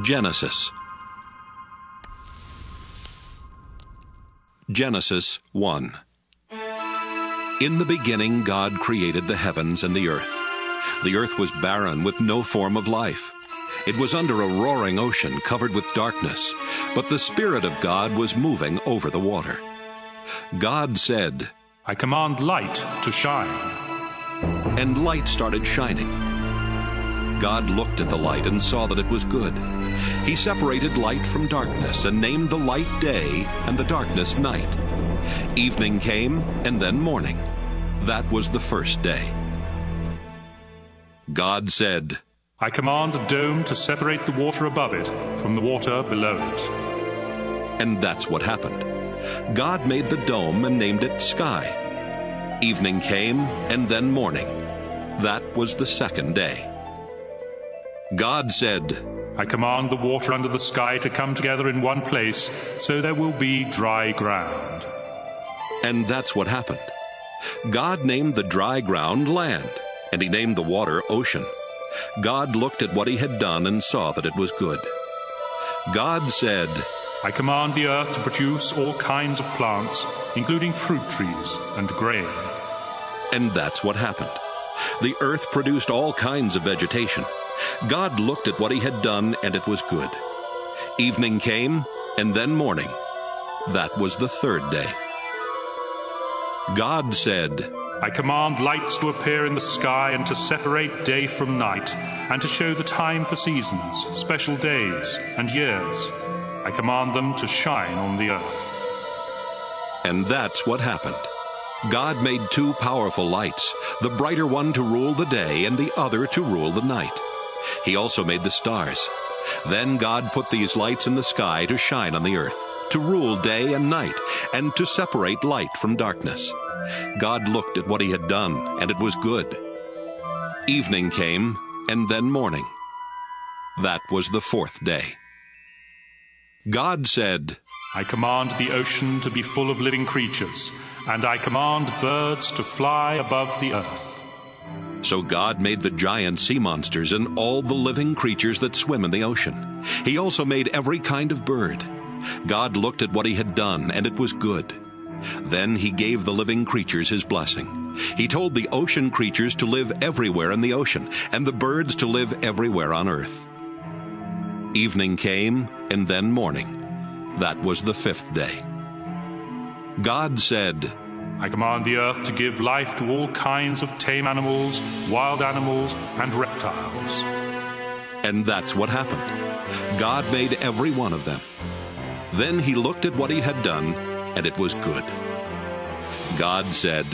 Genesis. Genesis 1. In the beginning God created the heavens and the earth. The earth was barren with no form of life. It was under a roaring ocean covered with darkness, but the Spirit of God was moving over the water. God said, "I command light to shine." And light started shining. God looked at the light and saw that it was good. He separated light from darkness and named the light day and the darkness night. Evening came and then morning. That was the first day. God said, "I command a dome to separate the water above it from the water below it." And that's what happened. God made the dome and named it sky. Evening came and then morning. That was the second day. God said, "I command the water under the sky to come together in one place, so there will be dry ground." And that's what happened. God named the dry ground land, and he named the water ocean. God looked at what he had done and saw that it was good. God said, "I command the earth to produce all kinds of plants, including fruit trees and grain." And that's what happened. The earth produced all kinds of vegetation. God looked at what he had done, and it was good. Evening came, and then morning. That was the third day. God said, "I command lights to appear in the sky and to separate day from night, and to show the time for seasons, special days, and years. I command them to shine on the earth." And that's what happened. God made two powerful lights, the brighter one to rule the day and the other to rule the night. He also made the stars. Then God put these lights in the sky to shine on the earth, to rule day and night, and to separate light from darkness. God looked at what he had done, and it was good. Evening came, and then morning. That was the fourth day. God said, "I command the ocean to be full of living creatures, and I command birds to fly above the earth." So God made the giant sea monsters and all the living creatures that swim in the ocean. He also made every kind of bird. God looked at what he had done, and it was good. Then he gave the living creatures his blessing. He told the ocean creatures to live everywhere in the ocean, and the birds to live everywhere on earth. Evening came, and then morning. That was the fifth day. God said, "I command the earth to give life to all kinds of tame animals, wild animals, and reptiles." And that's what happened. God made every one of them. Then he looked at what he had done, and it was good. God said,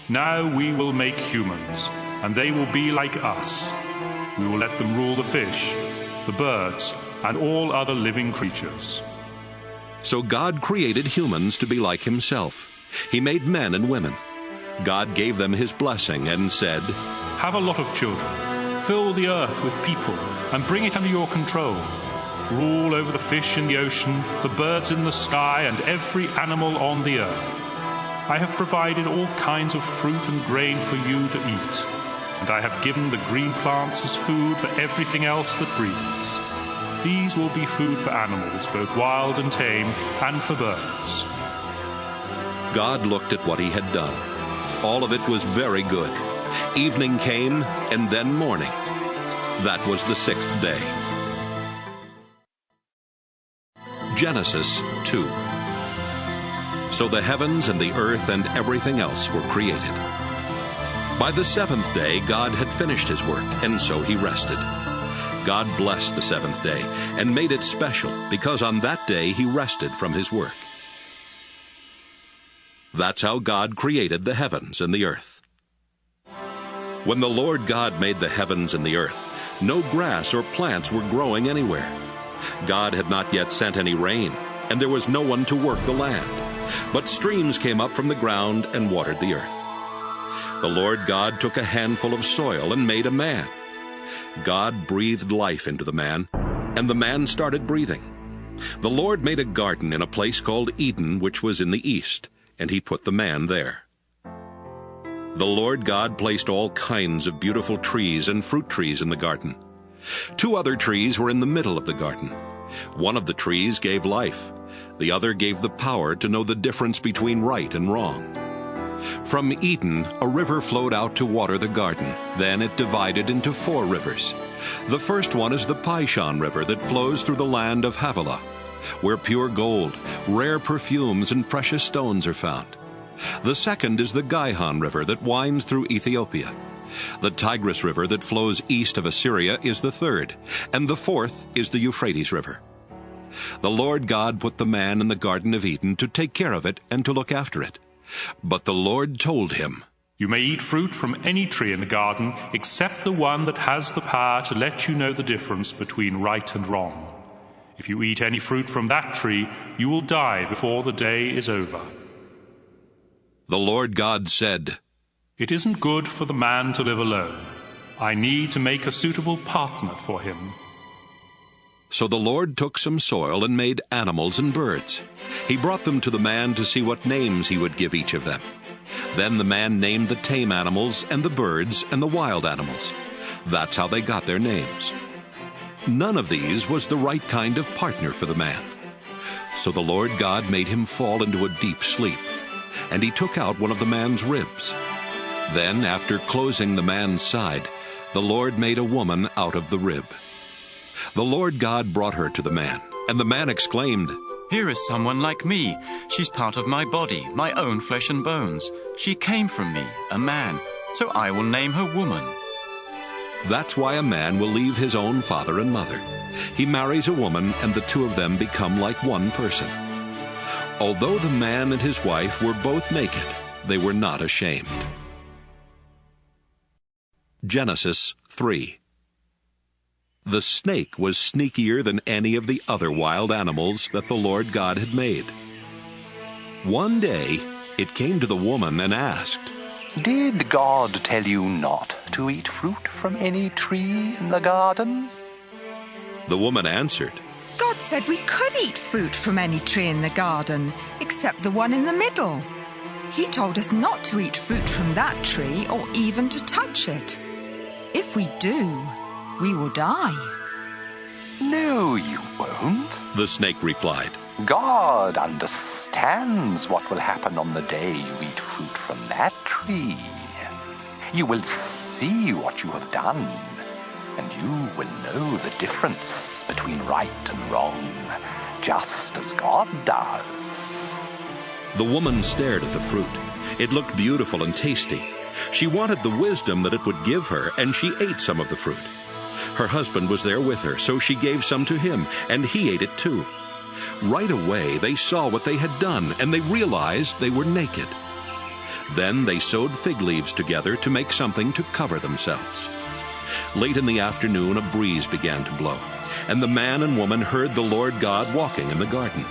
"Now we will make humans, and they will be like us. We will let them rule the fish, the birds, and all other living creatures." So God created humans to be like himself. He made men and women. God gave them his blessing and said, "Have a lot of children. Fill the earth with people, and bring it under your control. Rule over the fish in the ocean, the birds in the sky, and every animal on the earth. I have provided all kinds of fruit and grain for you to eat, and I have given the green plants as food for everything else that breathes. These will be food for animals, both wild and tame, and for birds." God looked at what he had done. All of it was very good. Evening came, and then morning. That was the sixth day. Genesis 2. So the heavens and the earth and everything else were created. By the seventh day God had finished his work, and so he rested. God blessed the seventh day and made it special, because on that day he rested from his work. That's how God created the heavens and the earth. When the Lord God made the heavens and the earth, no grass or plants were growing anywhere. God had not yet sent any rain, and there was no one to work the land. But streams came up from the ground and watered the earth. The Lord God took a handful of soil and made a man. God breathed life into the man, and the man started breathing. The Lord made a garden in a place called Eden, which was in the east, and he put the man there. The Lord God placed all kinds of beautiful trees and fruit trees in the garden. 2 other trees were in the middle of the garden. One of the trees gave life. The other gave the power to know the difference between right and wrong. From Eden, a river flowed out to water the garden. Then it divided into 4 rivers. The first one is the Pishon River that flows through the land of Havilah, where pure gold, rare perfumes, and precious stones are found. The second is the Gihon River that winds through Ethiopia. The Tigris River that flows east of Assyria is the third, and the fourth is the Euphrates River. The Lord God put the man in the Garden of Eden to take care of it and to look after it. But the Lord told him, You may eat fruit from any tree in the garden, except the one that has the power to let you know the difference between right and wrong. If you eat any fruit from that tree, you will die before the day is over. The Lord God said, It isn't good for the man to live alone. I need to make a suitable partner for him. So the Lord took some soil and made animals and birds. He brought them to the man to see what names he would give each of them. Then the man named the tame animals and the birds and the wild animals. That's how they got their names. None of these was the right kind of partner for the man. So the Lord God made him fall into a deep sleep, and he took out one of the man's ribs. Then, after closing the man's side, the Lord made a woman out of the rib. The Lord God brought her to the man, and the man exclaimed, Here is someone like me. She's part of my body, my own flesh and bones. She came from me, a man, so I will name her woman. That's why a man will leave his own father and mother. He marries a woman, and the 2 of them become like one person. Although the man and his wife were both naked, they were not ashamed. Genesis 3. The snake was sneakier than any of the other wild animals that the Lord God had made. One day, it came to the woman and asked, Did God tell you not to eat fruit from any tree in the garden? The woman answered, God said we could eat fruit from any tree in the garden, except the one in the middle. He told us not to eat fruit from that tree or even to touch it. If we do, we will die. No, you won't. the snake replied. God understands what will happen on the day you eat fruit from that tree. You will see what you have done, and you will know the difference between right and wrong, just as God does. The woman stared at the fruit. It looked beautiful and tasty. She wanted the wisdom that it would give her, and she ate some of the fruit. Her husband was there with her, so she gave some to him, and he ate it too. Right away they saw what they had done, and they realized they were naked. Then they sewed fig leaves together to make something to cover themselves. Late in the afternoon, a breeze began to blow, and the man and woman heard the Lord God walking in the garden.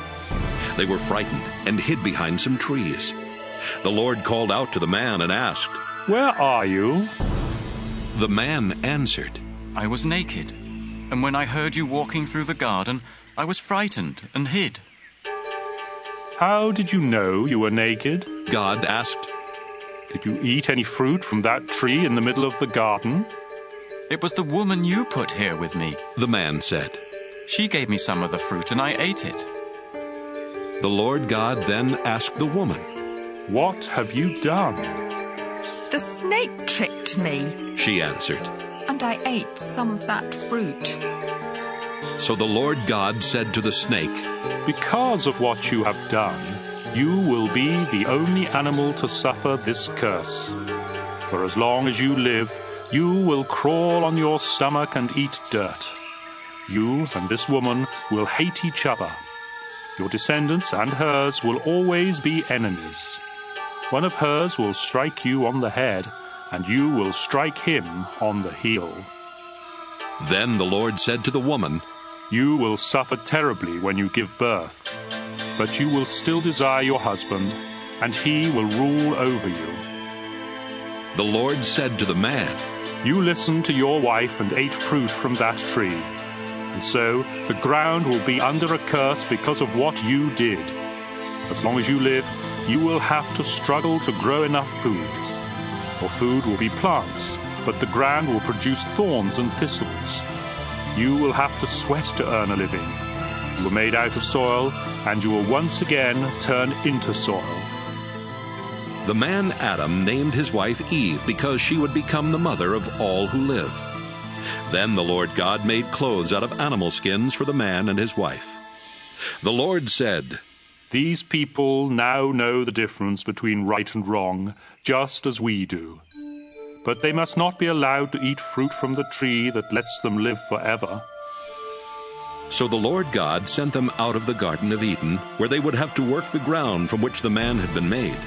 They were frightened and hid behind some trees. The Lord called out to the man and asked, Where are you? The man answered, I was naked, and when I heard you walking through the garden, I was frightened and hid. How did you know you were naked? God asked. Did you eat any fruit from that tree in the middle of the garden? It was the woman you put here with me. The man said. She gave me some of the fruit, and I ate it. The Lord God then asked the woman, What have you done? The snake tricked me, she answered. and I ate some of that fruit. So the Lord God said to the snake, Because of what you have done, you will be the only animal to suffer this curse. For as long as you live, you will crawl on your stomach and eat dirt. You and this woman will hate each other. Your descendants and hers will always be enemies. One of hers will strike you on the head, and you will strike him on the heel. Then the Lord said to the woman, You will suffer terribly when you give birth, but you will still desire your husband, and he will rule over you. The Lord said to the man, You listened to your wife and ate fruit from that tree, and so the ground will be under a curse because of what you did. As long as you live, you will have to struggle to grow enough food. Your food will be plants, but the ground will produce thorns and thistles. You will have to sweat to earn a living. You were made out of soil, and you will once again turn into soil. The man Adam named his wife Eve because she would become the mother of all who live. Then the Lord God made clothes out of animal skins for the man and his wife. The Lord said, These people now know the difference between right and wrong, just as we do. But they must not be allowed to eat fruit from the tree that lets them live forever. So the Lord God sent them out of the Garden of Eden, where they would have to work the ground from which the man had been made.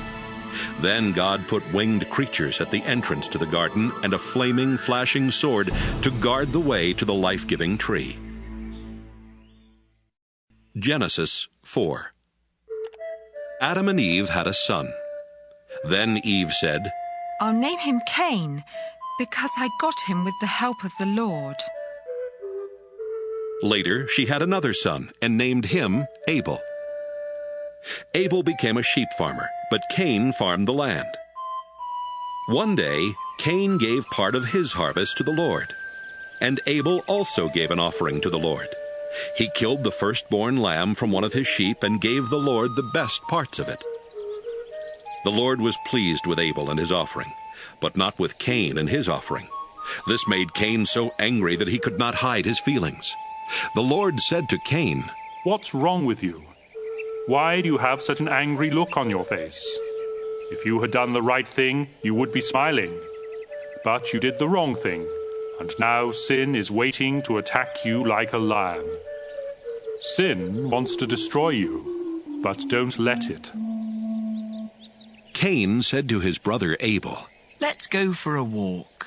Then God put winged creatures at the entrance to the garden and a flaming, flashing sword to guard the way to the life-giving tree. Genesis 4. Adam and Eve had a son. Then Eve said, I'll name him Cain, because I got him with the help of the Lord. Later, she had another son and named him Abel. Abel became a sheep farmer, but Cain farmed the land. One day, Cain gave part of his harvest to the Lord, and Abel also gave an offering to the Lord. He killed the firstborn lamb from one of his sheep and gave the Lord the best parts of it. The Lord was pleased with Abel and his offering, but not with Cain and his offering. This made Cain so angry that he could not hide his feelings. The Lord said to Cain, What's wrong with you? Why do you have such an angry look on your face? If you had done the right thing, you would be smiling. But you did the wrong thing, and now sin is waiting to attack you like a lion. Sin wants to destroy you, but don't let it. Cain said to his brother Abel, Let's go for a walk.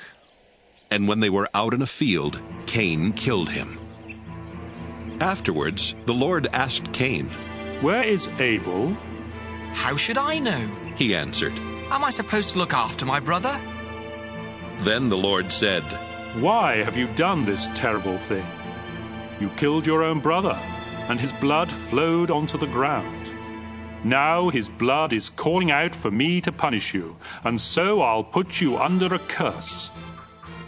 And when they were out in a field, Cain killed him. Afterwards, the Lord asked Cain, Where is Abel? How should I know? He answered. Am I supposed to look after my brother? Then the Lord said, Why have you done this terrible thing? You killed your own brother, and his blood flowed onto the ground. Now his blood is calling out for me to punish you, and so I'll put you under a curse.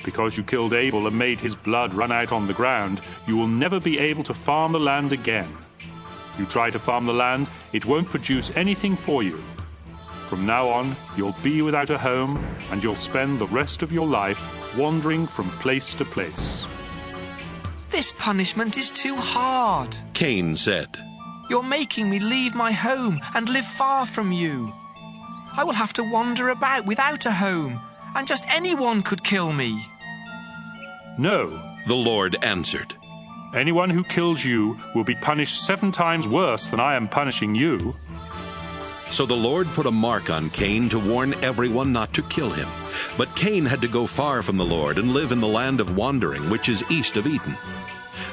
Because you killed Abel and made his blood run out on the ground, you will never be able to farm the land again. If you try to farm the land, it won't produce anything for you. From now on, you'll be without a home, and you'll spend the rest of your life wandering from place to place. This punishment is too hard. Cain said, You're making me leave my home and live far from you. I will have to wander about without a home, and just anyone could kill me. No, the Lord answered. Anyone who kills you will be punished 7 times worse than I am punishing you. So the Lord put a mark on Cain to warn everyone not to kill him. But Cain had to go far from the Lord and live in the land of wandering, which is east of Eden.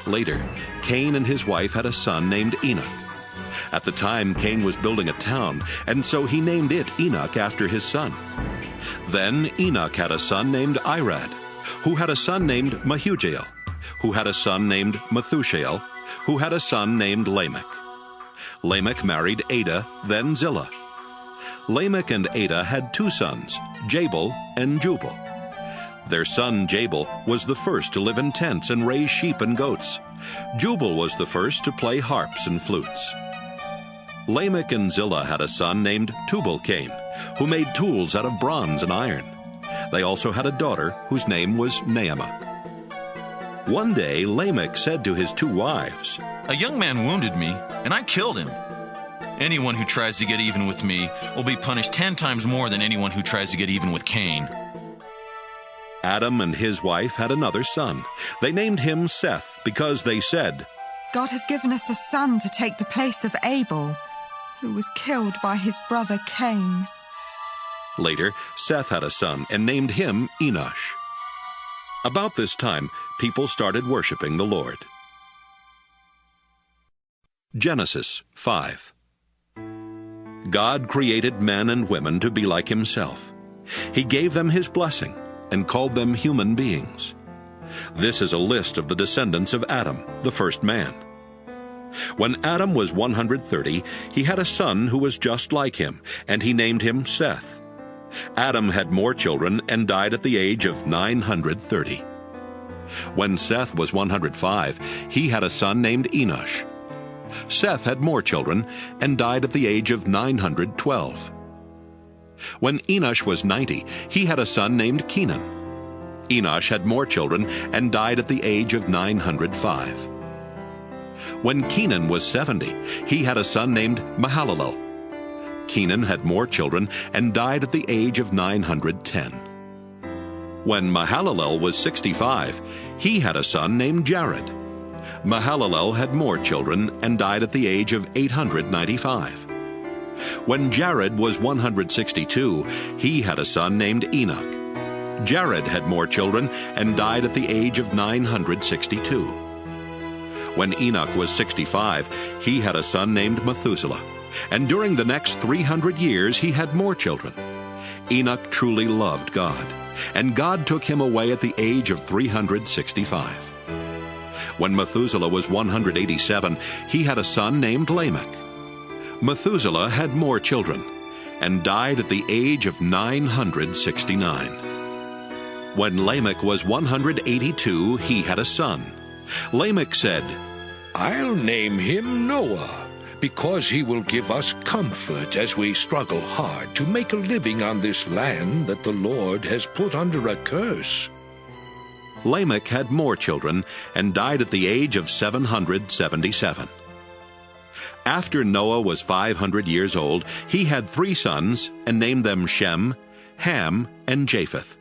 Later, Cain and his wife had a son named Enoch. At the time, Cain was building a town, and so he named it Enoch after his son. Then Enoch had a son named Irad, who had a son named Mehujael, who had a son named Methushael, who had a son named Lamech. Lamech married Ada, then Zillah. Lamech and Ada had 2 sons, Jabal and Jubal. Their son Jabal was the first to live in tents and raise sheep and goats. Jubal was the first to play harps and flutes. Lamech and Zillah had a son named Tubal-Cain, who made tools out of bronze and iron. They also had a daughter whose name was Naamah. One day Lamech said to his 2 wives, A young man wounded me, and I killed him. Anyone who tries to get even with me will be punished 10 times more than anyone who tries to get even with Cain. Adam and his wife had another son. They named him Seth because they said, God has given us a son to take the place of Abel, who was killed by his brother Cain. Later, Seth had a son and named him Enosh. About this time, people started worshiping the Lord. Genesis 5. God created men and women to be like himself. He gave them his blessing and called them human beings. This is a list of the descendants of Adam, the first man. When Adam was 130, he had a son who was just like him, and he named him Seth. Adam had more children and died at the age of 930. When Seth was 105, he had a son named Enosh. Seth had more children and died at the age of 912. When Enosh was 90, he had a son named Kenan. Enosh had more children and died at the age of 905. When Kenan was 70, he had a son named Mahalalel. Kenan had more children and died at the age of 910. When Mahalalel was 65, he had a son named Jared. Mahalalel had more children and died at the age of 895. When Jared was 162, he had a son named Enoch. Jared had more children and died at the age of 962. When Enoch was 65, he had a son named Methuselah, and during the next 300 years he had more children. Enoch truly loved God, and God took him away at the age of 365. When Methuselah was 187, he had a son named Lamech. Methuselah had more children, and died at the age of 969. When Lamech was 182, he had a son. Lamech said, "I'll name him Noah, because he will give us comfort as we struggle hard to make a living on this land that the Lord has put under a curse." Lamech had more children and died at the age of 777. After Noah was 500 years old, he had 3 sons and named them Shem, Ham, and Japheth.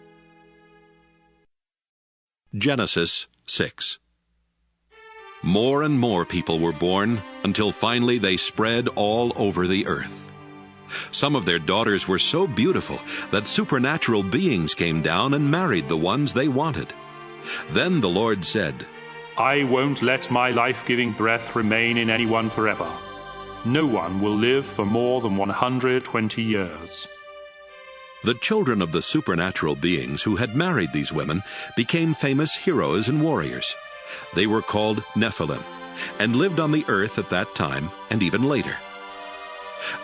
Genesis 6. More and more people were born until finally they spread all over the earth. Some of their daughters were so beautiful that supernatural beings came down and married the ones they wanted. Then the Lord said, I won't let my life-giving breath remain in anyone forever. No one will live for more than 120 years. The children of the supernatural beings who had married these women became famous heroes and warriors. They were called Nephilim, and lived on the earth at that time and even later.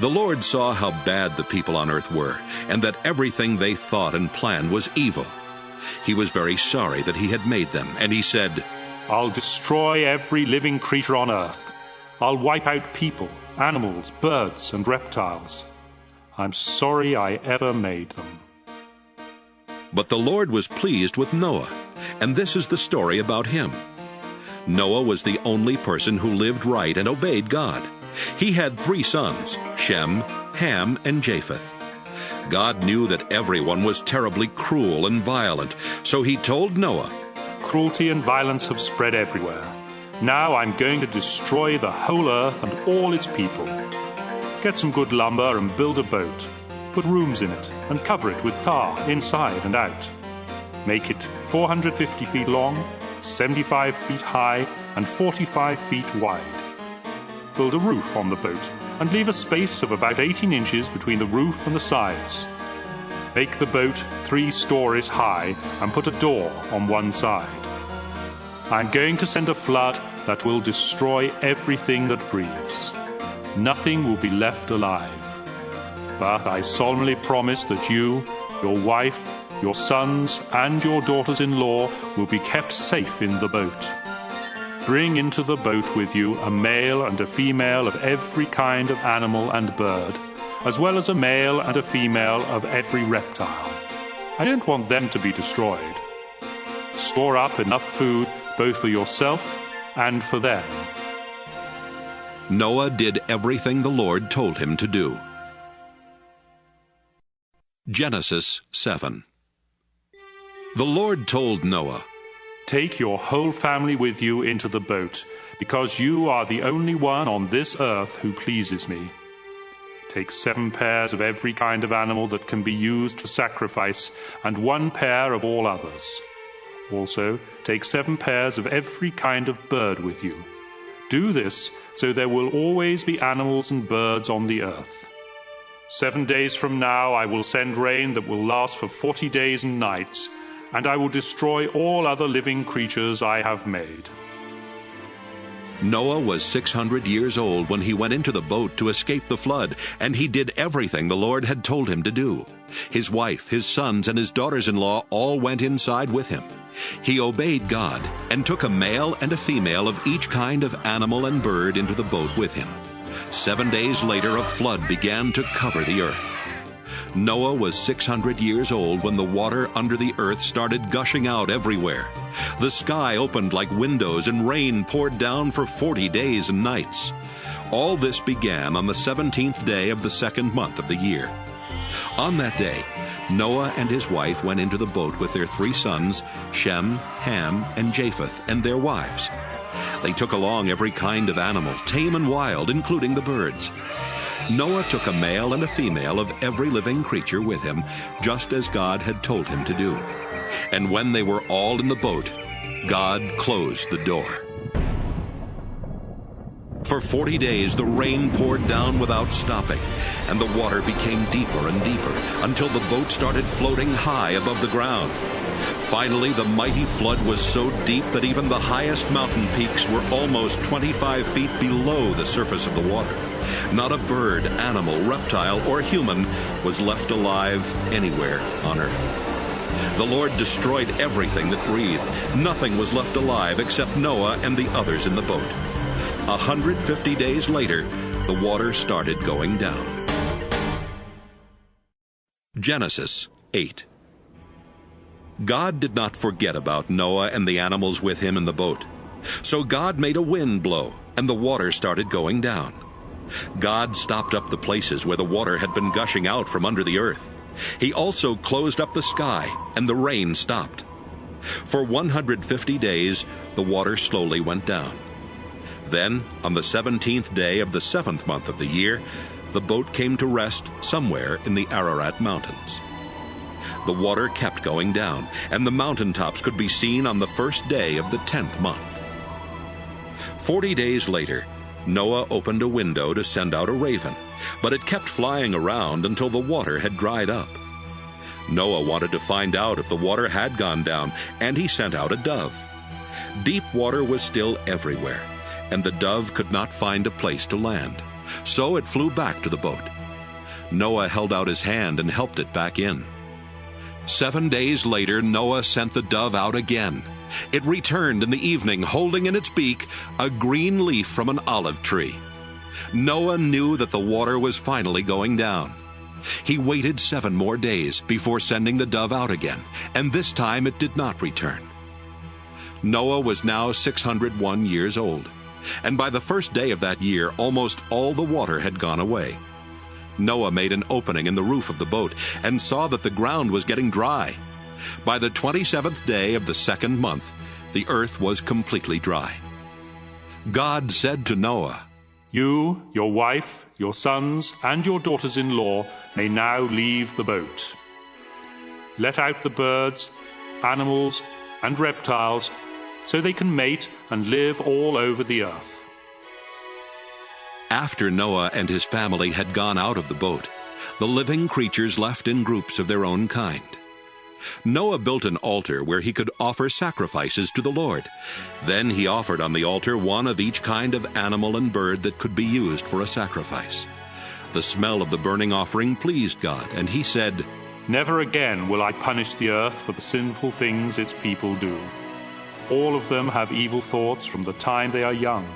The Lord saw how bad the people on earth were, and that everything they thought and planned was evil. He was very sorry that he had made them, and he said, I'll destroy every living creature on earth. I'll wipe out people, animals, birds, and reptiles. I'm sorry I ever made them. But the Lord was pleased with Noah, and this is the story about him. Noah was the only person who lived right and obeyed God. He had 3 sons, Shem, Ham, and Japheth. God knew that everyone was terribly cruel and violent, so he told Noah, Cruelty and violence have spread everywhere. Now I'm going to destroy the whole earth and all its people. Get some good lumber and build a boat. Put rooms in it and cover it with tar inside and out. Make it 450 feet long, 75 feet high, and 45 feet wide. Build a roof on the boat and leave a space of about 18 inches between the roof and the sides. Make the boat 3 stories high and put a door on one side. I'm going to send a flood that will destroy everything that breathes. Nothing will be left alive. But I solemnly promise that you, your wife, your sons, and your daughters-in-law will be kept safe in the boat. Bring into the boat with you a male and a female of every kind of animal and bird, as well as a male and a female of every reptile. I don't want them to be destroyed. Store up enough food both for yourself and for them. Noah did everything the Lord told him to do. Genesis 7. The Lord told Noah, Take your whole family with you into the boat, because you are the only one on this earth who pleases me. Take 7 pairs of every kind of animal that can be used for sacrifice, and 1 pair of all others. Also, take 7 pairs of every kind of bird with you. Do this so there will always be animals and birds on the earth. 7 days from now I will send rain that will last for 40 days and nights, and I will destroy all other living creatures I have made. Noah was 600 years old when he went into the boat to escape the flood, and he did everything the Lord had told him to do. His wife, his sons, and his daughters-in-law all went inside with him. He obeyed God and took a male and a female of each kind of animal and bird into the boat with him. 7 days later, a flood began to cover the earth. Noah was 600 years old when the water under the earth started gushing out everywhere. The sky opened like windows and rain poured down for 40 days and nights. All this began on the 17th day of the second month of the year. On that day, Noah and his wife went into the boat with their 3 sons, Shem, Ham, and Japheth, and their wives. They took along every kind of animal, tame and wild, including the birds. Noah took a male and a female of every living creature with him, just as God had told him to do. And when they were all in the boat, God closed the door. For 40 days the rain poured down without stopping, and the water became deeper and deeper, until the boat started floating high above the ground. Finally, the mighty flood was so deep that even the highest mountain peaks were almost 25 feet below the surface of the water. Not a bird, animal, reptile, or human was left alive anywhere on earth. The Lord destroyed everything that breathed. Nothing was left alive except Noah and the others in the boat. 150 days later, the water started going down. Genesis 8. God did not forget about Noah and the animals with him in the boat. So God made a wind blow, and the water started going down. God stopped up the places where the water had been gushing out from under the earth. He also closed up the sky, and the rain stopped. For 150 days, the water slowly went down. Then, on the 17th day of the 7th month of the year, the boat came to rest somewhere in the Ararat Mountains. The water kept going down, and the mountaintops could be seen on the first day of the 10th month. 40 days later, Noah opened a window to send out a raven, but it kept flying around until the water had dried up. Noah wanted to find out if the water had gone down, and he sent out a dove. Deep water was still everywhere, and the dove could not find a place to land, so it flew back to the boat. Noah held out his hand and helped it back in. 7 days later, Noah sent the dove out again. It returned in the evening, holding in its beak a green leaf from an olive tree. Noah knew that the water was finally going down. He waited 7 more days before sending the dove out again, and this time it did not return. Noah was now 601 years old, and by the first day of that year, almost all the water had gone away. Noah made an opening in the roof of the boat and saw that the ground was getting dry. By the 27th day of the 2nd month, the earth was completely dry. God said to Noah, "You, your wife, your sons, and your daughters-in-law may now leave the boat. Let out the birds, animals, and reptiles, so they can mate and live all over the earth." After Noah and his family had gone out of the boat, the living creatures left in groups of their own kind. Noah built an altar where he could offer sacrifices to the Lord. Then he offered on the altar one of each kind of animal and bird that could be used for a sacrifice. The smell of the burning offering pleased God, and he said, "Never again will I punish the earth for the sinful things its people do. All of them have evil thoughts from the time they are young,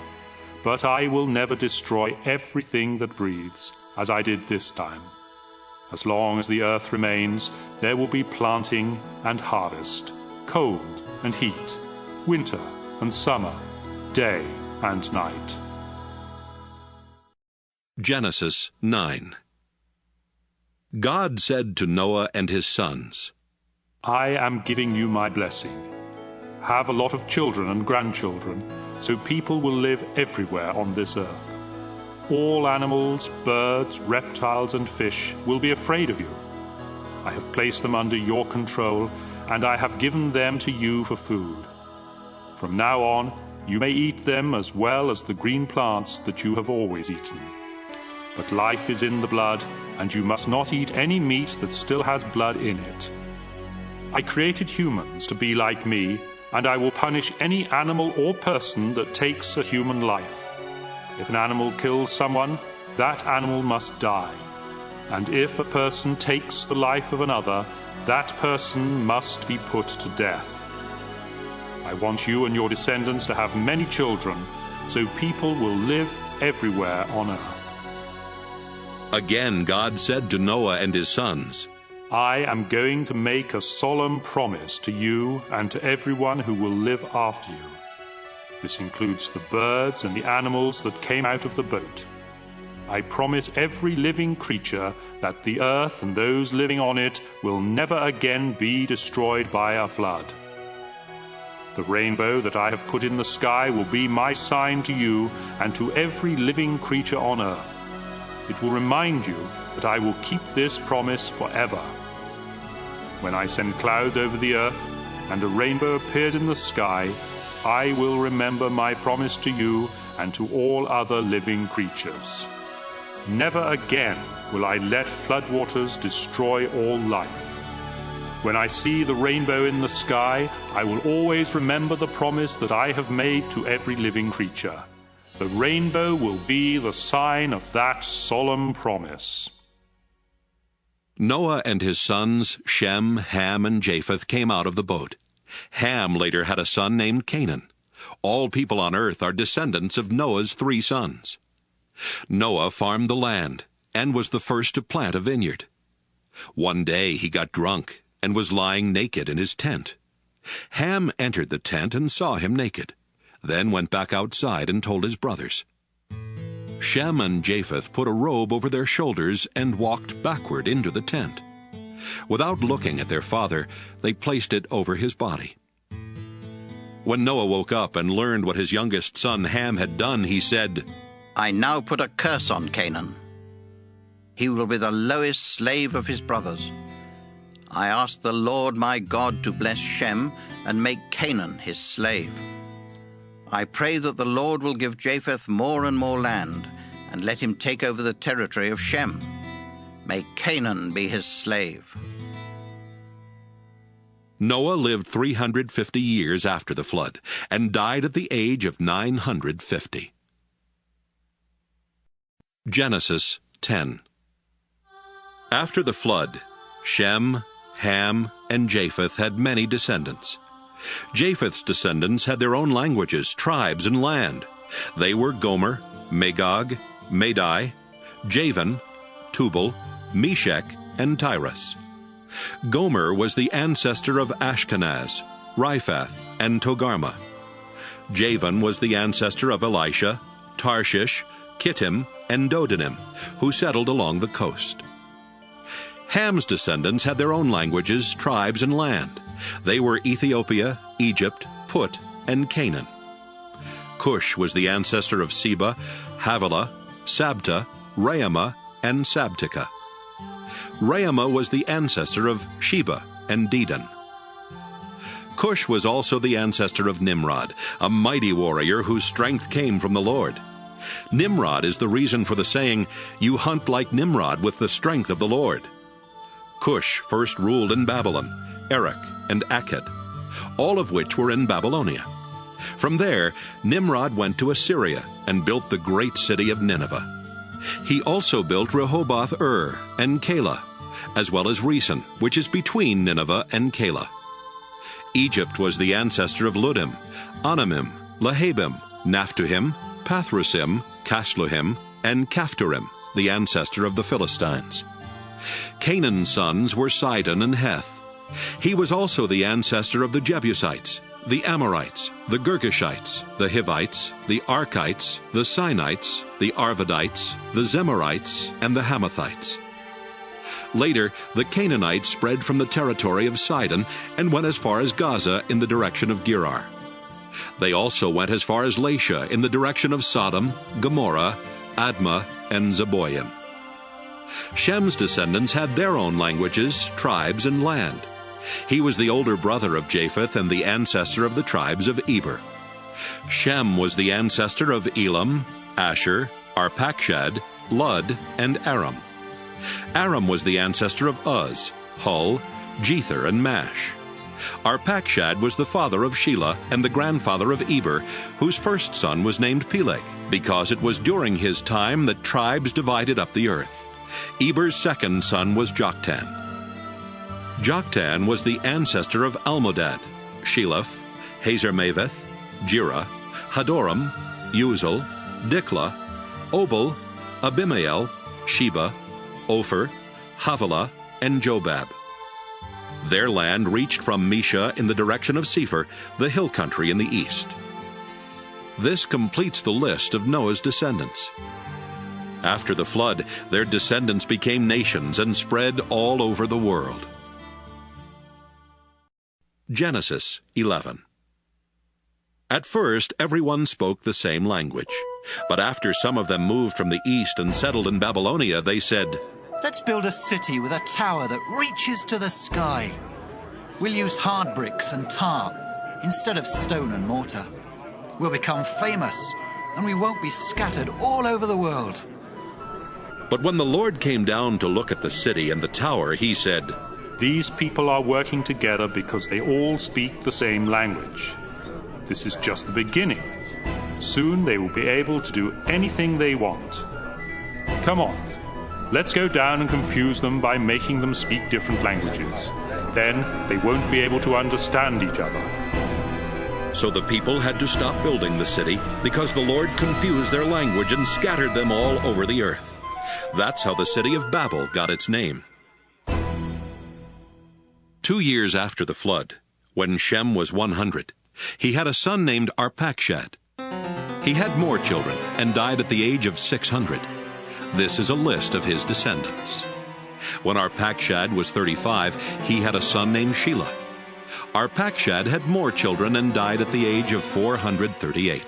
but I will never destroy everything that breathes, as I did this time. As long as the earth remains, there will be planting and harvest, cold and heat, winter and summer, day and night." Genesis 9. God said to Noah and his sons, "I am giving you my blessing. Have a lot of children and grandchildren, so people will live everywhere on this earth. All animals, birds, reptiles, and fish will be afraid of you. I have placed them under your control, and I have given them to you for food. From now on, you may eat them as well as the green plants that you have always eaten. But life is in the blood, and you must not eat any meat that still has blood in it. I created humans to be like me, and I will punish any animal or person that takes a human life. If an animal kills someone, that animal must die. And if a person takes the life of another, that person must be put to death. I want you and your descendants to have many children, so people will live everywhere on earth. Again God said to Noah and his sons, I am going to make a solemn promise to you and to everyone who will live after you. This includes the birds and the animals that came out of the boat. I promise every living creature that the earth and those living on it will never again be destroyed by a flood. The rainbow that I have put in the sky will be my sign to you and to every living creature on earth. It will remind you that I will keep this promise forever. When I send clouds over the earth and a rainbow appears in the sky, I will remember my promise to you and to all other living creatures. Never again will I let floodwaters destroy all life. When I see the rainbow in the sky, I will always remember the promise that I have made to every living creature. The rainbow will be the sign of that solemn promise. Noah and his sons, Shem, Ham, and Japheth, came out of the boat. Ham later had a son named Canaan. All people on earth are descendants of Noah's 3 sons. Noah farmed the land and was the first to plant a vineyard. One day he got drunk and was lying naked in his tent. Ham entered the tent and saw him naked, then went back outside and told his brothers. Shem and Japheth put a robe over their shoulders and walked backward into the tent. Without looking at their father, they placed it over his body. When Noah woke up and learned what his youngest son Ham had done, he said, I now put a curse on Canaan. He will be the lowest slave of his brothers. I ask the Lord my God to bless Shem and make Canaan his slave. I pray that the Lord will give Japheth more and more land, and let him take over the territory of Shem. May Canaan be his slave. Noah lived 350 years after the flood, and died at the age of 950. Genesis 10. After the flood, Shem, Ham, and Japheth had many descendants. Japheth's descendants had their own languages, tribes, and land. They were Gomer, Magog, Madai, Javan, Tubal, Meshech, and Tyrus. Gomer was the ancestor of Ashkenaz, Riphath, and Togarmah. Javan was the ancestor of Elisha, Tarshish, Kittim, and Dodanim, who settled along the coast. Ham's descendants had their own languages, tribes, and land. They were Ethiopia, Egypt, Put, and Canaan. Cush was the ancestor of Seba, Havilah, Sabta, Raamah, and Sabteka. Raamah was the ancestor of Sheba and Dedan. Cush was also the ancestor of Nimrod, a mighty warrior whose strength came from the Lord. Nimrod is the reason for the saying, "You hunt like Nimrod with the strength of the Lord." Cush first ruled in Babylon, Erech, and Akkad, all of which were in Babylonia. From there, Nimrod went to Assyria and built the great city of Nineveh. He also built Rehoboth-ur and Calah, as well as Resen, which is between Nineveh and Calah. Egypt was the ancestor of Ludim, Anamim, Lahabim, Naphtuhim, Pathrusim, Casluhim, and Caphtorim, the ancestor of the Philistines. Canaan's sons were Sidon and Heth. He was also the ancestor of the Jebusites, the Amorites, the Girgashites, the Hivites, the Arkites, the Sinites, the Arvadites, the Zemarites, and the Hamathites. Later, the Canaanites spread from the territory of Sidon and went as far as Gaza in the direction of Gerar. They also went as far as Lasha in the direction of Sodom, Gomorrah, Admah, and Zeboim. Shem's descendants had their own languages, tribes, and land. He was the older brother of Japheth and the ancestor of the tribes of Eber. Shem was the ancestor of Elam, Asher, Arpachshad, Lud, and Aram. Aram was the ancestor of Uz, Hul, Jether, and Mash. Arpachshad was the father of Shelah and the grandfather of Eber, whose first son was named Peleg, because it was during his time that tribes divided up the earth. Eber's second son was Joktan. Joktan was the ancestor of Almodad, Sheleph, Hazarmaveth, Jireh, Hadoram, Uzal, Diklah, Obal, Abimael, Sheba, Ophir, Havilah, and Jobab. Their land reached from Mesha in the direction of Sephir, the hill country in the east. This completes the list of Noah's descendants. After the flood, their descendants became nations and spread all over the world. Genesis 11. At first, everyone spoke the same language. But after some of them moved from the east and settled in Babylonia, they said, "Let's build a city with a tower that reaches to the sky. We'll use hard bricks and tar instead of stone and mortar. We'll become famous, and we won't be scattered all over the world." But when the Lord came down to look at the city and the tower, he said, These people are working together because they all speak the same language. This is just the beginning. Soon they will be able to do anything they want. Come on, let's go down and confuse them by making them speak different languages. Then they won't be able to understand each other. So the people had to stop building the city because the Lord confused their language and scattered them all over the earth. That's how the city of Babel got its name. 2 years after the flood, when Shem was 100, he had a son named Arpachshad. He had more children and died at the age of 600. This is a list of his descendants. When Arpachshad was 35, he had a son named Shelah. Arpachshad had more children and died at the age of 438.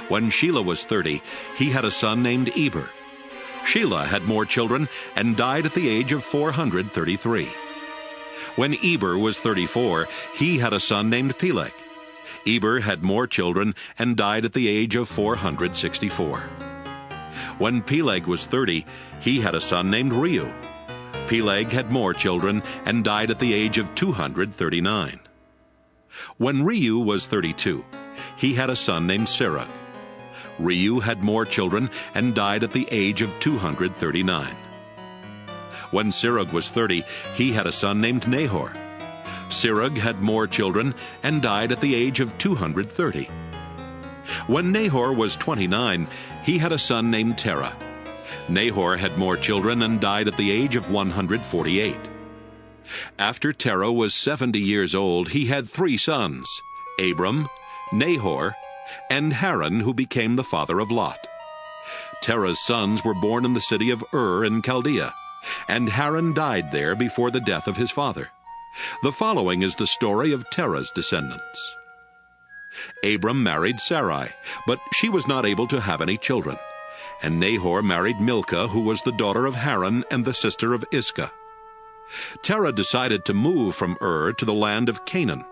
When Shelah was 30, he had a son named Eber. Shelah had more children and died at the age of 433. When Eber was 34, he had a son named Peleg. Eber had more children and died at the age of 464. When Peleg was 30, he had a son named Reu. Peleg had more children and died at the age of 239. When Reu was 32, he had a son named Serug. Reu had more children and died at the age of 239. When Serug was 30, he had a son named Nahor. Serug had more children and died at the age of 230. When Nahor was 29, he had a son named Terah. Nahor had more children and died at the age of 148. After Terah was 70 years old, he had 3 sons, Abram, Nahor, and Haran, who became the father of Lot. Terah's sons were born in the city of Ur in Chaldea, and Haran died there before the death of his father. The following is the story of Terah's descendants. Abram married Sarai, but she was not able to have any children. And Nahor married Milcah, who was the daughter of Haran and the sister of Iscah. Terah decided to move from Ur to the land of Canaan.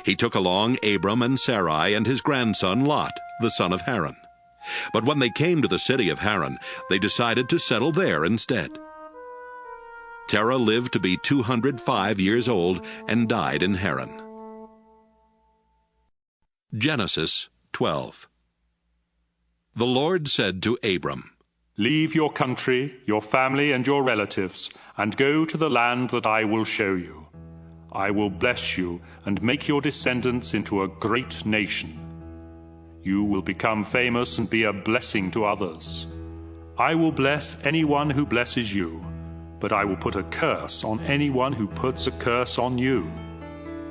He took along Abram and Sarai and his grandson Lot, the son of Haran. But when they came to the city of Haran, they decided to settle there instead. Terah lived to be 205 years old and died in Haran. Genesis 12. The Lord said to Abram, Leave your country, your family, and your relatives, and go to the land that I will show you. I will bless you and make your descendants into a great nation. You will become famous and be a blessing to others. I will bless anyone who blesses you, but I will put a curse on anyone who puts a curse on you.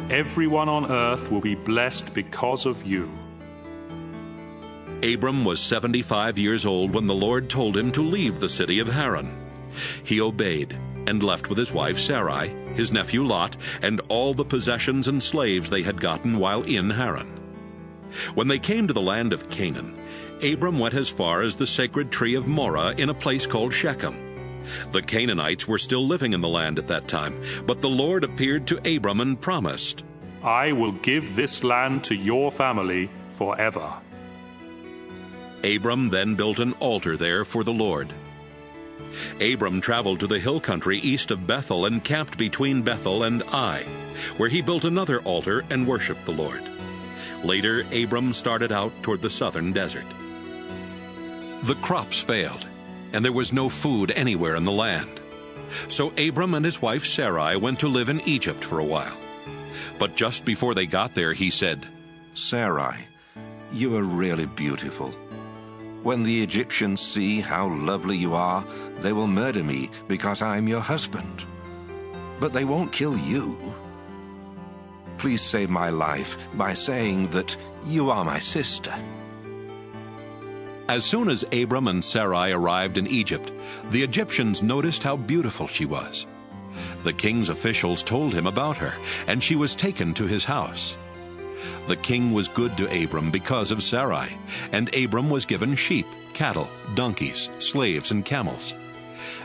Everyone on earth will be blessed because of you. Abram was 75 years old when the Lord told him to leave the city of Haran. He obeyed and left with his wife Sarai, his nephew Lot, and all the possessions and slaves they had gotten while in Haran. When they came to the land of Canaan, Abram went as far as the sacred tree of Moreh in a place called Shechem. The Canaanites were still living in the land at that time, but the Lord appeared to Abram and promised, I will give this land to your family forever. Abram then built an altar there for the Lord. Abram traveled to the hill country east of Bethel and camped between Bethel and Ai, where he built another altar and worshipped the Lord. Later, Abram started out toward the southern desert. The crops failed, and there was no food anywhere in the land. So Abram and his wife Sarai went to live in Egypt for a while. But just before they got there, he said, Sarai, you are really beautiful. When the Egyptians see how lovely you are, they will murder me because I am your husband. But they won't kill you. Please save my life by saying that you are my sister. As soon as Abram and Sarai arrived in Egypt, the Egyptians noticed how beautiful she was. The king's officials told him about her, and she was taken to his house. The king was good to Abram because of Sarai, and Abram was given sheep, cattle, donkeys, slaves, and camels.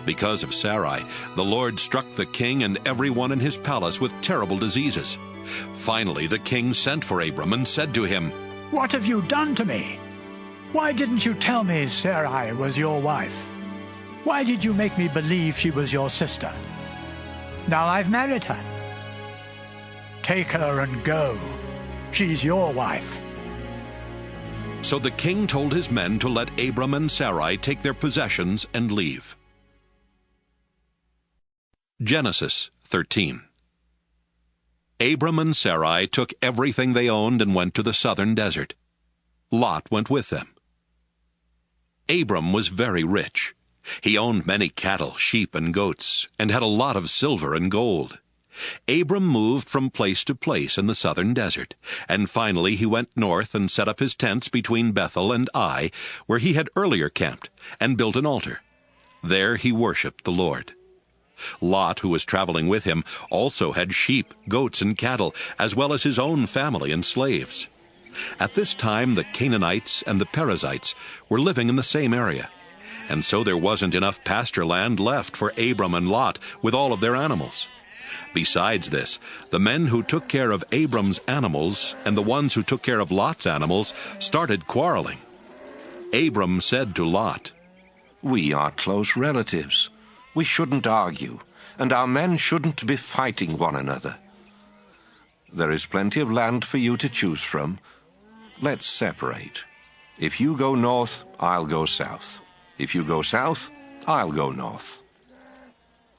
Because of Sarai, the Lord struck the king and everyone in his palace with terrible diseases. Finally, the king sent for Abram and said to him, "What have you done to me? Why didn't you tell me Sarai was your wife? Why did you make me believe she was your sister? Now I've married her. Take her and go. She's your wife." So the king told his men to let Abram and Sarai take their possessions and leave. Genesis 13. Abram and Sarai took everything they owned and went to the southern desert. Lot went with them. Abram was very rich. He owned many cattle, sheep, and goats, and had a lot of silver and gold. Abram moved from place to place in the southern desert, and finally he went north and set up his tents between Bethel and Ai, where he had earlier camped, and built an altar. There he worshipped the Lord. Lot, who was traveling with him, also had sheep, goats, and cattle, as well as his own family and slaves. At this time the Canaanites and the Perizzites were living in the same area, and so there wasn't enough pasture land left for Abram and Lot with all of their animals. Besides this, the men who took care of Abram's animals and the ones who took care of Lot's animals started quarreling. Abram said to Lot, "We are close relatives. We shouldn't argue, and our men shouldn't be fighting one another. There is plenty of land for you to choose from. Let's separate. If you go north, I'll go south. If you go south, I'll go north."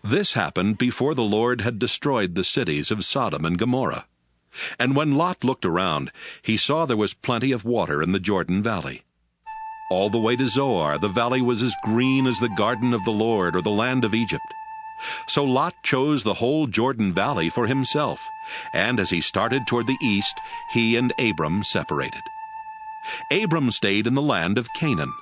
This happened before the Lord had destroyed the cities of Sodom and Gomorrah. And when Lot looked around, he saw there was plenty of water in the Jordan Valley. All the way to Zoar, the valley was as green as the garden of the Lord or the land of Egypt. So Lot chose the whole Jordan Valley for himself, and as he started toward the east, he and Abram separated. Abram stayed in the land of Canaan.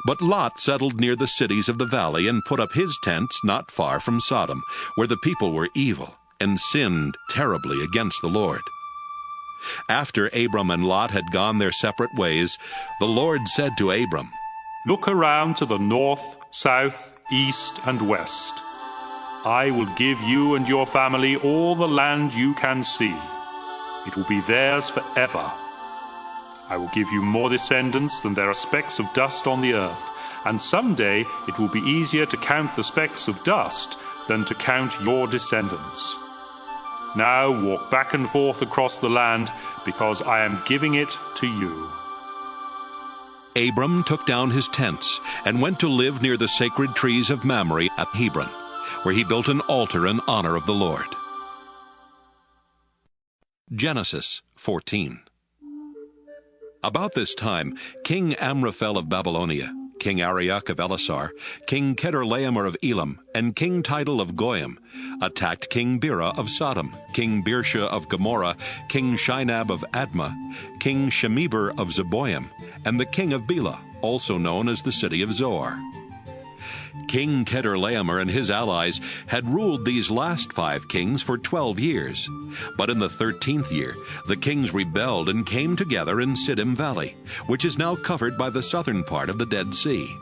But Lot settled near the cities of the valley and put up his tents not far from Sodom, where the people were evil and sinned terribly against the Lord. After Abram and Lot had gone their separate ways, the Lord said to Abram, "Look around to the north, south, east, and west. I will give you and your family all the land you can see. It will be theirs forever. I will give you more descendants than there are specks of dust on the earth, and someday it will be easier to count the specks of dust than to count your descendants. Now walk back and forth across the land, because I am giving it to you." Abram took down his tents and went to live near the sacred trees of Mamre at Hebron, where he built an altar in honor of the Lord. Genesis 14. About this time, King Amraphel of Babylonia, King Arioch of Ellasar, King Chedorlaomer of Elam, and King Tidal of Goyim attacked King Bera of Sodom, King Birsha of Gomorrah, King Shinab of Admah, King Shemeber of Zeboim, and the king of Bela, also known as the city of Zoar. King Chedorlaomer and his allies had ruled these last 5 kings for 12 years. But in the 13th year, the kings rebelled and came together in Siddim Valley, which is now covered by the southern part of the Dead Sea.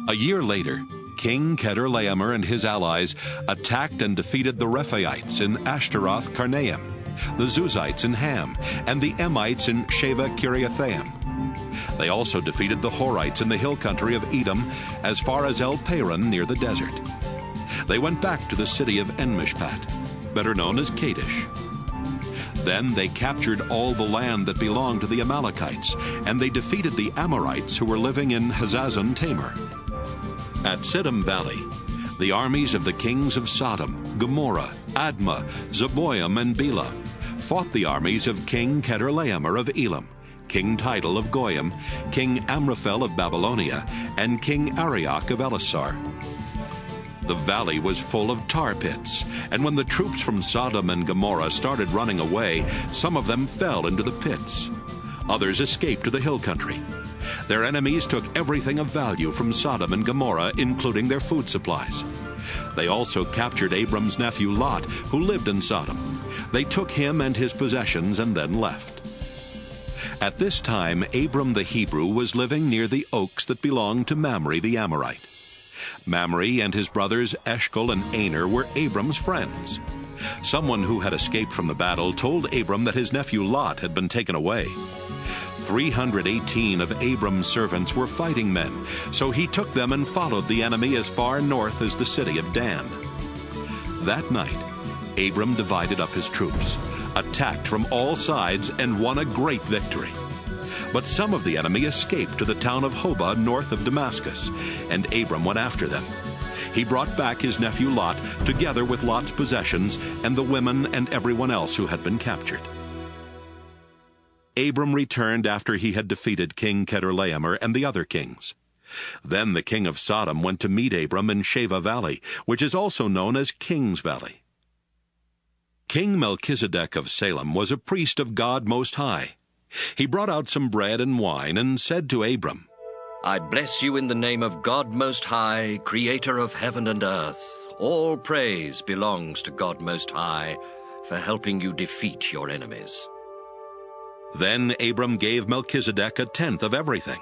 A year later, King Chedorlaomer and his allies attacked and defeated the Rephaites in Ashtaroth Karnaim, the Zuzites in Ham, and the Emites in Sheva Kiriathaim. They also defeated the Horites in the hill country of Edom as far as El Paran near the desert. They went back to the city of En-Mishpat, better known as Kadesh. Then they captured all the land that belonged to the Amalekites, and they defeated the Amorites who were living in Hazazon Tamar. At Siddim Valley, the armies of the kings of Sodom, Gomorrah, Admah, Zeboim, and Bela fought the armies of King Chedorlaomer of Elam, King Tidal of Goyim, King Amraphel of Babylonia, and King Arioch of Elasar. The valley was full of tar pits, and when the troops from Sodom and Gomorrah started running away, some of them fell into the pits. Others escaped to the hill country. Their enemies took everything of value from Sodom and Gomorrah, including their food supplies. They also captured Abram's nephew Lot, who lived in Sodom. They took him and his possessions and then left. At this time, Abram the Hebrew was living near the oaks that belonged to Mamre the Amorite. Mamre and his brothers Eshcol and Aner were Abram's friends. Someone who had escaped from the battle told Abram that his nephew Lot had been taken away. 318 of Abram's servants were fighting men, so he took them and followed the enemy as far north as the city of Dan. That night, Abram divided up his troops, attacked from all sides, and won a great victory. But some of the enemy escaped to the town of Hobah north of Damascus, and Abram went after them. He brought back his nephew Lot, together with Lot's possessions and the women and everyone else who had been captured. Abram returned after he had defeated King Chedorlaomer and the other kings. Then the king of Sodom went to meet Abram in Sheva Valley, which is also known as King's Valley. King Melchizedek of Salem was a priest of God Most High. He brought out some bread and wine and said to Abram, I bless you in the name of God Most High, creator of heaven and earth. All praise belongs to God Most High for helping you defeat your enemies. Then Abram gave Melchizedek a tenth of everything.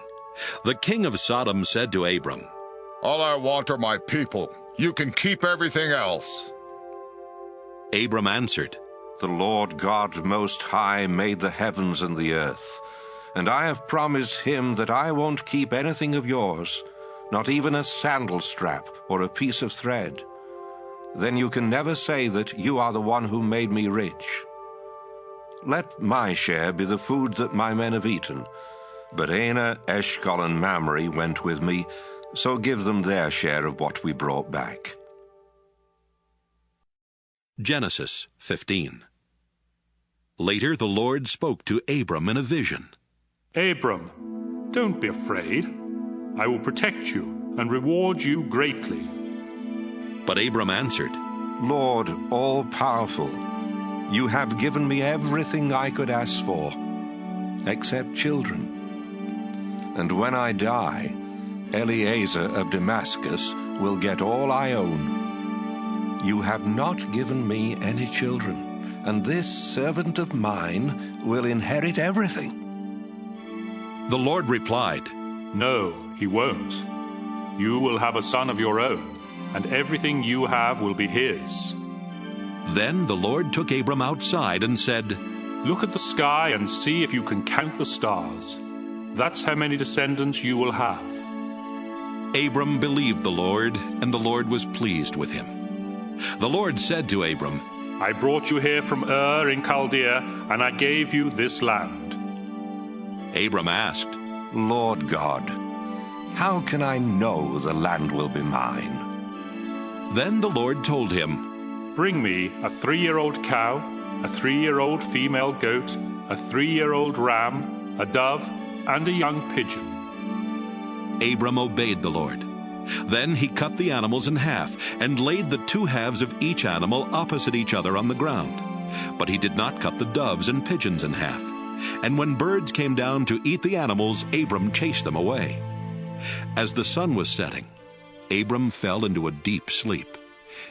The king of Sodom said to Abram, All I want are my people. You can keep everything else. Abram answered, The Lord God Most High made the heavens and the earth, and I have promised him that I won't keep anything of yours, not even a sandal strap or a piece of thread. Then you can never say that you are the one who made me rich. Let my share be the food that my men have eaten. But Aner, Eshcol, and Mamre went with me, so give them their share of what we brought back. Genesis 15. Later the Lord spoke to Abram in a vision. Abram, don't be afraid. I will protect you and reward you greatly. But Abram answered, Lord, all-powerful, you have given me everything I could ask for, except children. And when I die, Eliezer of Damascus will get all I own. You have not given me any children, and this servant of mine will inherit everything. The Lord replied, No, he won't. You will have a son of your own, and everything you have will be his. Then the Lord took Abram outside and said, Look at the sky and see if you can count the stars. That's how many descendants you will have. Abram believed the Lord, and the Lord was pleased with him. The Lord said to Abram, I brought you here from Ur in Chaldea, and I gave you this land. Abram asked, Lord God, how can I know the land will be mine? Then the Lord told him, Bring me a 3-year-old cow, a 3-year-old female goat, a 3-year-old ram, a dove, and a young pigeon. Abram obeyed the Lord. Then he cut the animals in half and laid the 2 halves of each animal opposite each other on the ground. But he did not cut the doves and pigeons in half. And when birds came down to eat the animals, Abram chased them away. As the sun was setting, Abram fell into a deep sleep,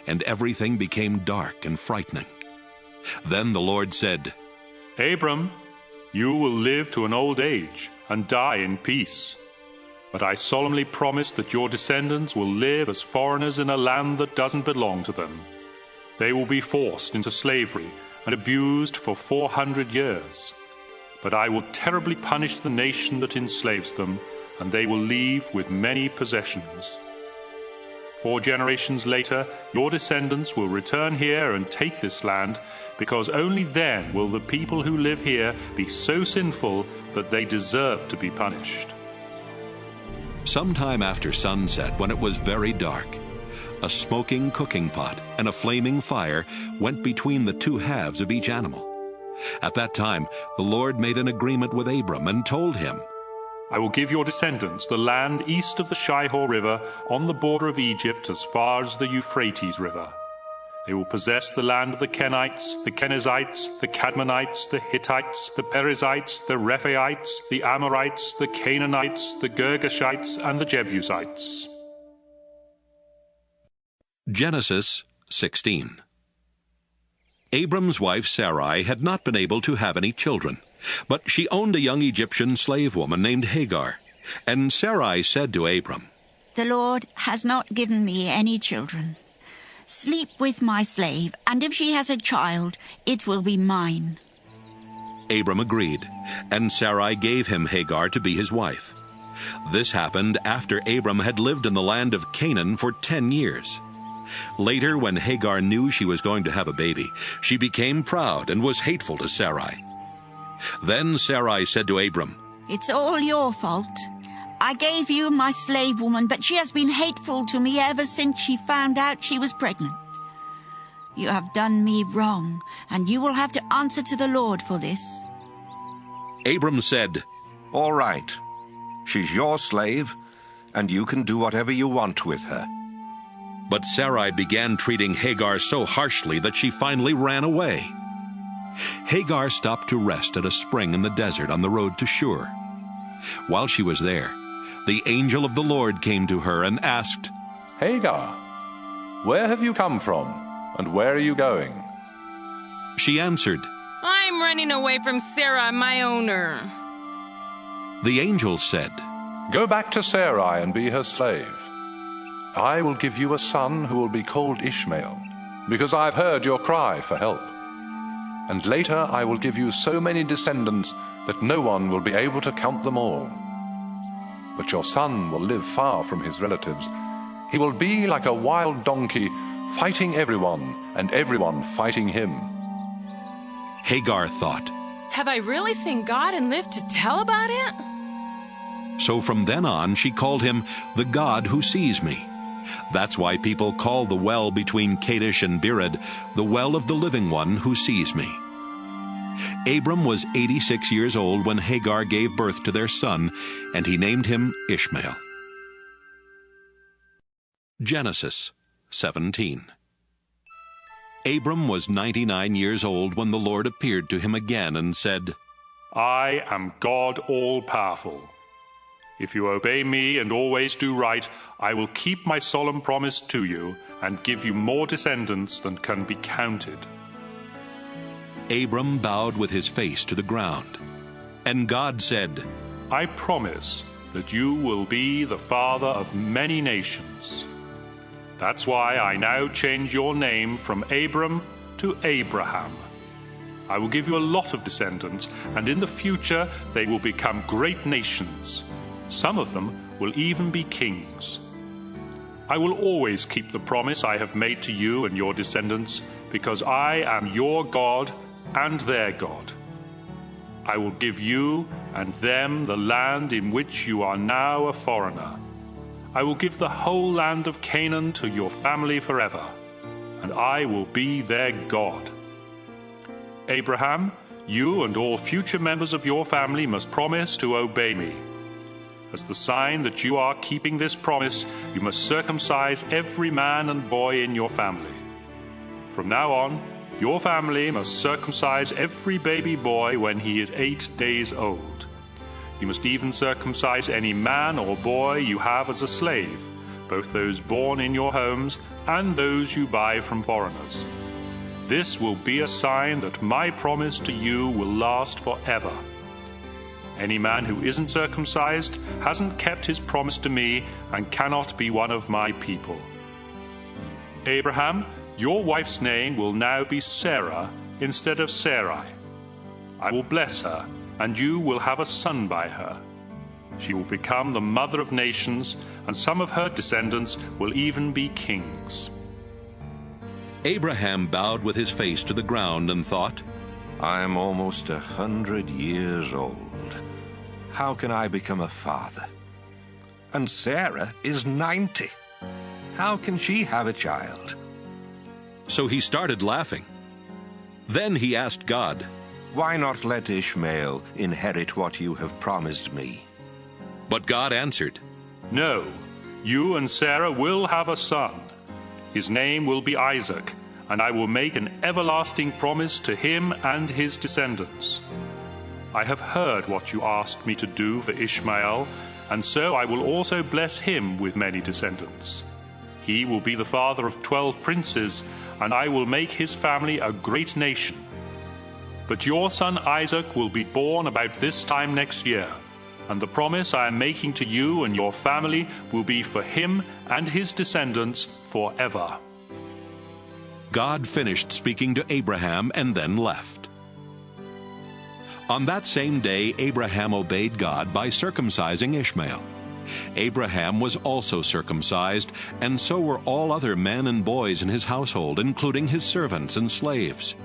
and everything became dark and frightening. Then the Lord said, Abram, you will live to an old age and die in peace. But I solemnly promise that your descendants will live as foreigners in a land that doesn't belong to them. They will be forced into slavery and abused for 400 years. But I will terribly punish the nation that enslaves them, and they will leave with many possessions. 4 generations later, your descendants will return here and take this land, because only then will the people who live here be so sinful that they deserve to be punished. Sometime after sunset, when it was very dark, a smoking cooking pot and a flaming fire went between the 2 halves of each animal. At that time, the Lord made an agreement with Abram and told him, I will give your descendants the land east of the Shihor River on the border of Egypt as far as the Euphrates River. They will possess the land of the Kenites, the Kenizzites, the Cadmonites, the Hittites, the Perizzites, the Rephaites, the Amorites, the Canaanites, the Girgashites, and the Jebusites. Genesis 16. Abram's wife Sarai had not been able to have any children, but she owned a young Egyptian slave woman named Hagar. And Sarai said to Abram, The Lord has not given me any children. Sleep with my slave, and if she has a child, it will be mine. Abram agreed, and Sarai gave him Hagar to be his wife. This happened after Abram had lived in the land of Canaan for 10 years. Later, when Hagar knew she was going to have a baby, she became proud and was hateful to Sarai. Then Sarai said to Abram, It's all your fault. I gave you my slave woman, but she has been hateful to me ever since she found out she was pregnant. You have done me wrong, and you will have to answer to the Lord for this. Abram said, All right. She's your slave, and you can do whatever you want with her. But Sarai began treating Hagar so harshly that she finally ran away. Hagar stopped to rest at a spring in the desert on the road to Shur. While she was there, the angel of the Lord came to her and asked, Hagar, where have you come from, and where are you going? She answered, I'm running away from Sarah, my owner. The angel said, Go back to Sarai and be her slave. I will give you a son who will be called Ishmael, because I've heard your cry for help. And later I will give you so many descendants that no one will be able to count them all. But your son will live far from his relatives. He will be like a wild donkey, fighting everyone, and everyone fighting him. Hagar thought, Have I really seen God and lived to tell about it? So from then on she called him the God who sees me. That's why people call the well between Kadesh and Bered the well of the living one who sees me. Abram was 86 years old when Hagar gave birth to their son, and he named him Ishmael. Genesis 17. Abram was 99 years old when the Lord appeared to him again and said, I am God all-powerful. If you obey me and always do right, I will keep my solemn promise to you and give you more descendants than can be counted. Abram bowed with his face to the ground. And God said, I promise that you will be the father of many nations. That's why I now change your name from Abram to Abraham. I will give you a lot of descendants, and in the future they will become great nations. Some of them will even be kings. I will always keep the promise I have made to you and your descendants, because I am your God and their God. I will give you and them the land in which you are now a foreigner. I will give the whole land of Canaan to your family forever, and I will be their God. Abraham, you and all future members of your family must promise to obey me. As the sign that you are keeping this promise, you must circumcise every man and boy in your family. From now on, your family must circumcise every baby boy when he is 8 days old. You must even circumcise any man or boy you have as a slave, both those born in your homes and those you buy from foreigners. This will be a sign that my promise to you will last forever. Any man who isn't circumcised hasn't kept his promise to me and cannot be one of my people. Abraham, your wife's name will now be Sarah instead of Sarai. I will bless her, and you will have a son by her. She will become the mother of nations, and some of her descendants will even be kings. Abraham bowed with his face to the ground and thought, I am almost 100 years old. How can I become a father? And Sarah is 90. How can she have a child? So he started laughing. Then he asked God, Why not let Ishmael inherit what you have promised me?" But God answered, "No, you and Sarah will have a son. His name will be Isaac, and I will make an everlasting promise to him and his descendants. I have heard what you asked me to do for Ishmael, and so I will also bless him with many descendants. He will be the father of 12 princes, and I will make his family a great nation. But your son Isaac will be born about this time next year, and the promise I am making to you and your family will be for him and his descendants forever." God finished speaking to Abraham and then left. On that same day, Abraham obeyed God by circumcising Ishmael. Abraham was also circumcised, and so were all other men and boys in his household, including his servants and slaves.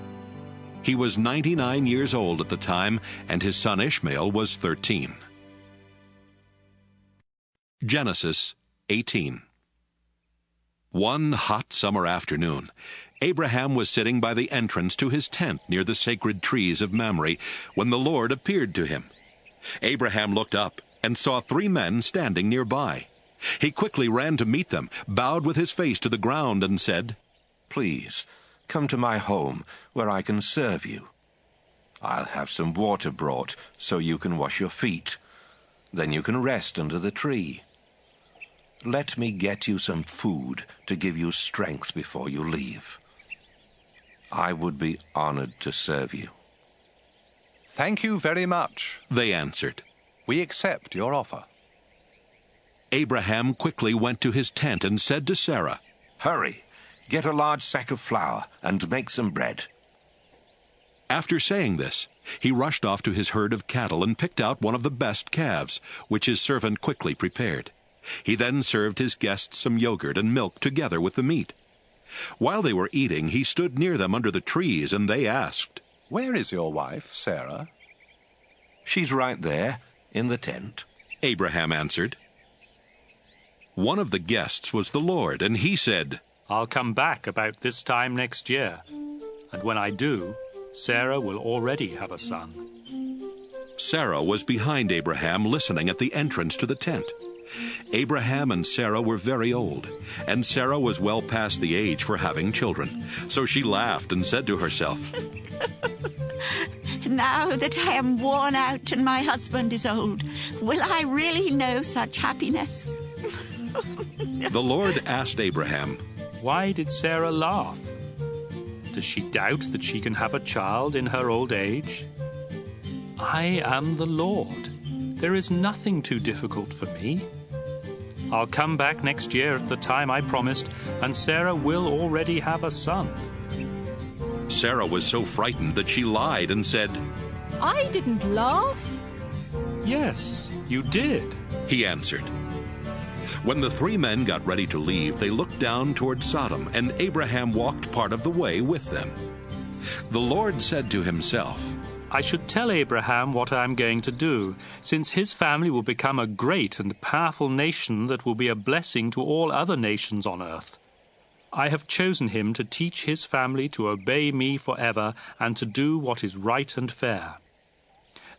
He was 99 years old at the time, and his son Ishmael was 13. Genesis 18. One hot summer afternoon, Abraham was sitting by the entrance to his tent near the sacred trees of Mamre when the Lord appeared to him. Abraham looked up and saw 3 men standing nearby. He quickly ran to meet them, bowed with his face to the ground, and said, "Please, come to my home where I can serve you. I'll have some water brought so you can wash your feet. Then you can rest under the tree. Let me get you some food to give you strength before you leave. I would be honored to serve you." "Thank you very much," they answered. "We accept your offer." Abraham quickly went to his tent and said to Sarah, "Hurry, get a large sack of flour and make some bread." After saying this, he rushed off to his herd of cattle and picked out one of the best calves, which his servant quickly prepared. He then served his guests some yogurt and milk together with the meat. While they were eating, he stood near them under the trees, and they asked, "Where is your wife, Sarah?" "She's right there, in the tent," Abraham answered. One of the guests was the Lord, and he said, "I'll come back about this time next year, and when I do, Sarah will already have a son." Sarah was behind Abraham, listening at the entrance to the tent. Abraham and Sarah were very old, and Sarah was well past the age for having children. So she laughed and said to herself, "Now that I am worn out and my husband is old, will I really know such happiness?" The Lord asked Abraham, "Why did Sarah laugh? Does she doubt that she can have a child in her old age? I am the Lord. There is nothing too difficult for me. I'll come back next year at the time I promised, and Sarah will already have a son." Sarah was so frightened that she lied and said, "I didn't laugh." "Yes, you did," he answered. When the 3 men got ready to leave, they looked down toward Sodom, and Abraham walked part of the way with them. The Lord said to himself, "I should tell Abraham what I am going to do, since his family will become a great and powerful nation that will be a blessing to all other nations on earth. I have chosen him to teach his family to obey me forever and to do what is right and fair.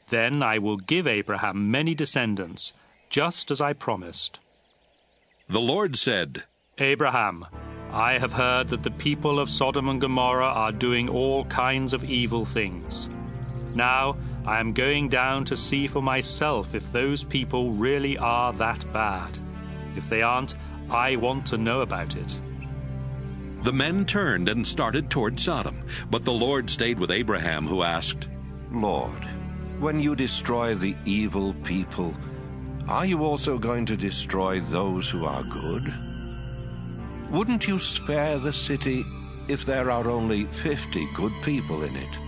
Then I will give Abraham many descendants, just as I promised." The Lord said, "Abraham, I have heard that the people of Sodom and Gomorrah are doing all kinds of evil things. Now I am going down to see for myself if those people really are that bad. If they aren't, I want to know about it." The men turned and started toward Sodom, but the Lord stayed with Abraham, who asked, "Lord, when you destroy the evil people, are you also going to destroy those who are good? Wouldn't you spare the city if there are only 50 good people in it?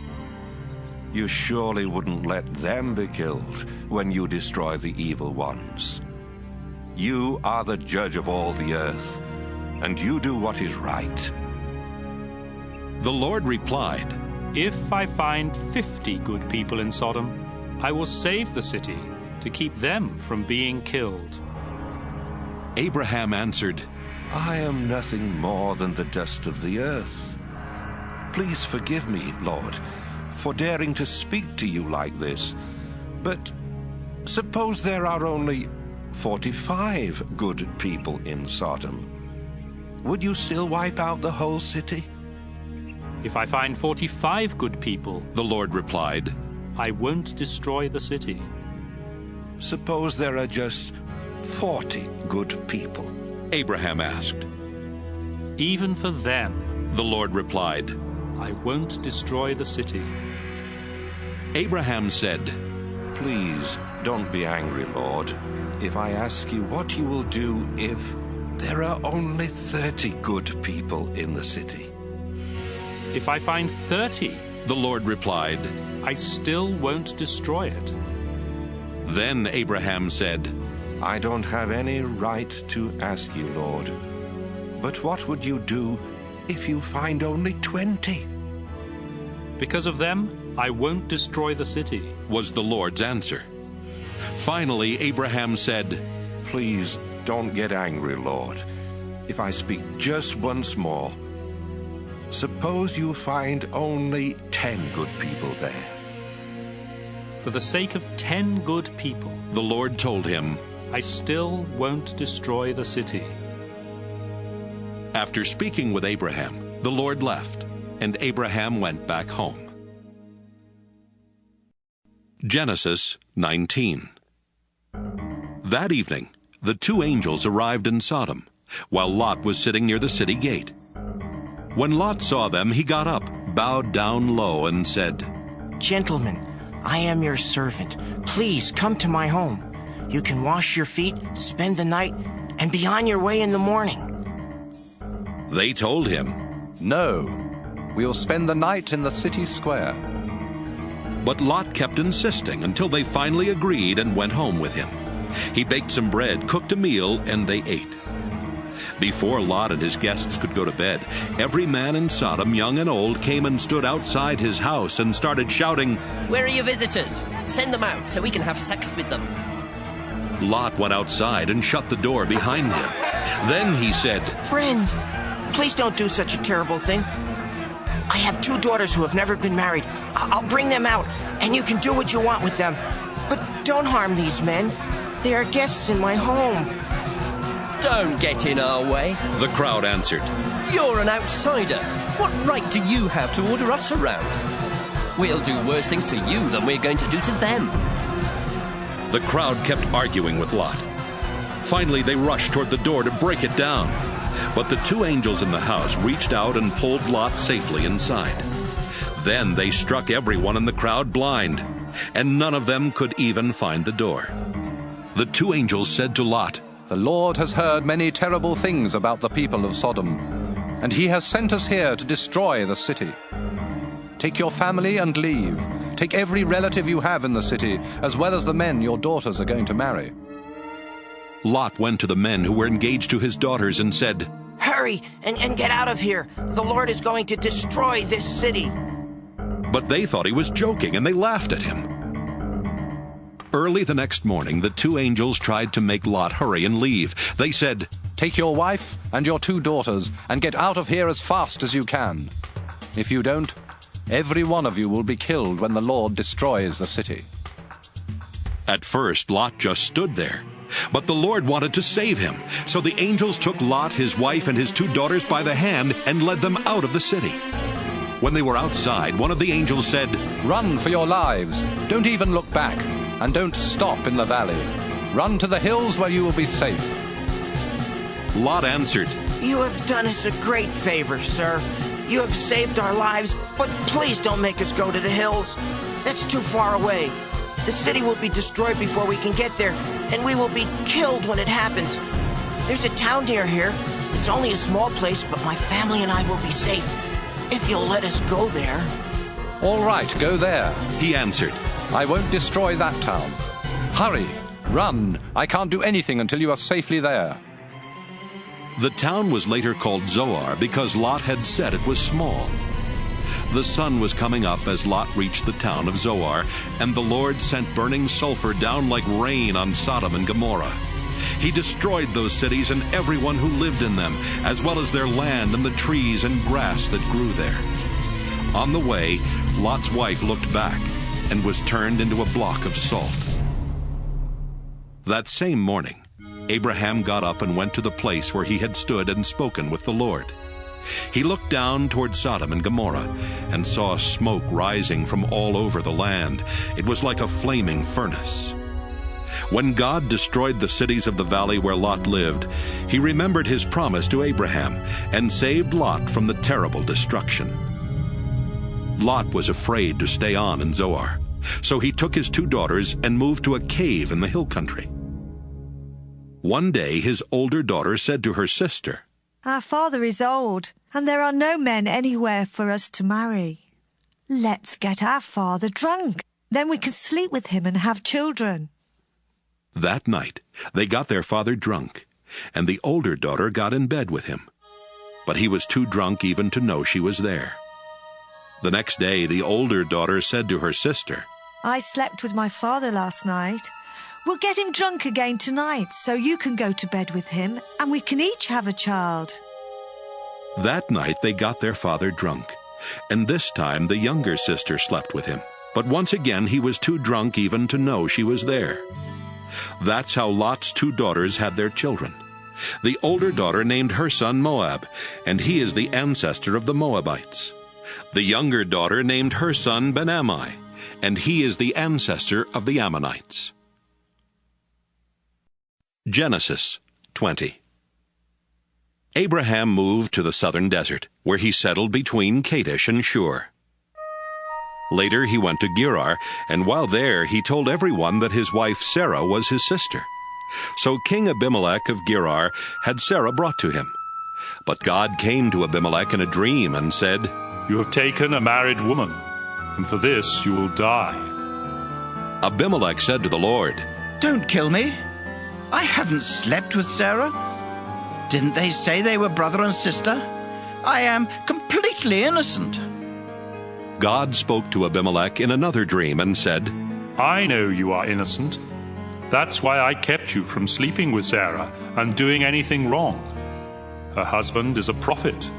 You surely wouldn't let them be killed when you destroy the evil ones. You are the judge of all the earth, and you do what is right." The Lord replied, "If I find 50 good people in Sodom, I will save the city to keep them from being killed." Abraham answered, "I am nothing more than the dust of the earth. Please forgive me, Lord, for daring to speak to you like this. But suppose there are only 45 good people in Sodom. Would you still wipe out the whole city? If I find 45 good people, the Lord replied, I won't destroy the city. Suppose there are just 40 good people, Abraham asked. Even for them, the Lord replied, I won't destroy the city. Abraham said, Please don't be angry, Lord, if I ask you what you will do if there are only 30 good people in the city. If I find 30, the Lord replied, I still won't destroy it. Then Abraham said, I don't have any right to ask you, Lord, but what would you do if you find only 20? Because of them, I won't destroy the city, was the Lord's answer. Finally, Abraham said, Please don't get angry, Lord, if I speak just once more. Suppose you find only 10 good people there. For the sake of 10 good people, the Lord told him, I still won't destroy the city. After speaking with Abraham, the Lord left, and Abraham went back home. Genesis 19. That evening, the two angels arrived in Sodom, while Lot was sitting near the city gate. When Lot saw them, he got up, bowed down low, and said, Gentlemen, I am your servant. Please come to my home. You can wash your feet, spend the night, and be on your way in the morning. They told him, No, we'll spend the night in the city square. But Lot kept insisting until they finally agreed and went home with him. He baked some bread, cooked a meal, and they ate. Before Lot and his guests could go to bed, every man in Sodom, young and old, came and stood outside his house and started shouting, Where are your visitors? Send them out so we can have sex with them. Lot went outside and shut the door behind him. Then he said, Friends, please don't do such a terrible thing. I have 2 daughters who have never been married. I'll bring them out, and you can do what you want with them. But don't harm these men. They are guests in my home. Don't get in our way, the crowd answered. You're an outsider. What right do you have to order us around? We'll do worse things to you than we're going to do to them. The crowd kept arguing with Lot. Finally, they rushed toward the door to break it down. But the two angels in the house reached out and pulled Lot safely inside. Then they struck everyone in the crowd blind, and none of them could even find the door. The two angels said to Lot, The Lord has heard many terrible things about the people of Sodom, and he has sent us here to destroy the city. Take your family and leave. Take every relative you have in the city, as well as the men your daughters are going to marry. Lot went to the men who were engaged to his daughters and said, Hurry and get out of here. The Lord is going to destroy this city. But they thought he was joking, and they laughed at him. Early the next morning, the two angels tried to make Lot hurry and leave. They said, Take your wife and your 2 daughters and get out of here as fast as you can. If you don't, every one of you will be killed when the Lord destroys the city. At first, Lot just stood there. But the Lord wanted to save him. So the angels took Lot, his wife, and his 2 daughters by the hand and led them out of the city. When they were outside, one of the angels said, Run for your lives. Don't even look back. And don't stop in the valley. Run to the hills where you will be safe. Lot answered, You have done us a great favor, sir. You have saved our lives, but please don't make us go to the hills. That's too far away. The city will be destroyed before we can get there, and we will be killed when it happens. There's a town near here. It's only a small place, but my family and I will be safe, if you'll let us go there. All right, go there, he answered. I won't destroy that town. Hurry, run. I can't do anything until you are safely there. The town was later called Zoar because Lot had said it was small. The sun was coming up as Lot reached the town of Zoar, and the Lord sent burning sulfur down like rain on Sodom and Gomorrah. He destroyed those cities and everyone who lived in them, as well as their land and the trees and grass that grew there. On the way, Lot's wife looked back and was turned into a block of salt. That same morning, Abraham got up and went to the place where he had stood and spoken with the Lord. He looked down toward Sodom and Gomorrah and saw smoke rising from all over the land. It was like a flaming furnace. When God destroyed the cities of the valley where Lot lived, he remembered his promise to Abraham and saved Lot from the terrible destruction. Lot was afraid to stay on in Zoar, so he took his 2 daughters and moved to a cave in the hill country. One day his older daughter said to her sister, "Our father is old, and there are no men anywhere for us to marry. Let's get our father drunk. Then we can sleep with him and have children." That night they got their father drunk, and the older daughter got in bed with him. But he was too drunk even to know she was there. The next day the older daughter said to her sister, "I slept with my father last night. We'll get him drunk again tonight so you can go to bed with him and we can each have a child." That night they got their father drunk, and this time the younger sister slept with him. But once again he was too drunk even to know she was there. That's how Lot's 2 daughters had their children. The older daughter named her son Moab, and he is the ancestor of the Moabites. The younger daughter named her son Ben-Ammi, and he is the ancestor of the Ammonites. Genesis 20. Abraham moved to the southern desert, where he settled between Kadesh and Shur. Later he went to Gerar, and while there he told everyone that his wife Sarah was his sister. So King Abimelech of Gerar had Sarah brought to him. But God came to Abimelech in a dream and said, "You have taken a married woman, and for this you will die." Abimelech said to the Lord, "Don't kill me. I haven't slept with Sarah. Didn't they say they were brother and sister? I am completely innocent." God spoke to Abimelech in another dream and said, "I know you are innocent. That's why I kept you from sleeping with Sarah and doing anything wrong. Her husband is a prophet.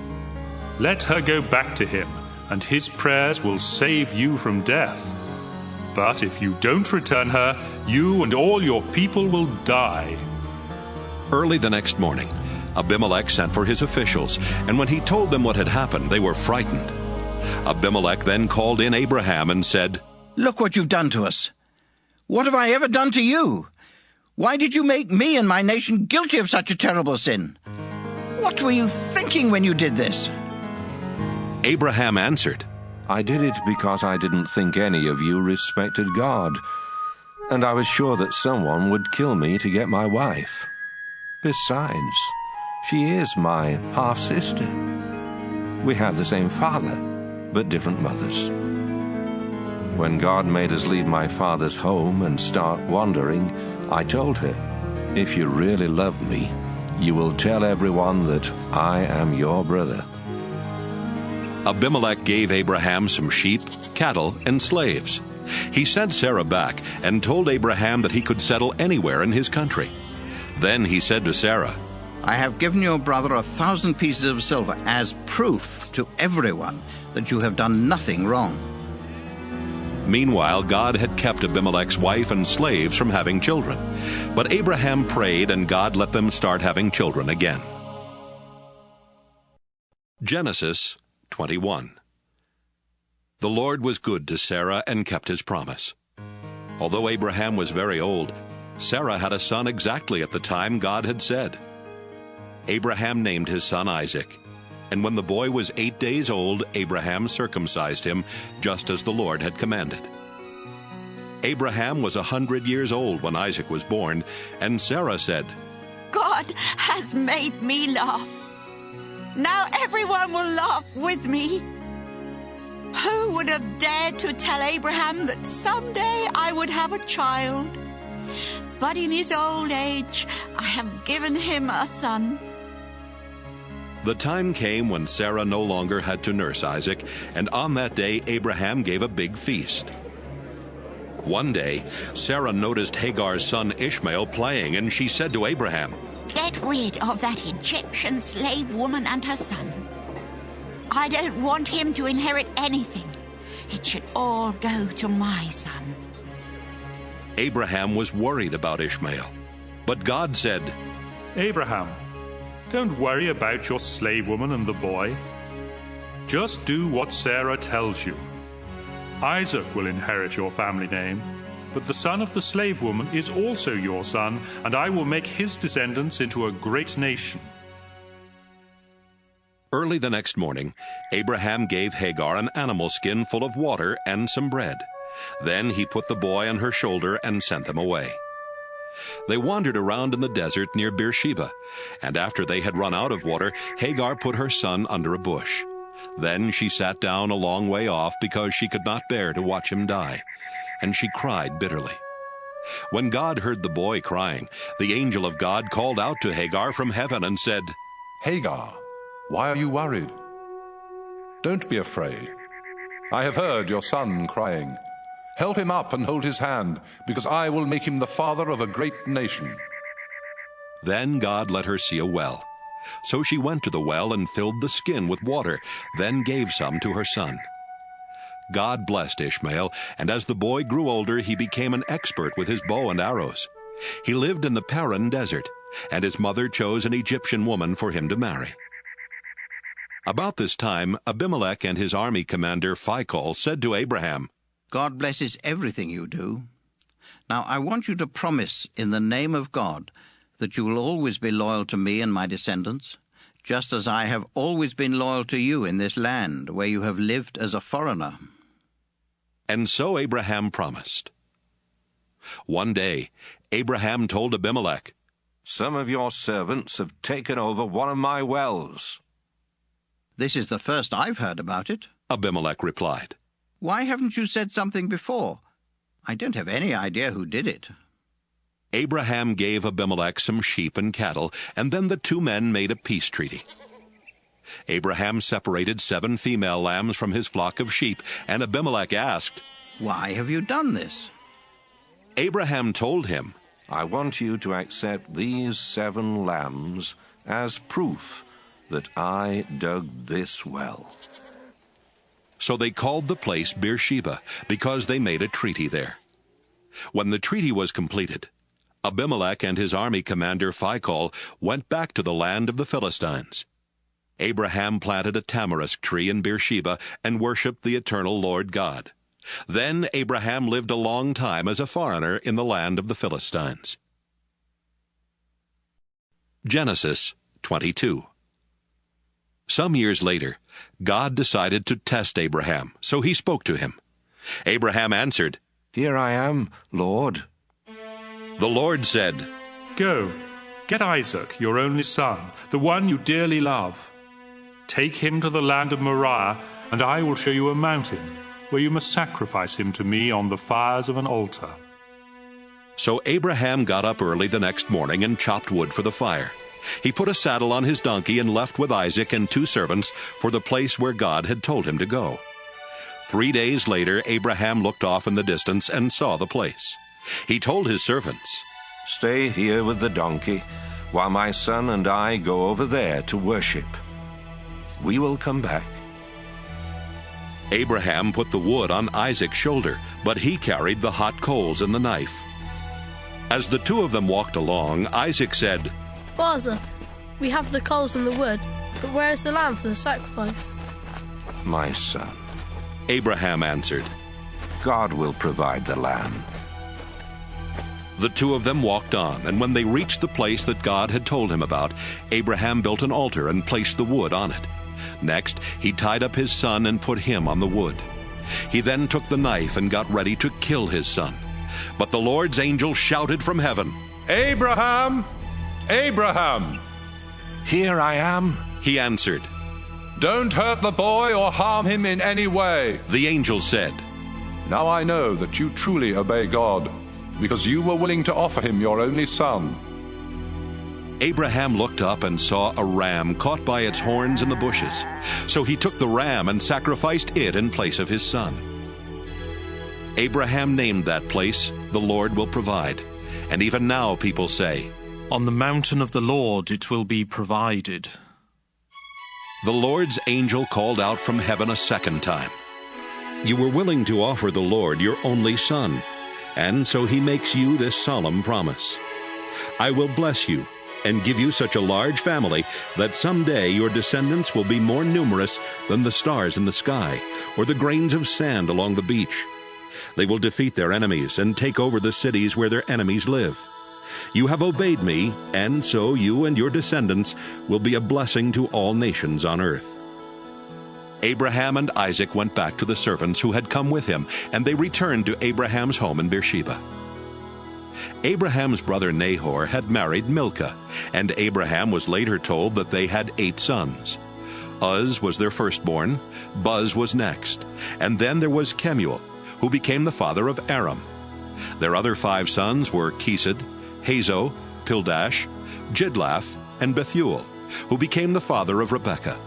Let her go back to him, and his prayers will save you from death. But if you don't return her, you and all your people will die." Early the next morning, Abimelech sent for his officials, and when he told them what had happened, they were frightened. Abimelech then called in Abraham and said, "Look what you've done to us. What have I ever done to you? Why did you make me and my nation guilty of such a terrible sin? What were you thinking when you did this?" Abraham answered, "I did it because I didn't think any of you respected God, and I was sure that someone would kill me to get my wife. Besides, she is my half-sister. We have the same father, but different mothers. When God made us leave my father's home and start wandering, I told her, 'If you really love me, you will tell everyone that I am your brother.'" Abimelech gave Abraham some sheep, cattle, and slaves. He sent Sarah back and told Abraham that he could settle anywhere in his country. Then he said to Sarah, "I have given your brother 1,000 pieces of silver as proof to everyone that you have done nothing wrong." Meanwhile, God had kept Abimelech's wife and slaves from having children. But Abraham prayed, and God let them start having children again. Genesis 21. The Lord was good to Sarah and kept his promise. Although Abraham was very old, Sarah had a son exactly at the time God had said. Abraham named his son Isaac, and when the boy was 8 days old, Abraham circumcised him, just as the Lord had commanded. Abraham was 100 years old when Isaac was born, and Sarah said, "God has made me laugh. Now everyone will laugh with me. Who would have dared to tell Abraham that someday I would have a child? But in his old age, I have given him a son." The time came when Sarah no longer had to nurse Isaac, and on that day Abraham gave a big feast. One day, Sarah noticed Hagar's son Ishmael playing, and she said to Abraham, "Get rid of that Egyptian slave woman and her son. I don't want him to inherit anything. It should all go to my son. Abraham was worried about Ishmael. But God said, Abraham, don't worry about your slave woman and the boy. Just do what Sarah tells you. Isaac will inherit your family name, but the son of the slave woman is also your son, and I will make his descendants into a great nation. Early the next morning, Abraham gave Hagar an animal skin full of water and some bread. Then he put the boy on her shoulder and sent them away. They wandered around in the desert near Beersheba, and after they had run out of water, Hagar put her son under a bush. Then she sat down a long way off because she could not bear to watch him die, and she cried bitterly. When God heard the boy crying, the angel of God called out to Hagar from heaven and said, Hagar, why are you worried? Don't be afraid. I have heard your son crying. Help him up and hold his hand, because I will make him the father of a great nation. Then God let her see a well. So she went to the well and filled the skin with water, then gave some to her son. God blessed Ishmael, and as the boy grew older, he became an expert with his bow and arrows. He lived in the Paran desert, and his mother chose an Egyptian woman for him to marry. About this time, Abimelech and his army commander Phicol said to Abraham, God blesses everything you do. Now I want you to promise in the name of God that you will always be loyal to me and my descendants, just as I have always been loyal to you in this land where you have lived as a foreigner. And so Abraham promised. One day, Abraham told Abimelech, Some of your servants have taken over one of my wells. This is the first I've heard about it, Abimelech replied. Why haven't you said something before? I don't have any idea who did it. Abraham gave Abimelech some sheep and cattle, and then the two men made a peace treaty. Abraham separated 7 female lambs from his flock of sheep, and Abimelech asked, Why have you done this? Abraham told him, I want you to accept these 7 lambs as proof that I dug this well. So they called the place Beersheba, because they made a treaty there. When the treaty was completed, Abimelech and his army commander Phicol went back to the land of the Philistines. Abraham planted a tamarisk tree in Beersheba and worshipped the eternal Lord God. Then Abraham lived a long time as a foreigner in the land of the Philistines. Genesis 22. Some years later, God decided to test Abraham, so he spoke to him. Abraham answered, Here I am, Lord. The Lord said, Go, get Isaac, your only son, the one you dearly love. Take him to the land of Moriah, and I will show you a mountain, where you must sacrifice him to me on the fires of an altar. So Abraham got up early the next morning and chopped wood for the fire. He put a saddle on his donkey and left with Isaac and 2 servants for the place where God had told him to go. 3 days later, Abraham looked off in the distance and saw the place. He told his servants, Stay here with the donkey, while my son and I go over there to worship. We will come back. Abraham put the wood on Isaac's shoulder, but he carried the hot coals and the knife. As the 2 of them walked along, Isaac said, Father, we have the coals and the wood, but where is the lamb for the sacrifice? My son, Abraham answered, God will provide the lamb. The 2 of them walked on, and when they reached the place that God had told him about, Abraham built an altar and placed the wood on it. Next, he tied up his son and put him on the wood. He then took the knife and got ready to kill his son. But the Lord's angel shouted from heaven, Abraham! Abraham! Here I am, he answered. Don't hurt the boy or harm him in any way. The angel said, Now I know that you truly obey God, because you were willing to offer him your only son. Abraham looked up and saw a ram caught by its horns in the bushes. So he took the ram and sacrificed it in place of his son. Abraham named that place, The Lord Will Provide. And even now people say, On the mountain of the Lord it will be provided. The Lord's angel called out from heaven a second time. You were willing to offer the Lord your only son, and so he makes you this solemn promise. I will bless you and give you such a large family that someday your descendants will be more numerous than the stars in the sky or the grains of sand along the beach. They will defeat their enemies and take over the cities where their enemies live. You have obeyed me, and so you and your descendants will be a blessing to all nations on earth." Abraham and Isaac went back to the servants who had come with him, and they returned to Abraham's home in Beersheba. Abraham's brother Nahor had married Milcah, and Abraham was later told that they had 8 sons. Uz was their firstborn, Buz was next, and then there was Kemuel, who became the father of Aram. Their other 5 sons were Kesed, Hazo, Pildash, Jidlaph, and Bethuel, who became the father of Rebekah.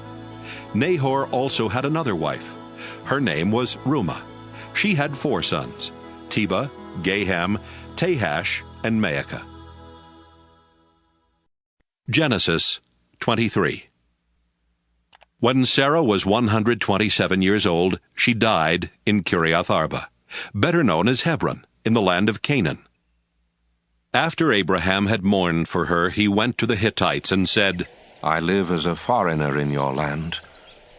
Nahor also had another wife. Her name was Reumah. She had 4 sons, Tebah, Gaham, Tahash, and Maacah. Genesis 23. When Sarah was 127 years old, she died in Kiriath Arba, better known as Hebron, in the land of Canaan. After Abraham had mourned for her, he went to the Hittites and said, "I live as a foreigner in your land,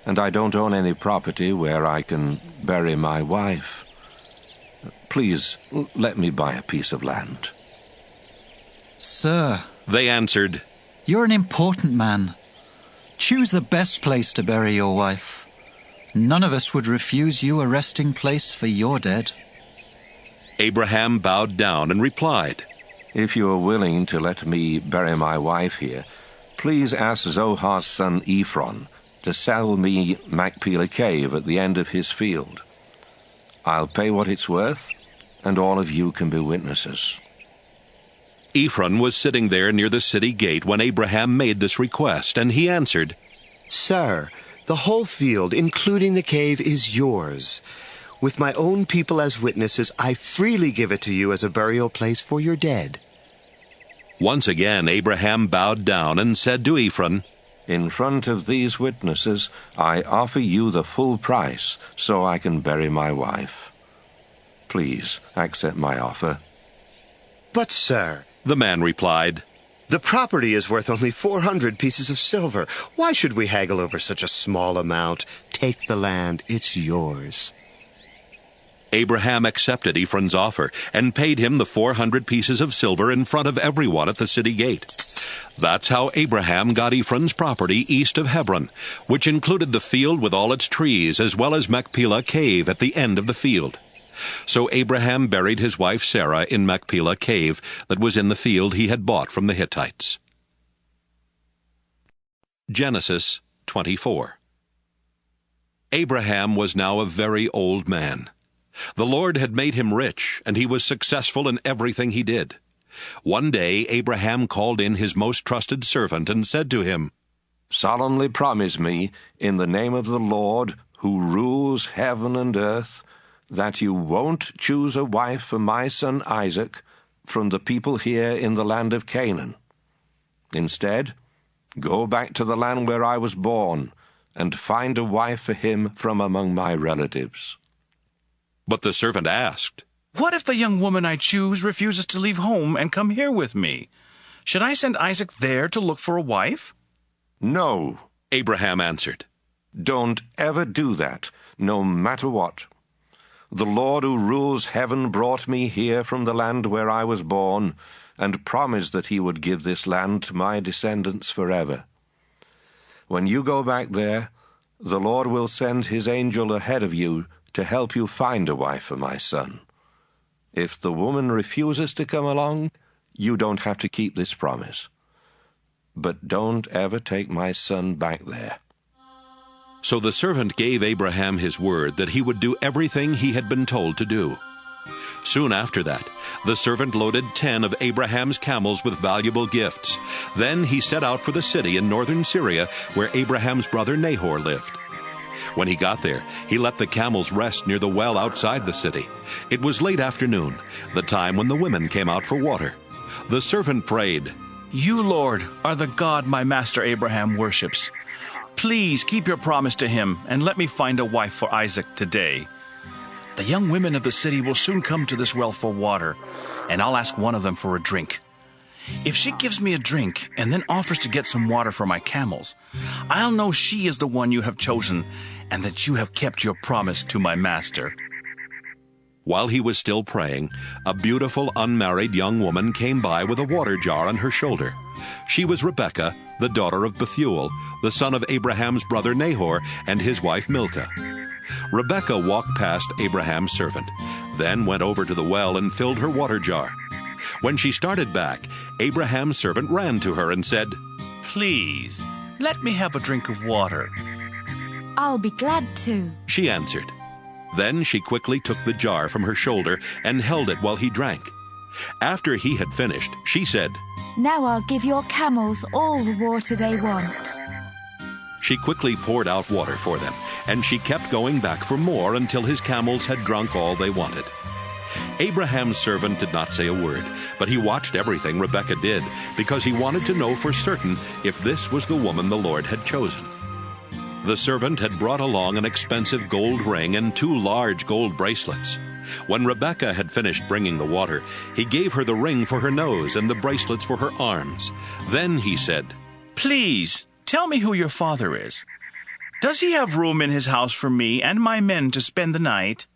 and I don't own any property where I can bury my wife. Please, let me buy a piece of land." "Sir," they answered, "you're an important man. Choose the best place to bury your wife. None of us would refuse you a resting place for your dead." Abraham bowed down and replied, "If you are willing to let me bury my wife here, please ask Zohar's son Ephron to sell me Machpelah Cave at the end of his field. I'll pay what it's worth, and all of you can be witnesses." Ephron was sitting there near the city gate when Abraham made this request, and he answered, "Sir, the whole field, including the cave, is yours. With my own people as witnesses, I freely give it to you as a burial place for your dead." Once again Abraham bowed down and said to Ephron, "In front of these witnesses, I offer you the full price so I can bury my wife. Please accept my offer." "But, sir," the man replied, "the property is worth only 400 pieces of silver. Why should we haggle over such a small amount? Take the land, it's yours." Abraham accepted Ephron's offer and paid him the 400 pieces of silver in front of everyone at the city gate. That's how Abraham got Ephron's property east of Hebron, which included the field with all its trees, as well as Machpelah Cave at the end of the field. So Abraham buried his wife Sarah in Machpelah Cave that was in the field he had bought from the Hittites. Genesis 24. Abraham was now a very old man. The Lord had made him rich, and he was successful in everything he did. One day Abraham called in his most trusted servant and said to him, "Solemnly promise me, in the name of the Lord, who rules heaven and earth, that you won't choose a wife for my son Isaac from the people here in the land of Canaan. Instead, go back to the land where I was born and find a wife for him from among my relatives." But the servant asked, "What if the young woman I choose refuses to leave home and come here with me? Should I send Isaac there to look for a wife?" "No," Abraham answered. "Don't ever do that, no matter what. The Lord who rules heaven brought me here from the land where I was born and promised that he would give this land to my descendants forever. When you go back there, the Lord will send his angel ahead of you to help you find a wife for my son. If the woman refuses to come along, you don't have to keep this promise. But don't ever take my son back there." So the servant gave Abraham his word that he would do everything he had been told to do. Soon after that, the servant loaded 10 of Abraham's camels with valuable gifts. Then he set out for the city in northern Syria where Abraham's brother Nahor lived. When he got there, he let the camels rest near the well outside the city. It was late afternoon, the time when the women came out for water. The servant prayed, "You, Lord, are the God my master Abraham worships. Please keep your promise to him and let me find a wife for Isaac today. The young women of the city will soon come to this well for water, and I'll ask one of them for a drink. If she gives me a drink and then offers to get some water for my camels, I'll know she is the one you have chosen and that you have kept your promise to my master." While he was still praying, a beautiful unmarried young woman came by with a water jar on her shoulder. She was Rebekah, the daughter of Bethuel, the son of Abraham's brother Nahor, and his wife Milcah. Rebekah walked past Abraham's servant, then went over to the well and filled her water jar. When she started back, Abraham's servant ran to her and said, "Please, let me have a drink of water." "I'll be glad to," she answered. Then she quickly took the jar from her shoulder and held it while he drank. After he had finished, she said, "Now I'll give your camels all the water they want." She quickly poured out water for them, and she kept going back for more until his camels had drunk all they wanted. Abraham's servant did not say a word, but he watched everything Rebekah did, because he wanted to know for certain if this was the woman the Lord had chosen. The servant had brought along an expensive gold ring and 2 large gold bracelets. When Rebekah had finished bringing the water, he gave her the ring for her nose and the bracelets for her arms. Then he said, "Please, tell me who your father is. Does he have room in his house for me and my men to spend the night?"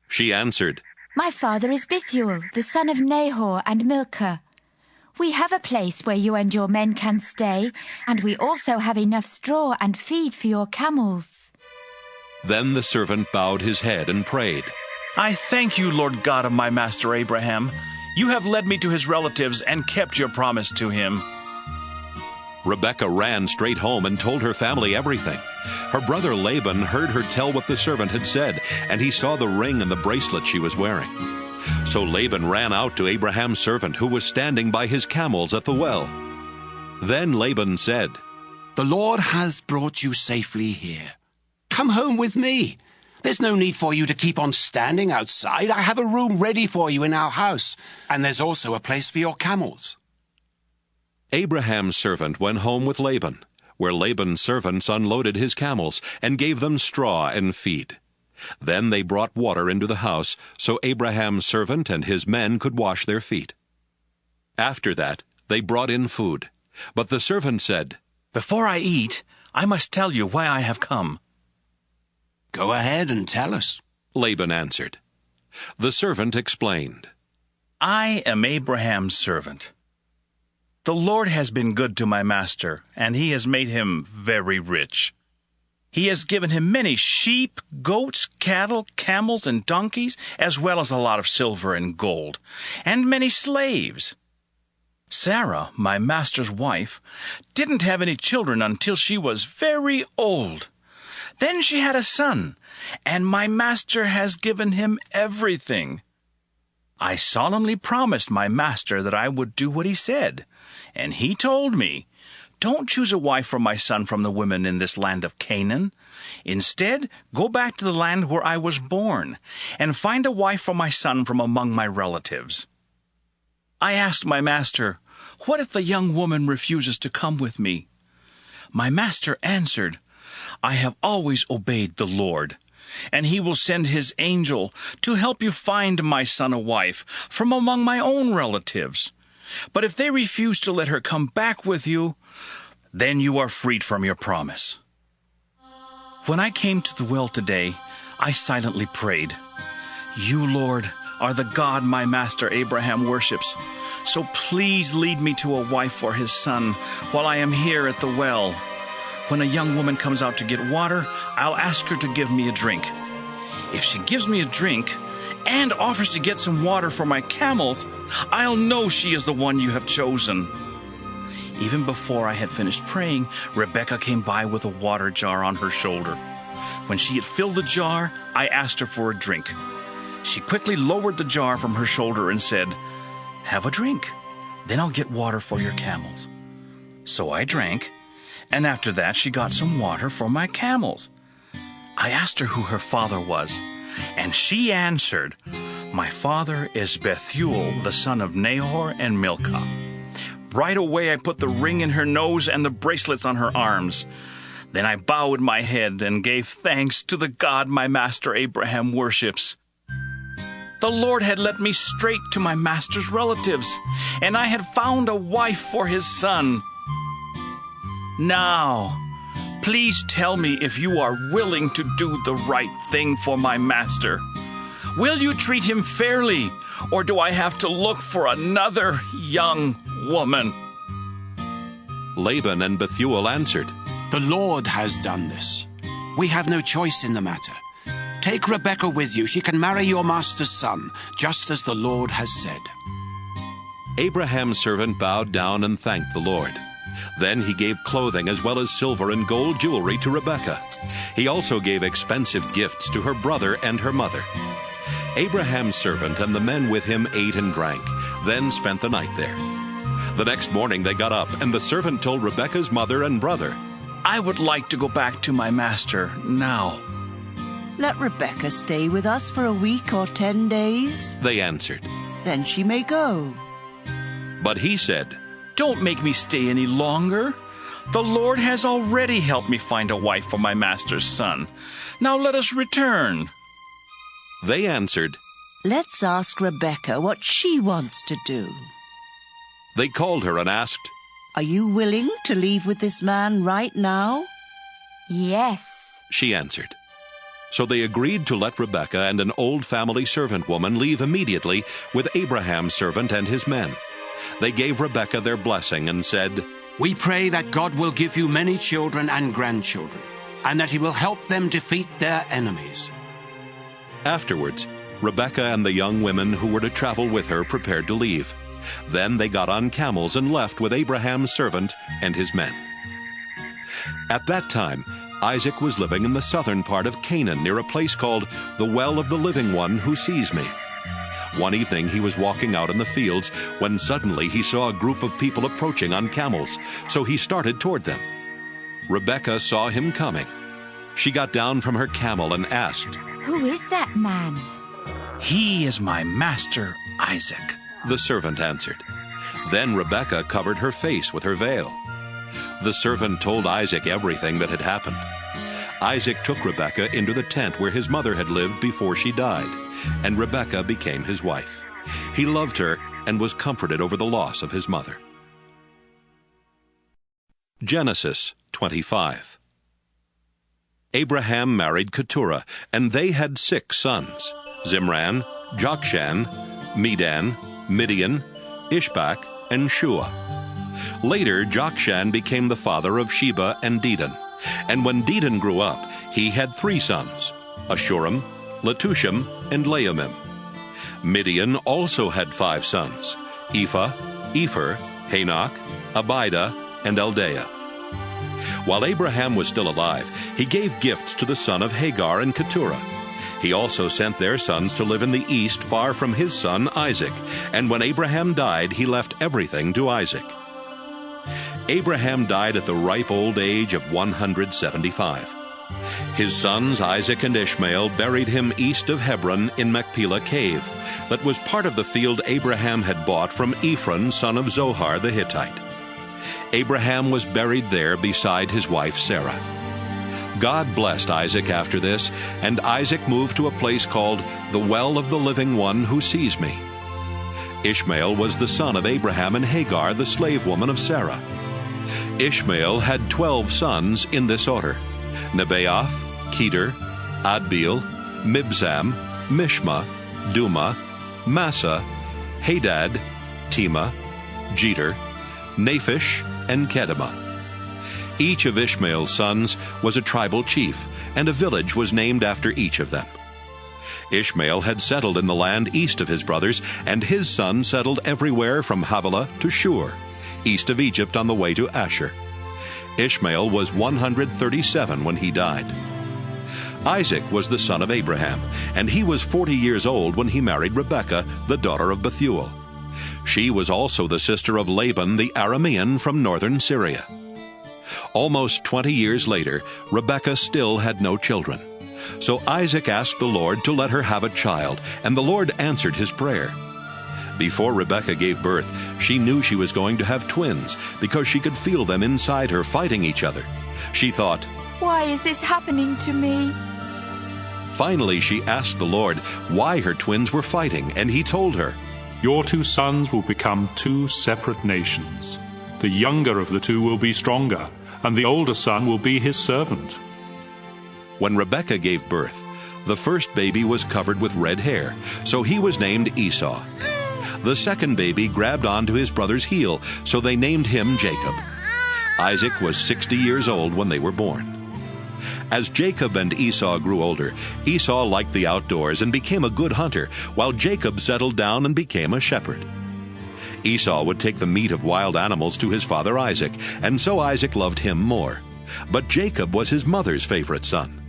She answered, "My father is Bethuel, the son of Nahor and Milcah. We have a place where you and your men can stay, and we also have enough straw and feed for your camels." Then the servant bowed his head and prayed, "I thank you, Lord God of my master Abraham. You have led me to his relatives and kept your promise to him." Rebekah ran straight home and told her family everything. Her brother Laban heard her tell what the servant had said, and he saw the ring and the bracelet she was wearing. So Laban ran out to Abraham's servant, who was standing by his camels at the well. Then Laban said, "The Lord has brought you safely here. Come home with me. There's no need for you to keep on standing outside. I have a room ready for you in our house, and there's also a place for your camels." Abraham's servant went home with Laban, where Laban's servants unloaded his camels and gave them straw and feed. Then they brought water into the house, so Abraham's servant and his men could wash their feet. After that, they brought in food. But the servant said, "Before I eat, I must tell you why I have come." "Go ahead and tell us," Laban answered. The servant explained, "I am Abraham's servant. The Lord has been good to my master, and he has made him very rich. He has given him many sheep, goats, cattle, camels, and donkeys, as well as a lot of silver and gold, and many slaves. Sarah, my master's wife, didn't have any children until she was very old. Then she had a son, and my master has given him everything. I solemnly promised my master that I would do what he said, and he told me, 'Don't choose a wife for my son from the women in this land of Canaan. Instead, go back to the land where I was born, and find a wife for my son from among my relatives.' I asked my master, 'What if the young woman refuses to come with me?' My master answered, 'I have always obeyed the Lord, and he will send his angel to help you find my son a wife from among my own relatives. But if they refuse to let her come back with you, then you are freed from your promise.' When I came to the well today, I silently prayed, 'You, Lord, are the God my master Abraham worships, so please lead me to a wife for his son while I am here at the well. When a young woman comes out to get water, I'll ask her to give me a drink. If she gives me a drink and offers to get some water for my camels, I'll know she is the one you have chosen.' Even before I had finished praying, Rebekah came by with a water jar on her shoulder. When she had filled the jar, I asked her for a drink. She quickly lowered the jar from her shoulder and said, 'Have a drink, then I'll get water for your camels.' So I drank, and after that she got some water for my camels. I asked her who her father was, and she answered, 'My father is Bethuel, the son of Nahor and Milcah.' Right away I put the ring in her nose and the bracelets on her arms. Then I bowed my head and gave thanks to the God my master Abraham worships. The Lord had led me straight to my master's relatives, and I had found a wife for his son. Now, please tell me if you are willing to do the right thing for my master. Will you treat him fairly, or do I have to look for another young woman?" Laban and Bethuel answered, "The Lord has done this. We have no choice in the matter. Take Rebekah with you. She can marry your master's son, just as the Lord has said." Abraham's servant bowed down and thanked the Lord. Then he gave clothing as well as silver and gold jewelry to Rebekah. He also gave expensive gifts to her brother and her mother. Abraham's servant and the men with him ate and drank, then spent the night there. The next morning they got up, and the servant told Rebekah's mother and brother, "I would like to go back to my master now." "Let Rebekah stay with us for a week or 10 days. They answered. Then she may go." But he said, "Don't make me stay any longer. The Lord has already helped me find a wife for my master's son. Now let us return." They answered, "Let's ask Rebekah what she wants to do." They called her and asked, "Are you willing to leave with this man right now?" "Yes," she answered. So they agreed to let Rebekah and an old family servant woman leave immediately with Abraham's servant and his men. They gave Rebekah their blessing and said, "We pray that God will give you many children and grandchildren, and that he will help them defeat their enemies." Afterwards, Rebekah and the young women who were to travel with her prepared to leave. Then they got on camels and left with Abraham's servant and his men. At that time, Isaac was living in the southern part of Canaan near a place called the Well of the Living One Who Sees Me. One evening he was walking out in the fields when suddenly he saw a group of people approaching on camels, so he started toward them. Rebekah saw him coming. She got down from her camel and asked, "Who is that man?" "He is my master, Isaac," the servant answered. Then Rebekah covered her face with her veil. The servant told Isaac everything that had happened. Isaac took Rebekah into the tent where his mother had lived before she died, and Rebekah became his wife. He loved her and was comforted over the loss of his mother. Genesis 25. Abraham married Keturah, and they had 6 sons: Zimran, Jokshan, Medan, Midian, Ishbak, and Shua. Later, Jokshan became the father of Sheba and Dedan. And when Dedan grew up, he had 3 sons, Ashurim, Letushim, and Laamim. Midian also had 5 sons, Ephah, Epher, Hanok, Abida, and Eldaah. While Abraham was still alive, he gave gifts to the son of Hagar and Keturah. He also sent their sons to live in the east far from his son Isaac, and when Abraham died, he left everything to Isaac. Abraham died at the ripe old age of 175. His sons Isaac and Ishmael buried him east of Hebron in Machpelah Cave, that was part of the field Abraham had bought from Ephron, son of Zohar the Hittite. Abraham was buried there beside his wife Sarah. God blessed Isaac after this, and Isaac moved to a place called the Well of the Living One Who Sees Me. Ishmael was the son of Abraham and Hagar, the slave woman of Sarah. Ishmael had 12 sons in this order: Nebaioth, Kedar, Adbeel, Mibsam, Mishma, Duma, Massa, Hadad, Tema, Jeter, Naphish, and Kedemah. Each of Ishmael's sons was a tribal chief, and a village was named after each of them. Ishmael had settled in the land east of his brothers, and his sons settled everywhere from Havilah to Shur, east of Egypt on the way to Ashur. Ishmael was 137 when he died. Isaac was the son of Abraham, and he was 40 years old when he married Rebekah, the daughter of Bethuel. She was also the sister of Laban the Aramean from northern Syria. Almost 20 years later, Rebekah still had no children. So Isaac asked the Lord to let her have a child, and the Lord answered his prayer. Before Rebekah gave birth, she knew she was going to have twins because she could feel them inside her fighting each other. She thought, Why is this happening to me? Finally, she asked the Lord why her twins were fighting, and he told her, Your 2 sons will become 2 separate nations. The younger of the 2 will be stronger, and the older son will be his servant. When Rebekah gave birth, the first baby was covered with red hair, so he was named Esau. The second baby grabbed onto his brother's heel, so they named him Jacob. Isaac was 60 years old when they were born. As Jacob and Esau grew older, Esau liked the outdoors and became a good hunter, while Jacob settled down and became a shepherd. Esau would take the meat of wild animals to his father Isaac, and so Isaac loved him more. But Jacob was his mother's favorite son.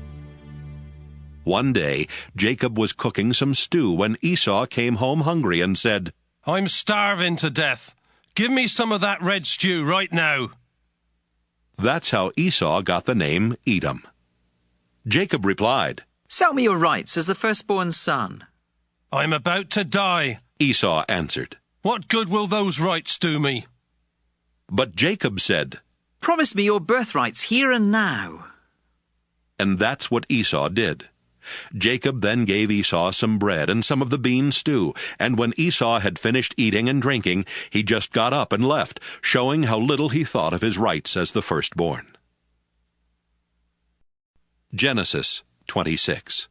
One day, Jacob was cooking some stew when Esau came home hungry and said, I'm starving to death. Give me some of that red stew right now. That's how Esau got the name Edom. Jacob replied, Sell me your rights as the firstborn son. I'm about to die, Esau answered. What good will those rights do me? But Jacob said, Promise me your birthrights here and now. And that's what Esau did. Jacob then gave Esau some bread and some of the bean stew, and when Esau had finished eating and drinking, he just got up and left, showing how little he thought of his rights as the firstborn. Genesis 26.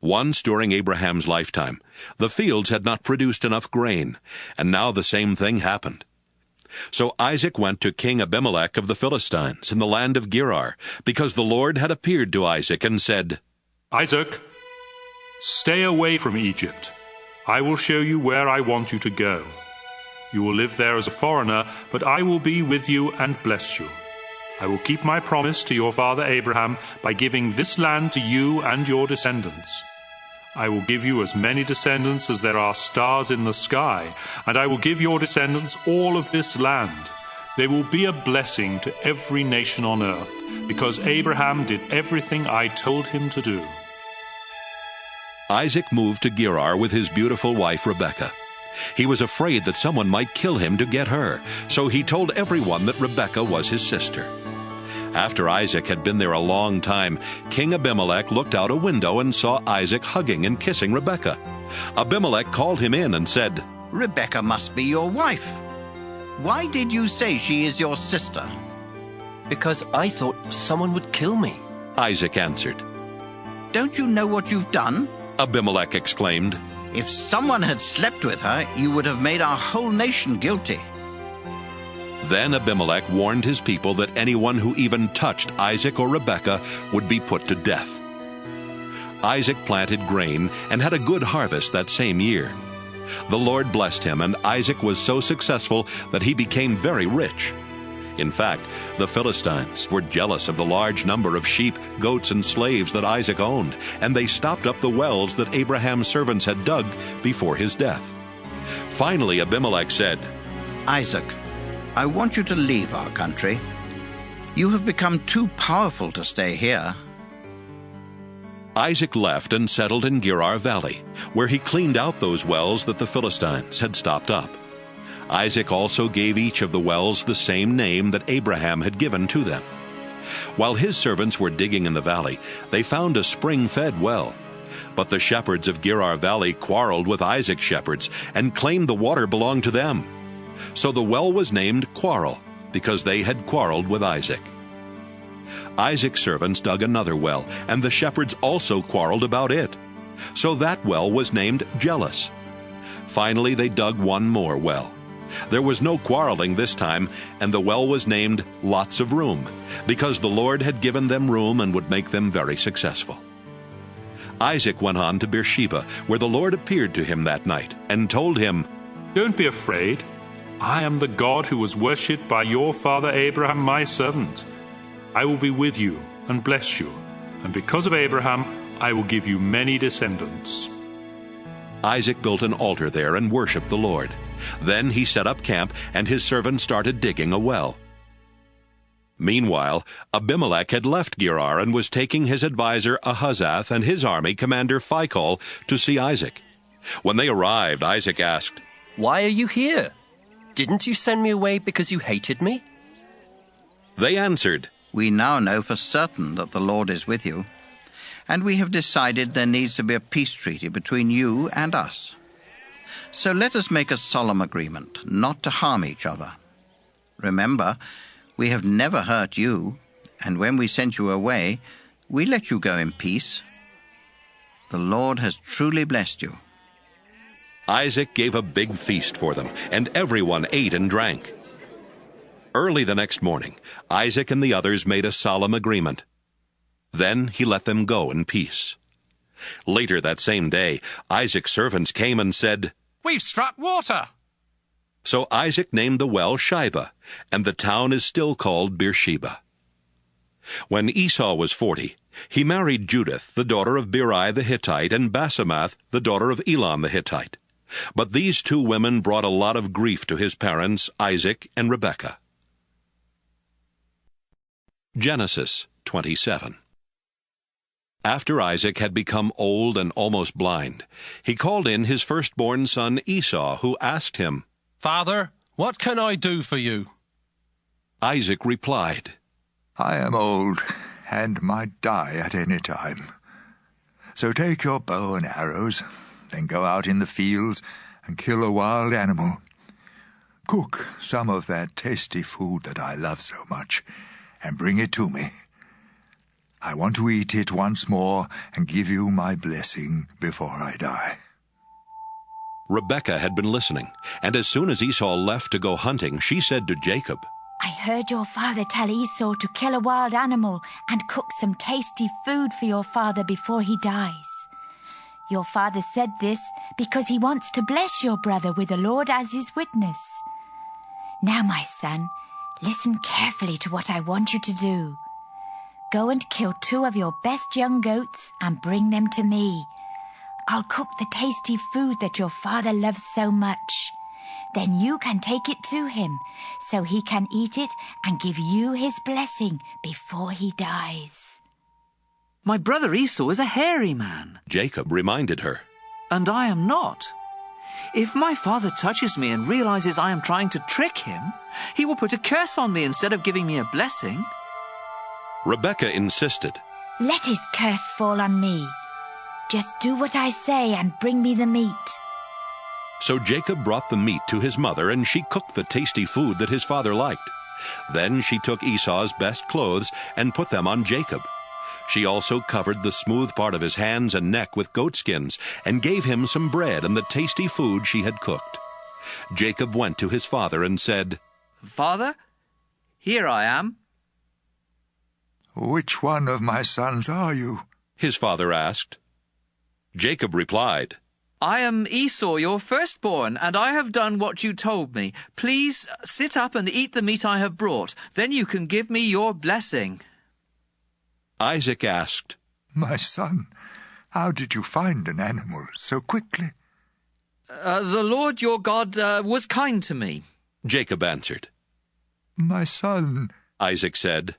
Once during Abraham's lifetime, the fields had not produced enough grain, and now the same thing happened. So Isaac went to King Abimelech of the Philistines in the land of Gerar, because the Lord had appeared to Isaac and said, Isaac, stay away from Egypt. I will show you where I want you to go. You will live there as a foreigner, but I will be with you and bless you. I will keep my promise to your father Abraham by giving this land to you and your descendants. I will give you as many descendants as there are stars in the sky, and I will give your descendants all of this land. They will be a blessing to every nation on earth, because Abraham did everything I told him to do. Isaac moved to Gerar with his beautiful wife Rebekah. He was afraid that someone might kill him to get her, so he told everyone that Rebekah was his sister. After Isaac had been there a long time, King Abimelech looked out a window and saw Isaac hugging and kissing Rebekah. Abimelech called him in and said, Rebekah must be your wife. Why did you say she is your sister? Because I thought someone would kill me, Isaac answered. Don't you know what you've done? Abimelech exclaimed. If someone had slept with her, you would have made our whole nation guilty. Then Abimelech warned his people that anyone who even touched Isaac or Rebekah would be put to death. Isaac planted grain and had a good harvest that same year. The Lord blessed him, and Isaac was so successful that he became very rich. In fact, the Philistines were jealous of the large number of sheep, goats, and slaves that Isaac owned, and they stopped up the wells that Abraham's servants had dug before his death. Finally, Abimelech said, Isaac, I want you to leave our country. You have become too powerful to stay here. Isaac left and settled in Gerar Valley, where he cleaned out those wells that the Philistines had stopped up. Isaac also gave each of the wells the same name that Abraham had given to them. While his servants were digging in the valley, they found a spring-fed well. But the shepherds of Gerar Valley quarreled with Isaac's shepherds and claimed the water belonged to them. So the well was named Quarrel, because they had quarreled with Isaac. Isaac's servants dug another well, and the shepherds also quarreled about it. So that well was named Jealous. Finally, they dug one more well. There was no quarreling this time, and the well was named Lots of Room, because the Lord had given them room and would make them very successful. Isaac went on to Beersheba, where the Lord appeared to him that night, and told him, Don't be afraid. I am the God who was worshipped by your father Abraham, my servant. I will be with you and bless you, and because of Abraham, I will give you many descendants. Isaac built an altar there and worshipped the Lord. Then he set up camp, and his servant started digging a well. Meanwhile, Abimelech had left Gerar and was taking his advisor Ahuzzath and his army commander Phicol to see Isaac. When they arrived, Isaac asked, Why are you here? Didn't you send me away because you hated me? They answered, We now know for certain that the Lord is with you, and we have decided there needs to be a peace treaty between you and us. So let us make a solemn agreement not to harm each other. Remember, we have never hurt you, and when we sent you away, we let you go in peace. The Lord has truly blessed you." Isaac gave a big feast for them, and everyone ate and drank. Early the next morning, Isaac and the others made a solemn agreement. Then he let them go in peace. Later that same day, Isaac's servants came and said, "We've struck water." So Isaac named the well Shibah, and the town is still called Beersheba. When Esau was 40, he married Judith, the daughter of Beeri the Hittite, and Basemath, the daughter of Elon the Hittite. But these two women brought a lot of grief to his parents, Isaac and Rebekah. Genesis 27. After Isaac had become old and almost blind, he called in his firstborn son Esau, who asked him, "Father, what can I do for you?" Isaac replied, "I am old and might die at any time. So take your bow and arrows, then go out in the fields and kill a wild animal. Cook some of that tasty food that I love so much and bring it to me. I want to eat it once more and give you my blessing before I die." Rebekah had been listening, and as soon as Esau left to go hunting, she said to Jacob, "I heard your father tell Esau to kill a wild animal and cook some tasty food for your father before he dies. Your father said this because he wants to bless your brother with the Lord as his witness. Now, my son, listen carefully to what I want you to do. Go and kill 2 of your best young goats and bring them to me. I'll cook the tasty food that your father loves so much. Then you can take it to him, so he can eat it and give you his blessing before he dies." My brother Esau is a hairy man. Jacob reminded her, "And I am not. If my father touches me and realizes I am trying to trick him, he will put a curse on me instead of giving me a blessing." Rebekah insisted, "Let his curse fall on me. Just do what I say and bring me the meat." So Jacob brought the meat to his mother, and she cooked the tasty food that his father liked. Then she took Esau's best clothes and put them on Jacob. She also covered the smooth part of his hands and neck with goatskins, and gave him some bread and the tasty food she had cooked. Jacob went to his father and said, "Father, here I am." "Which one of my sons are you?" his father asked. Jacob replied, "I am Esau, your firstborn, and I have done what you told me. Please sit up and eat the meat I have brought. Then you can give me your blessing." Isaac asked, "My son, how did you find an animal so quickly?" The Lord your God was kind to me," Jacob answered. "My son," Isaac said,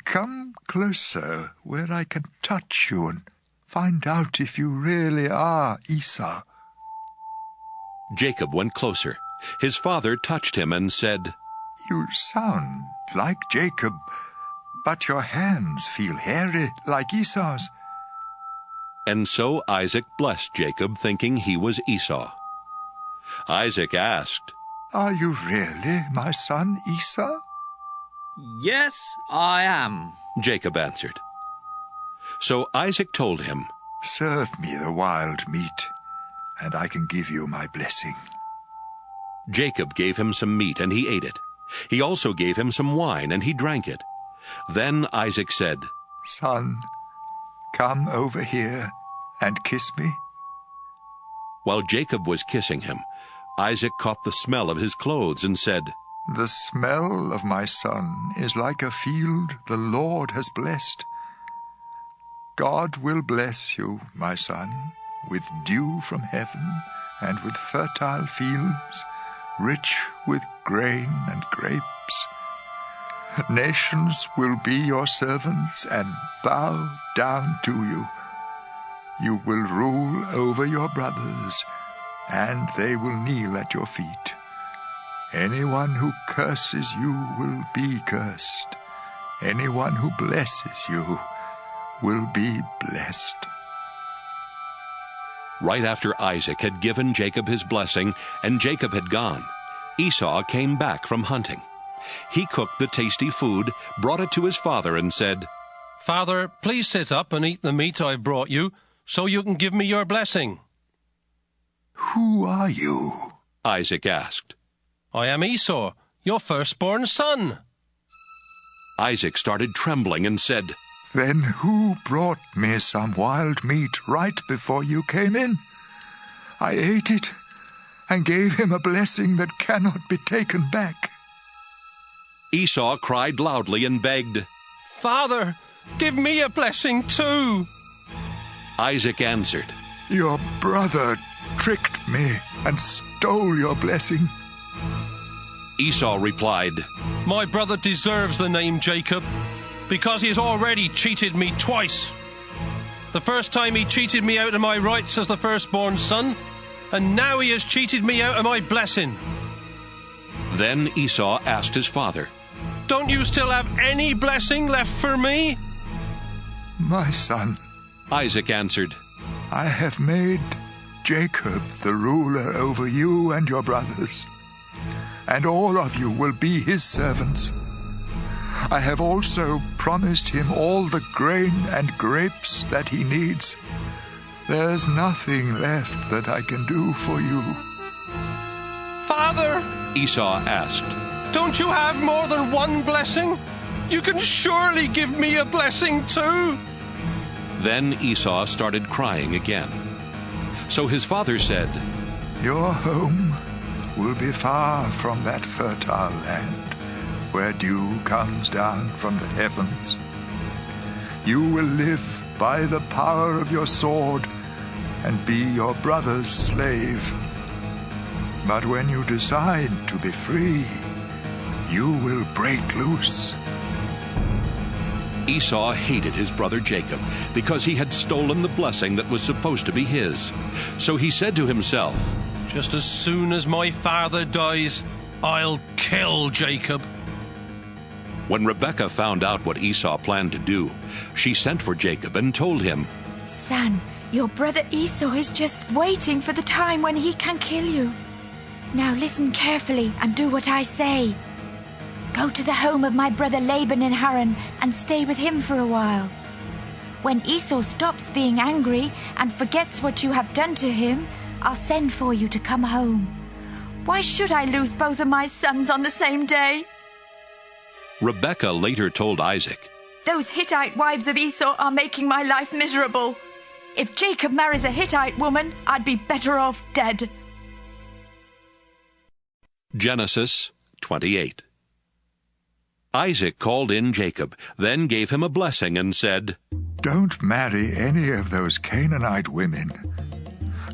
"come closer where I can touch you and find out if you really are Esau." Jacob went closer. His father touched him and said, "You sound like Jacob, but your hands feel hairy like Esau's." And so Isaac blessed Jacob, thinking he was Esau. Isaac asked, "Are you really my son Esau?" "Yes, I am," Jacob answered. So Isaac told him, "Serve me the wild meat, and I can give you my blessing." Jacob gave him some meat, and he ate it. He also gave him some wine, and he drank it. Then Isaac said, "Son, come over here and kiss me." While Jacob was kissing him, Isaac caught the smell of his clothes and said, "The smell of my son is like a field the Lord has blessed. God will bless you, my son, with dew from heaven and with fertile fields, rich with grain and grapes. Nations will be your servants and bow down to you. You will rule over your brothers, and they will kneel at your feet. Anyone who curses you will be cursed, Anyone who blesses you will be blessed. Right after Isaac had given Jacob his blessing and Jacob had gone, Esau came back from hunting. He cooked the tasty food, brought it to his father, and said, "Father, please sit up and eat the meat I brought you, so you can give me your blessing." "Who are you?" Isaac asked. "I am Esau, your firstborn son." Isaac started trembling and said, "Then who brought me some wild meat right before you came in? I ate it and gave him a blessing that cannot be taken back." Esau cried loudly and begged, "Father, give me a blessing too." Isaac answered, "Your brother tricked me and stole your blessing." Esau replied, "My brother deserves the name Jacob, because he has already cheated me twice. The first time he cheated me out of my rights as the firstborn son, and now he has cheated me out of my blessing." Then Esau asked his father, "Don't you still have any blessing left for me?" "My son," Isaac answered, "I have made Jacob the ruler over you and your brothers, and all of you will be his servants. I have also promised him all the grain and grapes that he needs. There's nothing left that I can do for you." "Father," Esau asked, "don't you have more than one blessing? You can surely give me a blessing too." Then Esau started crying again. So his father said, "Your home will be far from that fertile land where dew comes down from the heavens. You will live by the power of your sword and be your brother's slave. But when you decide to be free, you will break loose." Esau hated his brother Jacob because he had stolen the blessing that was supposed to be his. So he said to himself, "Just as soon as my father dies, I'll kill Jacob." When Rebekah found out what Esau planned to do, she sent for Jacob and told him, "Son, your brother Esau is just waiting for the time when he can kill you. Now listen carefully and do what I say. Go to the home of my brother Laban in Haran and stay with him for a while. When Esau stops being angry and forgets what you have done to him, I'll send for you to come home. Why should I lose both of my sons on the same day?" Rebekah later told Isaac, "Those Hittite wives of Esau are making my life miserable. If Jacob marries a Hittite woman, I'd be better off dead." Genesis 28. Isaac called in Jacob, then gave him a blessing and said, "Don't marry any of those Canaanite women.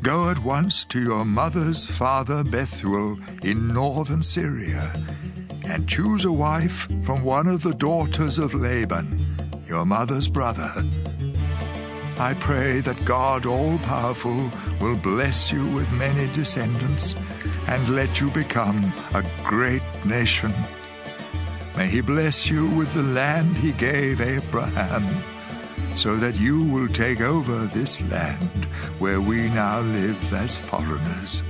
Go at once to your mother's father Bethuel in northern Syria, and choose a wife from one of the daughters of Laban, your mother's brother. I pray that God all-powerful will bless you with many descendants and let you become a great nation. May he bless you with the land he gave Abraham, so that you will take over this land where we now live as foreigners."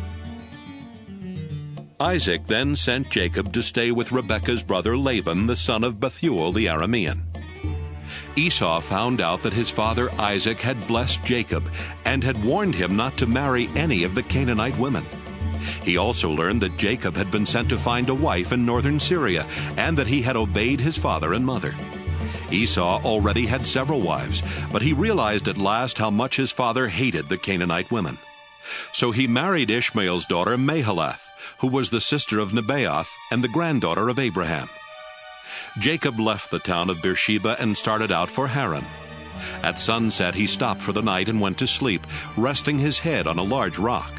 Isaac then sent Jacob to stay with Rebekah's brother Laban, the son of Bethuel the Aramean. Esau found out that his father Isaac had blessed Jacob and had warned him not to marry any of the Canaanite women. He also learned that Jacob had been sent to find a wife in northern Syria and that he had obeyed his father and mother. Esau already had several wives, but he realized at last how much his father hated the Canaanite women. So he married Ishmael's daughter Mahalath, who was the sister of Nebaioth and the granddaughter of Abraham. Jacob left the town of Beersheba and started out for Haran. At sunset he stopped for the night and went to sleep, resting his head on a large rock.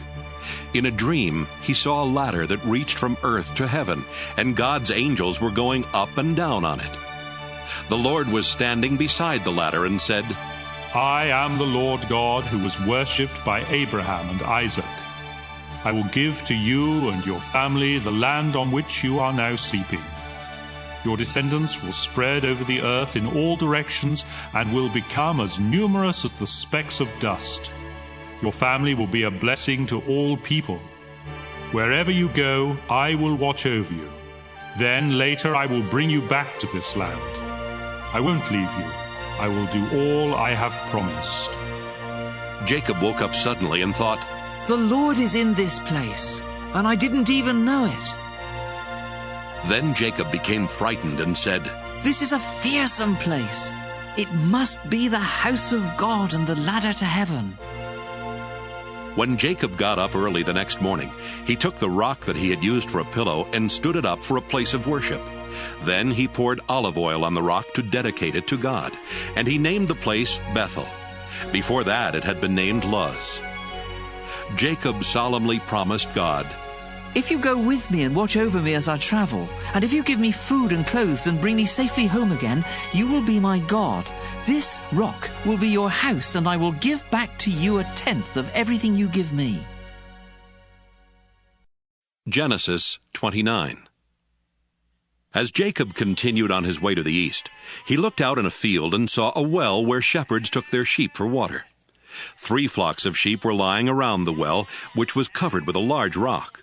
In a dream, he saw a ladder that reached from earth to heaven, and God's angels were going up and down on it. The Lord was standing beside the ladder and said, "I am the Lord God who was worshipped by Abraham and Isaac. I will give to you and your family the land on which you are now sleeping. Your descendants will spread over the earth in all directions and will become as numerous as the specks of dust. Your family will be a blessing to all people. Wherever you go, I will watch over you. Then later I will bring you back to this land. I won't leave you. I will do all I have promised." Jacob woke up suddenly and thought, "The Lord is in this place, and I didn't even know it." Then Jacob became frightened and said, "This is a fearsome place. It must be the house of God and the ladder to heaven." When Jacob got up early the next morning, he took the rock that he had used for a pillow and stood it up for a place of worship. Then he poured olive oil on the rock to dedicate it to God, and he named the place Bethel. Before that it had been named Luz. Jacob solemnly promised God, "If you go with me and watch over me as I travel, and if you give me food and clothes and bring me safely home again, you will be my God. This rock will be your house, and I will give back to you 1/10 of everything you give me." Genesis 29. As Jacob continued on his way to the east, he looked out in a field and saw a well where shepherds took their sheep for water. 3 flocks of sheep were lying around the well, which was covered with a large rock.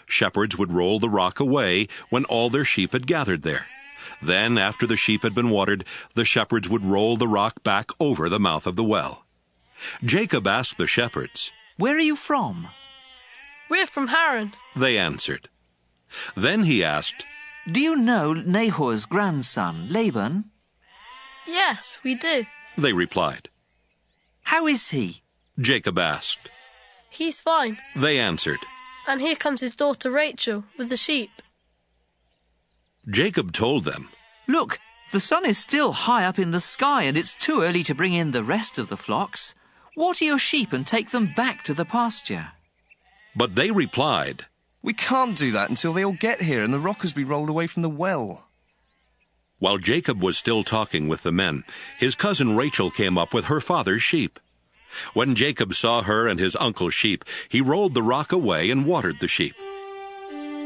Shepherds would roll the rock away when all their sheep had gathered there. Then, after the sheep had been watered, the shepherds would roll the rock back over the mouth of the well. Jacob asked the shepherds, "Where are you from?" "We're from Haran." They answered. Then he asked, "Do you know Nahor's grandson, Laban?" "Yes, we do." They replied. "How is he?" Jacob asked. "He's fine." They answered. "And here comes his daughter Rachel with the sheep." Jacob told them, "Look, the sun is still high up in the sky, and it's too early to bring in the rest of the flocks. Water your sheep and take them back to the pasture." But they replied, "We can't do that until they all get here and the rock has been rolled away from the well." While Jacob was still talking with the men, his cousin Rachel came up with her father's sheep. When Jacob saw her and his uncle's sheep, he rolled the rock away and watered the sheep.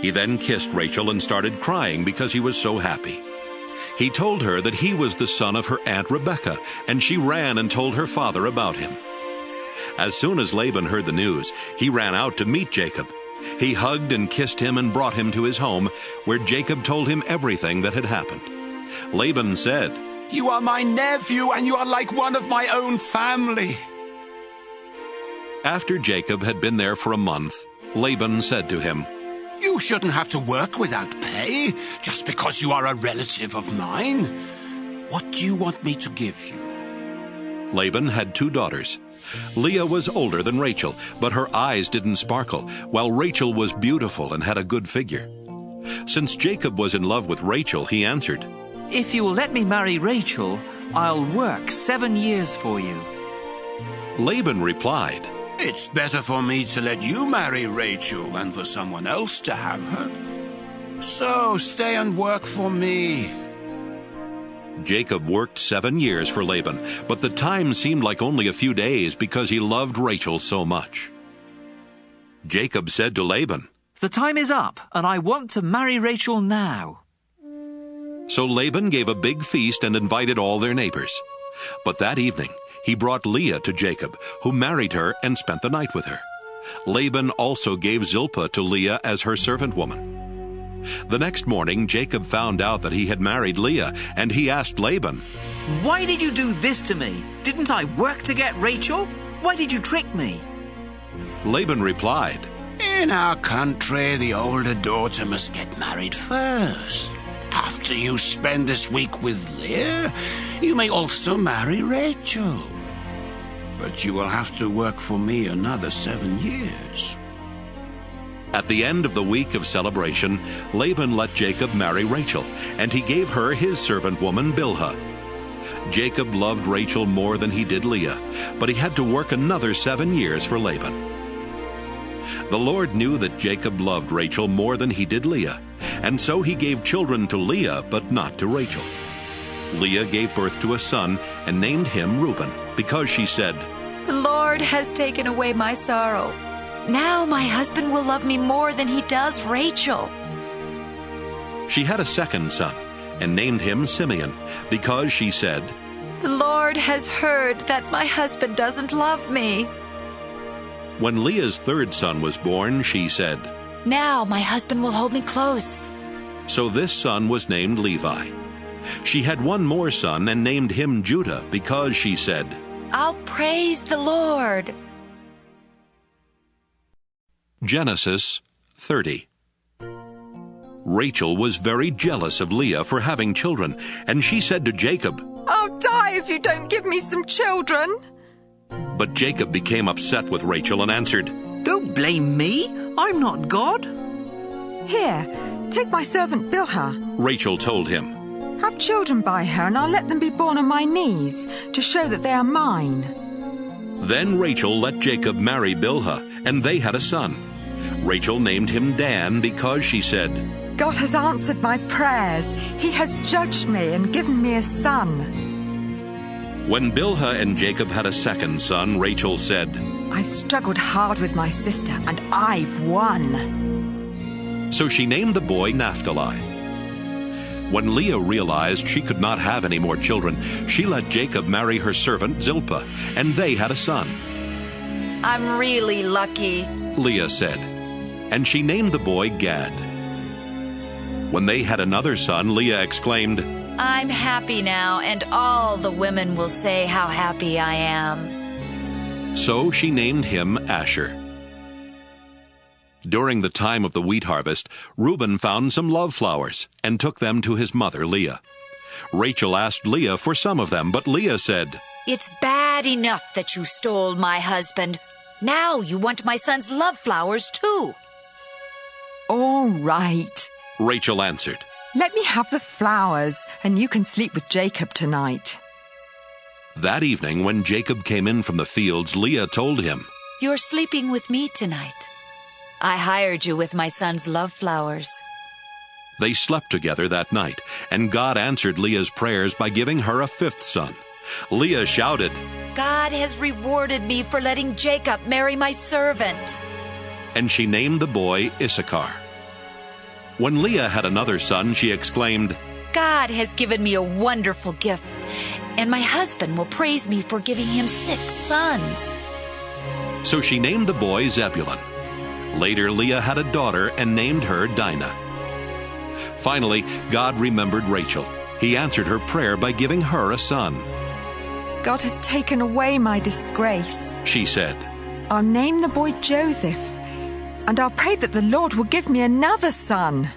He then kissed Rachel and started crying because he was so happy. He told her that he was the son of her aunt Rebekah, and she ran and told her father about him. As soon as Laban heard the news, he ran out to meet Jacob. He hugged and kissed him and brought him to his home, where Jacob told him everything that had happened. Laban said, "You are my nephew, and you are like one of my own family." After Jacob had been there for a month, Laban said to him, "You shouldn't have to work without pay, just because you are a relative of mine. What do you want me to give you?" Laban had 2 daughters. Leah was older than Rachel, but her eyes didn't sparkle, while Rachel was beautiful and had a good figure. Since Jacob was in love with Rachel, he answered, "If you will let me marry Rachel, I'll work 7 years for you." Laban replied, "It's better for me to let you marry Rachel than for someone else to have her. So stay and work for me." Jacob worked 7 years for Laban, but the time seemed like only a few days because he loved Rachel so much. Jacob said to Laban, "The time is up, and I want to marry Rachel now." So Laban gave a big feast and invited all their neighbors. But that evening, he brought Leah to Jacob, who married her and spent the night with her. Laban also gave Zilpah to Leah as her servant woman. The next morning, Jacob found out that he had married Leah, and he asked Laban, "Why did you do this to me? Didn't I work to get Rachel? Why did you trick me?" Laban replied, "In our country, the older daughter must get married first. After you spend this week with Leah, you may also marry Rachel. But you will have to work for me another 7 years." At the end of the week of celebration, Laban let Jacob marry Rachel, and he gave her his servant woman Bilhah. Jacob loved Rachel more than he did Leah, but he had to work another 7 years for Laban. The Lord knew that Jacob loved Rachel more than he did Leah, and so he gave children to Leah, but not to Rachel. Leah gave birth to a son and named him Reuben, because she said, "The Lord has taken away my sorrow. Now my husband will love me more than he does Rachel." She had a second son, and named him Simeon, because she said, "The Lord has heard that my husband doesn't love me." When Leah's third son was born, she said, "Now my husband will hold me close." So this son was named Levi. She had one more son and named him Judah, because she said, "I'll praise the Lord." Genesis 30. Rachel was very jealous of Leah for having children, and she said to Jacob, "I'll die if you don't give me some children." But Jacob became upset with Rachel and answered, "Don't blame me. I'm not God." "Here, take my servant Bilhah. Rachel told him. Have children by her, and I'll let them be born on my knees to show that they are mine." Then Rachel let Jacob marry Bilhah, and they had a son. Rachel named him Dan because she said, "God has answered my prayers. He has judged me and given me a son." When Bilhah and Jacob had a second son, Rachel said, "I've struggled hard with my sister, and I've won." So she named the boy Naphtali. When Leah realized she could not have any more children, she let Jacob marry her servant Zilpah, and they had a son. "I'm really lucky," Leah said, and she named the boy Gad. When they had another son, Leah exclaimed, "I'm happy now, and all the women will say how happy I am." So she named him Asher. During the time of the wheat harvest, Reuben found some love flowers and took them to his mother Leah. Rachel asked Leah for some of them, but Leah said, "It's bad enough that you stole my husband. Now you want my son's love flowers too." "All right," Rachel answered. "Let me have the flowers, and you can sleep with Jacob tonight." That evening, when Jacob came in from the fields, Leah told him, "You're sleeping with me tonight. I hired you with my son's love flowers." They slept together that night, and God answered Leah's prayers by giving her a fifth son. Leah shouted, "God has rewarded me for letting Jacob marry my servant." And she named the boy Issachar. When Leah had another son, she exclaimed, "God has given me a wonderful gift, and my husband will praise me for giving him 6 sons." So she named the boy Zebulun. Later, Leah had a daughter and named her Dinah. Finally, God remembered Rachel. He answered her prayer by giving her a son. "God has taken away my disgrace," she said. "I'll name the boy Joseph, and I'll pray that the Lord will give me another son."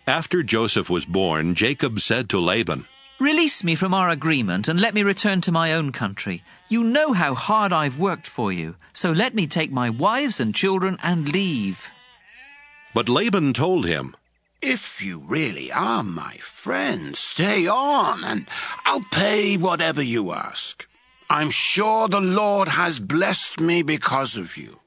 After Joseph was born, Jacob said to Laban, "Release me from our agreement and let me return to my own country. You know how hard I've worked for you, so let me take my wives and children and leave." But Laban told him, "If you really are my friend, stay on, and I'll pay whatever you ask. I'm sure the Lord has blessed me because of you."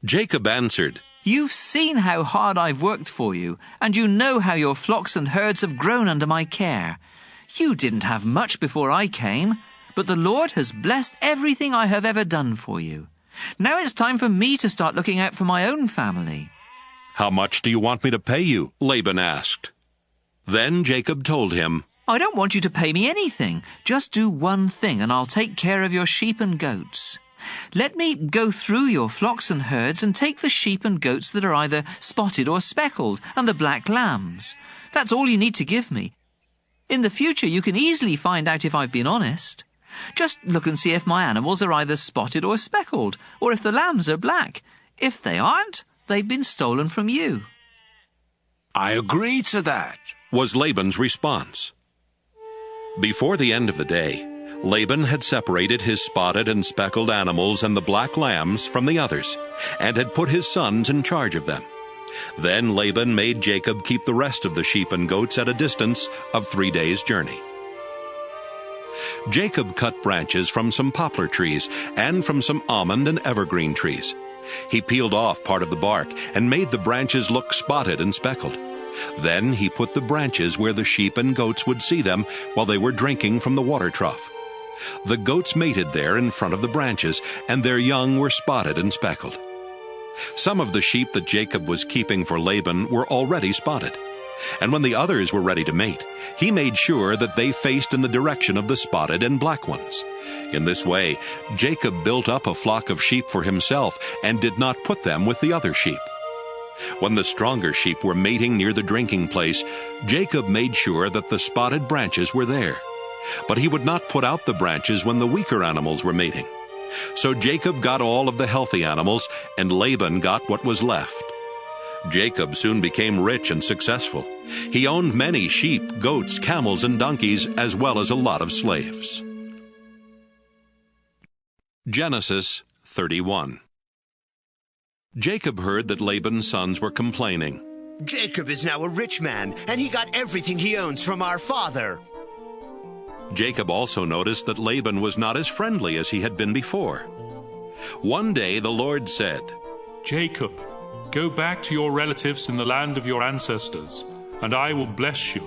Jacob answered, "You've seen how hard I've worked for you, and you know how your flocks and herds have grown under my care. You didn't have much before I came, but the Lord has blessed everything I have ever done for you. Now it's time for me to start looking out for my own family." "How much do you want me to pay you?" Laban asked. Then Jacob told him, "I don't want you to pay me anything. Just do one thing, and I'll take care of your sheep and goats. Let me go through your flocks and herds and take the sheep and goats that are either spotted or speckled, and the black lambs. That's all you need to give me. In the future, you can easily find out if I've been honest. Just look and see if my animals are either spotted or speckled, or if the lambs are black. If they aren't, they've been stolen from you." "I agree to that," was Laban's response. Before the end of the day, Laban had separated his spotted and speckled animals and the black lambs from the others, and had put his sons in charge of them. Then Laban made Jacob keep the rest of the sheep and goats at a distance of 3 days' journey. Jacob cut branches from some poplar trees and from some almond and evergreen trees. He peeled off part of the bark and made the branches look spotted and speckled. Then he put the branches where the sheep and goats would see them while they were drinking from the water trough. The goats mated there in front of the branches, and their young were spotted and speckled. Some of the sheep that Jacob was keeping for Laban were already spotted. And when the others were ready to mate, he made sure that they faced in the direction of the spotted and black ones. In this way, Jacob built up a flock of sheep for himself and did not put them with the other sheep. When the stronger sheep were mating near the drinking place, Jacob made sure that the spotted branches were there. But he would not put out the branches when the weaker animals were mating. So Jacob got all of the healthy animals, and Laban got what was left. Jacob soon became rich and successful. He owned many sheep, goats, camels, and donkeys, as well as a lot of slaves. Genesis 31. Jacob heard that Laban's sons were complaining. Jacob is now a rich man, and he got everything he owns from our father. Jacob also noticed that Laban was not as friendly as he had been before. One day the Lord said, Jacob, go back to your relatives in the land of your ancestors, and I will bless you.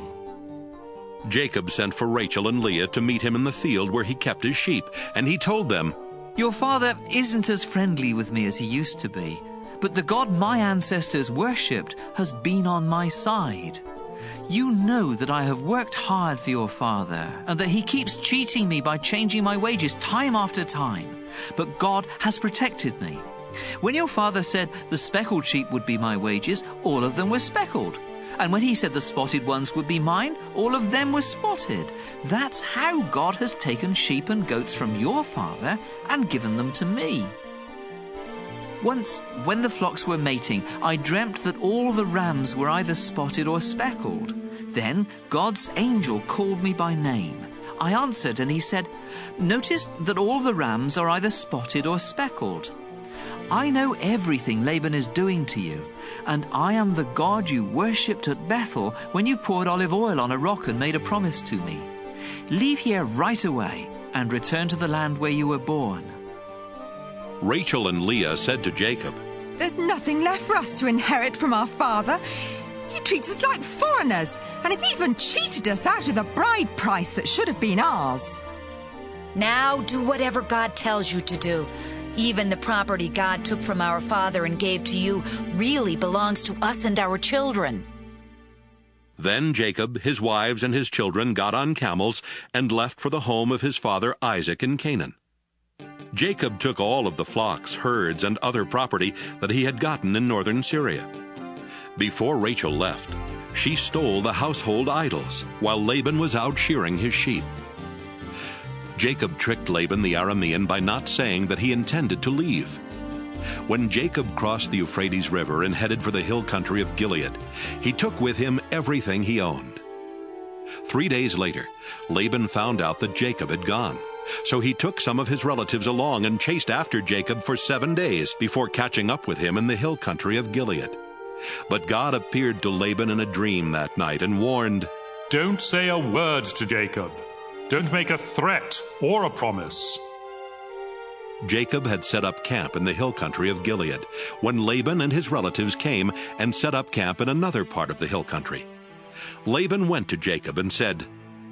Jacob sent for Rachel and Leah to meet him in the field where he kept his sheep, and he told them, Your father isn't as friendly with me as he used to be, but the God my ancestors worshipped has been on my side. You know that I have worked hard for your father, and that he keeps cheating me by changing my wages time after time. But God has protected me. When your father said the speckled sheep would be my wages, all of them were speckled. And when he said the spotted ones would be mine, all of them were spotted. That's how God has taken sheep and goats from your father and given them to me. Once, when the flocks were mating, I dreamt that all the rams were either spotted or speckled. Then God's angel called me by name. I answered, and he said, Notice that all the rams are either spotted or speckled. I know everything Laban is doing to you, and I am the God you worshipped at Bethel when you poured olive oil on a rock and made a promise to me. Leave here right away and return to the land where you were born. Rachel and Leah said to Jacob, There's nothing left for us to inherit from our father. He treats us like foreigners, and has even cheated us out of the bride price that should have been ours. Now do whatever God tells you to do. Even the property God took from our father and gave to you really belongs to us and our children. Then Jacob, his wives, and his children got on camels and left for the home of his father Isaac in Canaan. Jacob took all of the flocks, herds, and other property that he had gotten in northern Syria. Before Rachel left, she stole the household idols while Laban was out shearing his sheep. Jacob tricked Laban the Aramean by not saying that he intended to leave. When Jacob crossed the Euphrates River and headed for the hill country of Gilead, he took with him everything he owned. 3 days later, Laban found out that Jacob had gone. So he took some of his relatives along and chased after Jacob for 7 days before catching up with him in the hill country of Gilead. But God appeared to Laban in a dream that night and warned, Don't say a word to Jacob. Don't make a threat or a promise. Jacob had set up camp in the hill country of Gilead when Laban and his relatives came and set up camp in another part of the hill country. Laban went to Jacob and said,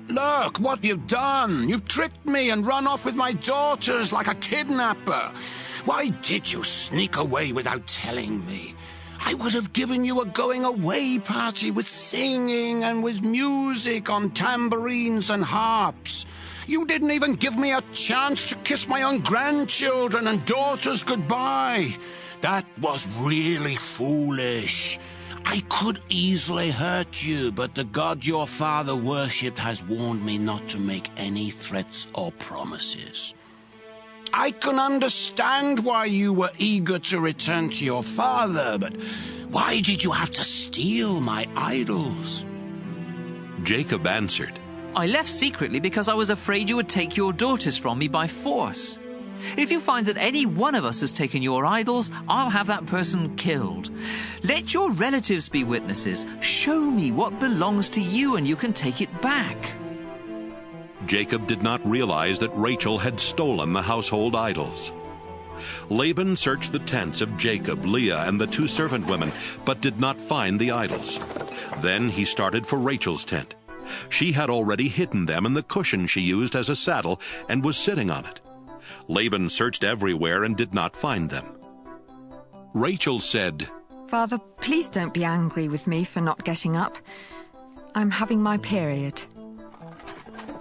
Look, what have you done? You've tricked me and run off with my daughters like a kidnapper. Why did you sneak away without telling me? I would have given you a going-away party with singing and with music on tambourines and harps. You didn't even give me a chance to kiss my own grandchildren and daughters goodbye. That was really foolish. I could easily hurt you, but the God your father worshipped has warned me not to make any threats or promises. I can understand why you were eager to return to your father, but why did you have to steal my idols? Jacob answered, I left secretly because I was afraid you would take your daughters from me by force. If you find that any one of us has taken your idols, I'll have that person killed. Let your relatives be witnesses. Show me what belongs to you and you can take it back. Jacob did not realize that Rachel had stolen the household idols. Laban searched the tents of Jacob, Leah, and the 2 servant women, but did not find the idols. Then he started for Rachel's tent. She had already hidden them in the cushion she used as a saddle and was sitting on it. Laban searched everywhere and did not find them. Rachel said, Father, please don't be angry with me for not getting up. I'm having my period.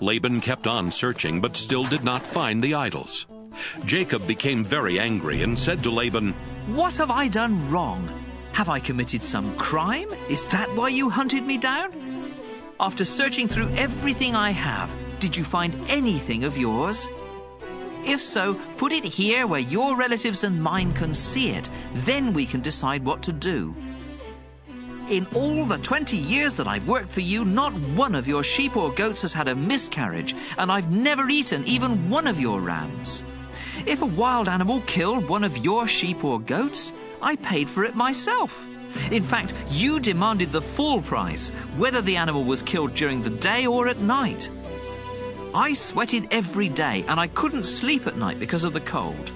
Laban kept on searching, but still did not find the idols. Jacob became very angry and said to Laban, "What have I done wrong? Have I committed some crime? Is that why you hunted me down? After searching through everything I have, did you find anything of yours? If so, put it here where your relatives and mine can see it. Then we can decide what to do. In all the 20 years that I've worked for you, not one of your sheep or goats has had a miscarriage, and I've never eaten even one of your rams. If a wild animal killed one of your sheep or goats, I paid for it myself. In fact, you demanded the full price, whether the animal was killed during the day or at night. I sweated every day, and I couldn't sleep at night because of the cold.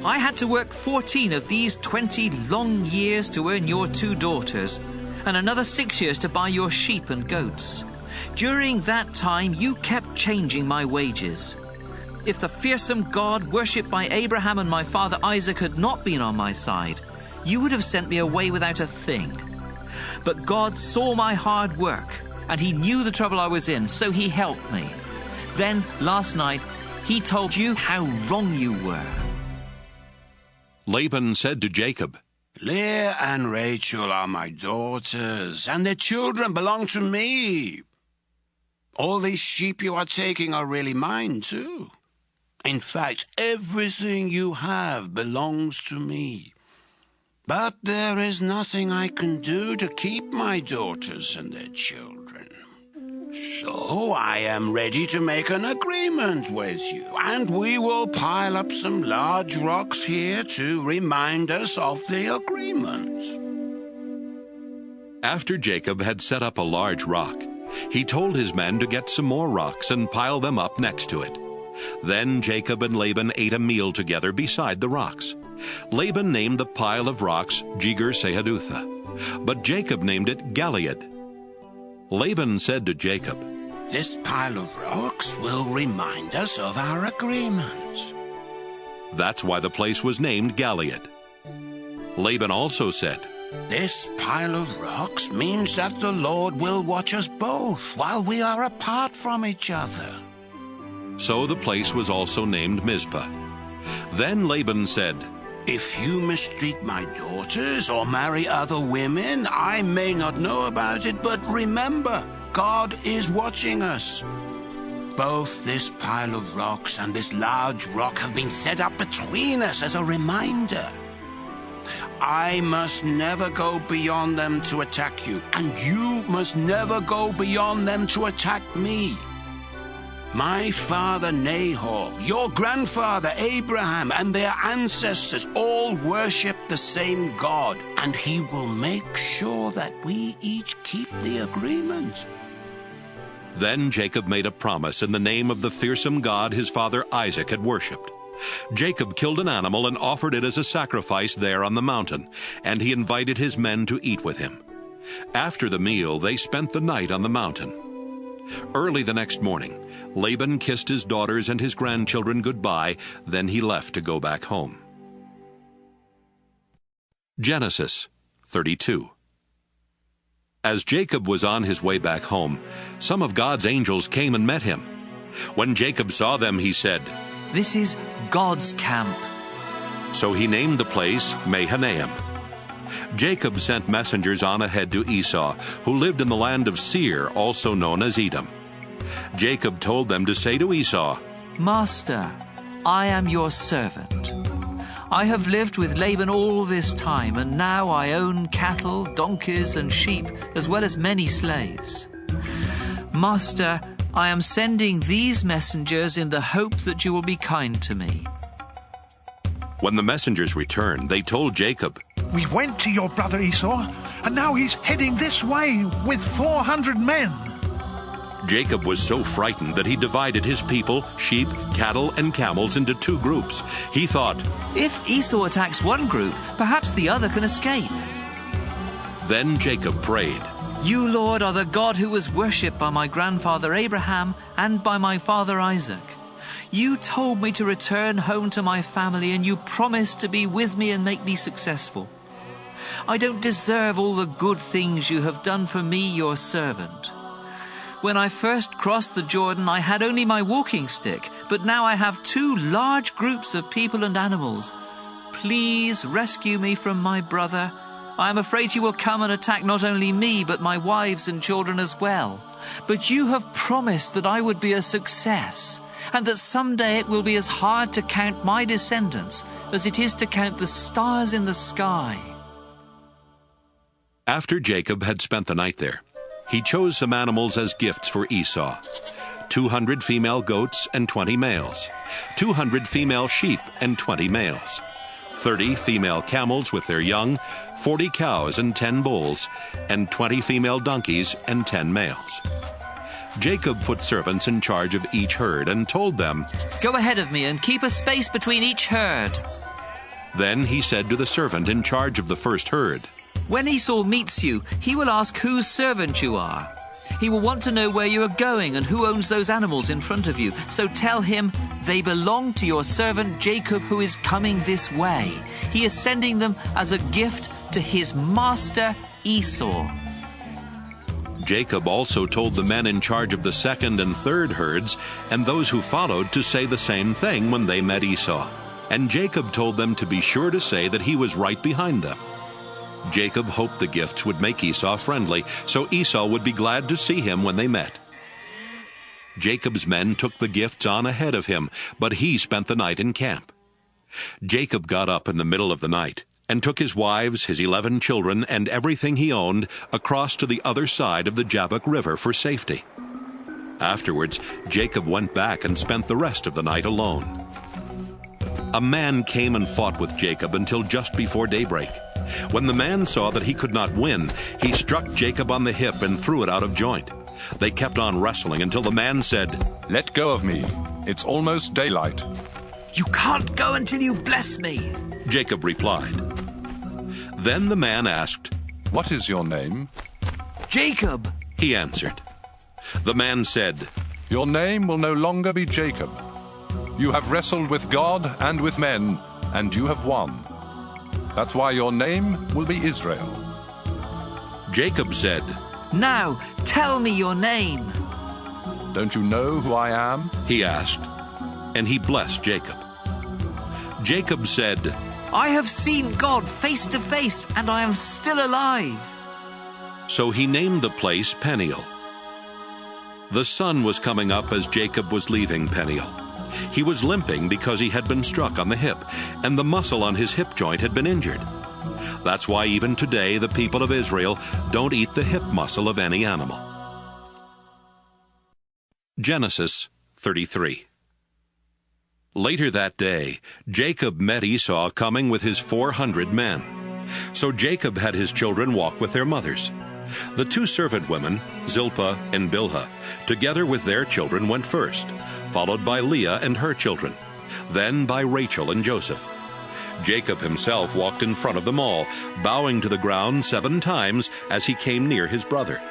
I had to work 14 of these 20 long years to earn your 2 daughters, and another 6 years to buy your sheep and goats. During that time, you kept changing my wages. If the fearsome God worshipped by Abraham and my father Isaac had not been on my side, you would have sent me away without a thing. But God saw my hard work, and he knew the trouble I was in, so he helped me. Then, last night, he told you how wrong you were." Laban said to Jacob, "Leah and Rachel are my daughters, and their children belong to me. All these sheep you are taking are really mine, too. In fact, everything you have belongs to me. But there is nothing I can do to keep my daughters and their children. So I am ready to make an agreement with you, and we will pile up some large rocks here to remind us of the agreement." After Jacob had set up a large rock, he told his men to get some more rocks and pile them up next to it. Then Jacob and Laban ate a meal together beside the rocks. Laban named the pile of rocks Jegar-Sahadutha, but Jacob named it Galeed. Laban said to Jacob, "This pile of rocks will remind us of our agreement." That's why the place was named Galeed. Laban also said, "This pile of rocks means that the Lord will watch us both while we are apart from each other." So the place was also named Mizpah. Then Laban said, "If you mistreat my daughters or marry other women, I may not know about it, but remember, God is watching us. Both this pile of rocks and this large rock have been set up between us as a reminder. I must never go beyond them to attack you, and you must never go beyond them to attack me. My father Nahor, your grandfather Abraham, and their ancestors all worship the same God, and he will make sure that we each keep the agreement." Then Jacob made a promise in the name of the fearsome God his father Isaac had worshipped. Jacob killed an animal and offered it as a sacrifice there on the mountain, and he invited his men to eat with him. After the meal, they spent the night on the mountain. Early the next morning, Laban kissed his daughters and his grandchildren goodbye, then he left to go back home. Genesis 32. As Jacob was on his way back home, some of God's angels came and met him. When Jacob saw them, he said, "This is God's camp." So he named the place Mahanaim. Jacob sent messengers on ahead to Esau, who lived in the land of Seir, also known as Edom. Jacob told them to say to Esau, "Master, I am your servant. I have lived with Laban all this time, and now I own cattle, donkeys, and sheep, as well as many slaves. Master, I am sending these messengers in the hope that you will be kind to me." When the messengers returned, they told Jacob, "We went to your brother Esau, and now he's heading this way with 400 men. Jacob was so frightened that he divided his people, sheep, cattle, and camels into 2 groups. He thought, "If Esau attacks one group, perhaps the other can escape." Then Jacob prayed, "You, Lord, are the God who was worshipped by my grandfather Abraham and by my father Isaac. You told me to return home to my family, and you promised to be with me and make me successful. I don't deserve all the good things you have done for me, your servant. When I first crossed the Jordan, I had only my walking stick, but now I have 2 large groups of people and animals. Please rescue me from my brother. I am afraid he will come and attack not only me, but my wives and children as well. But you have promised that I would be a success, and that someday it will be as hard to count my descendants as it is to count the stars in the sky. After Jacob had spent the night there, he chose some animals as gifts for Esau: 200 female goats and 20 males, 200 female sheep and 20 males, 30 female camels with their young, 40 cows and 10 bulls, and 20 female donkeys and 10 males. Jacob put servants in charge of each herd and told them, "Go ahead of me and keep a space between each herd." Then he said to the servant in charge of the first herd, "When Esau meets you, he will ask whose servant you are. He will want to know where you are going and who owns those animals in front of you. So tell him, they belong to your servant Jacob, who is coming this way. He is sending them as a gift to his master Esau." Jacob also told the men in charge of the second and third herds and those who followed to say the same thing when they met Esau. And Jacob told them to be sure to say that he was right behind them. Jacob hoped the gifts would make Esau friendly, so Esau would be glad to see him when they met. Jacob's men took the gifts on ahead of him, but he spent the night in camp. Jacob got up in the middle of the night and took his wives, his 11 children, and everything he owned across to the other side of the Jabbok River for safety. Afterwards, Jacob went back and spent the rest of the night alone. A man came and fought with Jacob until just before daybreak. When the man saw that he could not win, he struck Jacob on the hip and threw it out of joint. They kept on wrestling until the man said, "Let go of me. It's almost daylight." "You can't go until you bless me," Jacob replied. Then the man asked, "What is your name?" "Jacob," he answered. The man said, "Your name will no longer be Jacob. You have wrestled with God and with men, and you have won. That's why your name will be Israel." Jacob said, "Now tell me your name." "Don't you know who I am?" he asked, and he blessed Jacob. Jacob said, "I have seen God face to face, and I am still alive." So he named the place Peniel. The sun was coming up as Jacob was leaving Peniel. He was limping because he had been struck on the hip, and the muscle on his hip joint had been injured. That's why even today the people of Israel don't eat the hip muscle of any animal. Genesis 33. Later that day, Jacob met Esau coming with his 400 men. So Jacob had his children walk with their mothers. The 2 servant women, Zilpah and Bilhah, together with their children went first, followed by Leah and her children, then by Rachel and Joseph. Jacob himself walked in front of them all, bowing to the ground 7 times as he came near his brother.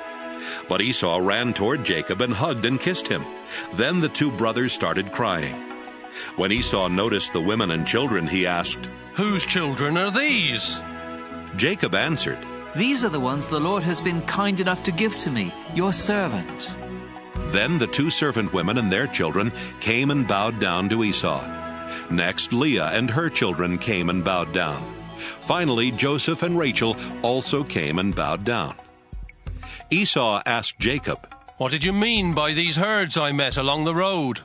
But Esau ran toward Jacob and hugged and kissed him. Then the 2 brothers started crying. When Esau noticed the women and children, he asked, "Whose children are these?" Jacob answered, "These are the ones the Lord has been kind enough to give to me, your servant." Then the 2 servant women and their children came and bowed down to Esau. Next, Leah and her children came and bowed down. Finally, Joseph and Rachel also came and bowed down. Esau asked Jacob, "What did you mean by these herds I met along the road?"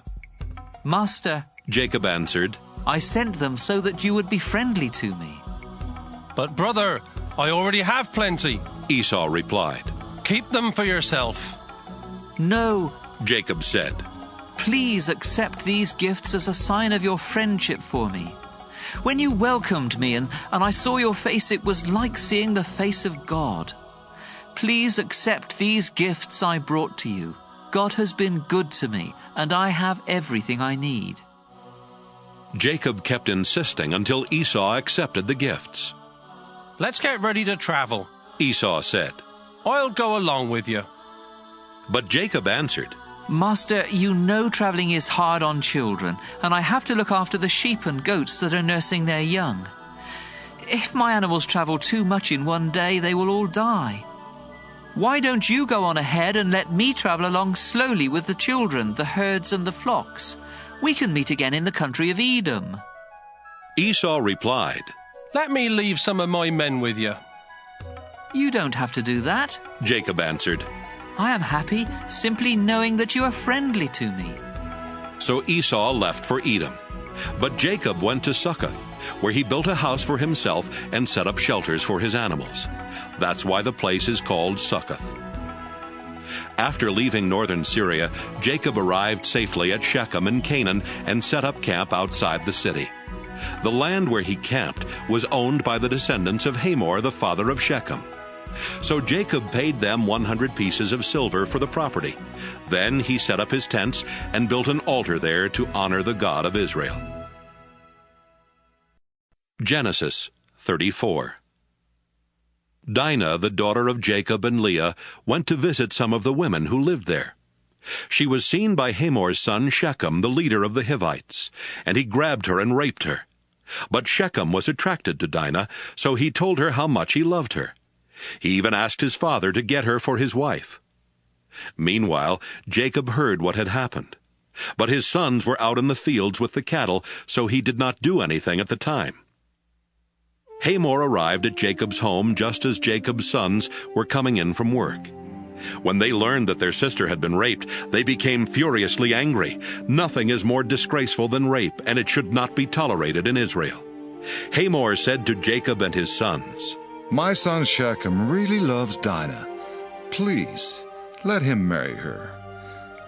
"Master," Jacob answered, "I sent them so that you would be friendly to me." "But brother, I already have plenty," Esau replied. "Keep them for yourself." "No," Jacob said. "Please accept these gifts as a sign of your friendship for me. When you welcomed me and I saw your face, it was like seeing the face of God. Please accept these gifts I brought to you. God has been good to me, and I have everything I need." Jacob kept insisting until Esau accepted the gifts. "Let's get ready to travel," Esau said. "I'll go along with you." But Jacob answered, "Master, you know traveling is hard on children, and I have to look after the sheep and goats that are nursing their young. If my animals travel too much in one day, they will all die. Why don't you go on ahead and let me travel along slowly with the children, the herds and the flocks? We can meet again in the country of Edom." Esau replied, "Let me leave some of my men with you." "You don't have to do that," Jacob answered. "I am happy simply knowing that you are friendly to me." So Esau left for Edom. But Jacob went to Succoth, where he built a house for himself and set up shelters for his animals. That's why the place is called Succoth. After leaving northern Syria, Jacob arrived safely at Shechem in Canaan and set up camp outside the city. The land where he camped was owned by the descendants of Hamor, the father of Shechem. So Jacob paid them 100 pieces of silver for the property. Then he set up his tents and built an altar there to honor the God of Israel. Genesis 34. Dinah, the daughter of Jacob and Leah, went to visit some of the women who lived there. She was seen by Hamor's son Shechem, the leader of the Hivites, and he grabbed her and raped her. But Shechem was attracted to Dinah, so he told her how much he loved her. He even asked his father to get her for his wife. Meanwhile, Jacob heard what had happened. But his sons were out in the fields with the cattle, so he did not do anything at the time. Hamor arrived at Jacob's home just as Jacob's sons were coming in from work. When they learned that their sister had been raped, they became furiously angry. Nothing is more disgraceful than rape, and it should not be tolerated in Israel. Hamor said to Jacob and his sons, "My son Shechem really loves Dinah. Please, let him marry her.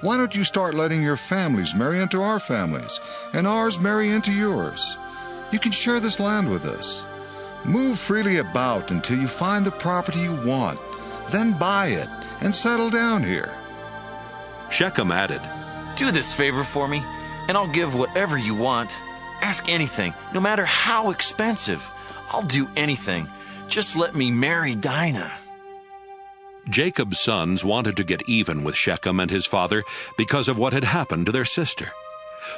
Why don't you start letting your families marry into our families, and ours marry into yours? You can share this land with us. Move freely about until you find the property you want. Then buy it and settle down here." Shechem added, "Do this favor for me, and I'll give whatever you want. Ask anything, no matter how expensive. I'll do anything. Just let me marry Dinah." Jacob's sons wanted to get even with Shechem and his father because of what had happened to their sister.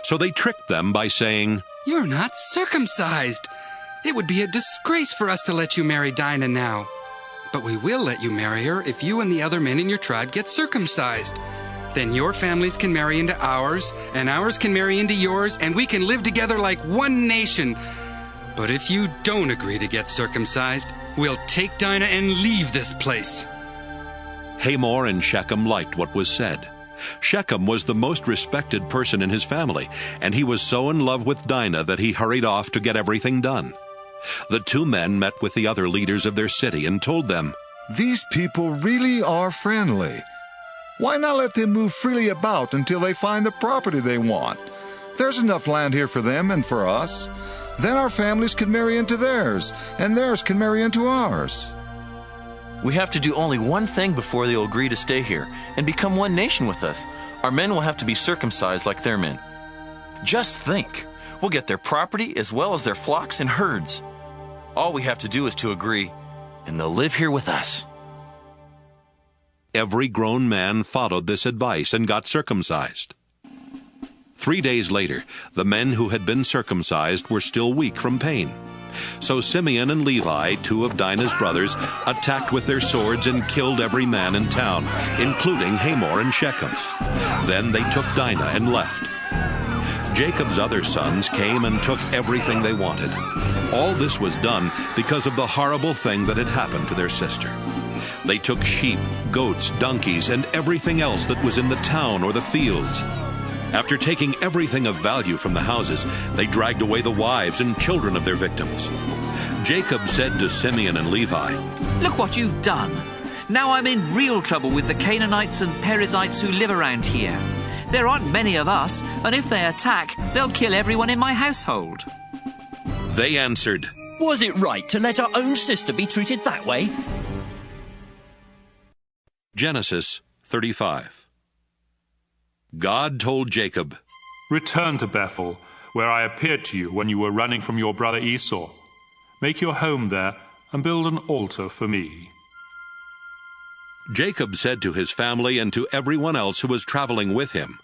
So they tricked them by saying, "You're not circumcised. It would be a disgrace for us to let you marry Dinah now. But we will let you marry her if you and the other men in your tribe get circumcised. Then your families can marry into ours, and ours can marry into yours, and we can live together like one nation. But if you don't agree to get circumcised, we'll take Dinah and leave this place." Hamor and Shechem liked what was said. Shechem was the most respected person in his family, and he was so in love with Dinah that he hurried off to get everything done. The two men met with the other leaders of their city and told them, "These people really are friendly. Why not let them move freely about until they find the property they want? There's enough land here for them and for us. Then our families can marry into theirs, and theirs can marry into ours." We have to do only one thing before they'll agree to stay here and become one nation with us. Our men will have to be circumcised like their men. Just think, we'll get their property as well as their flocks and herds. All we have to do is to agree, and they'll live here with us. Every grown man followed this advice and got circumcised. 3 days later, the men who had been circumcised were still weak from pain. So Simeon and Levi, 2 of Dinah's brothers, attacked with their swords and killed every man in town, including Hamor and Shechem. Then they took Dinah and left. Jacob's other sons came and took everything they wanted. All this was done because of the horrible thing that had happened to their sister. They took sheep, goats, donkeys, and everything else that was in the town or the fields. After taking everything of value from the houses, they dragged away the wives and children of their victims. Jacob said to Simeon and Levi, "Look what you've done. Now I'm in real trouble with the Canaanites and Perizzites who live around here. There aren't many of us, and if they attack, they'll kill everyone in my household." They answered, "Was it right to let our own sister be treated that way?" Genesis 35. God told Jacob, "Return to Bethel, where I appeared to you when you were running from your brother Esau. Make your home there and build an altar for me." Jacob said to his family and to everyone else who was traveling with him,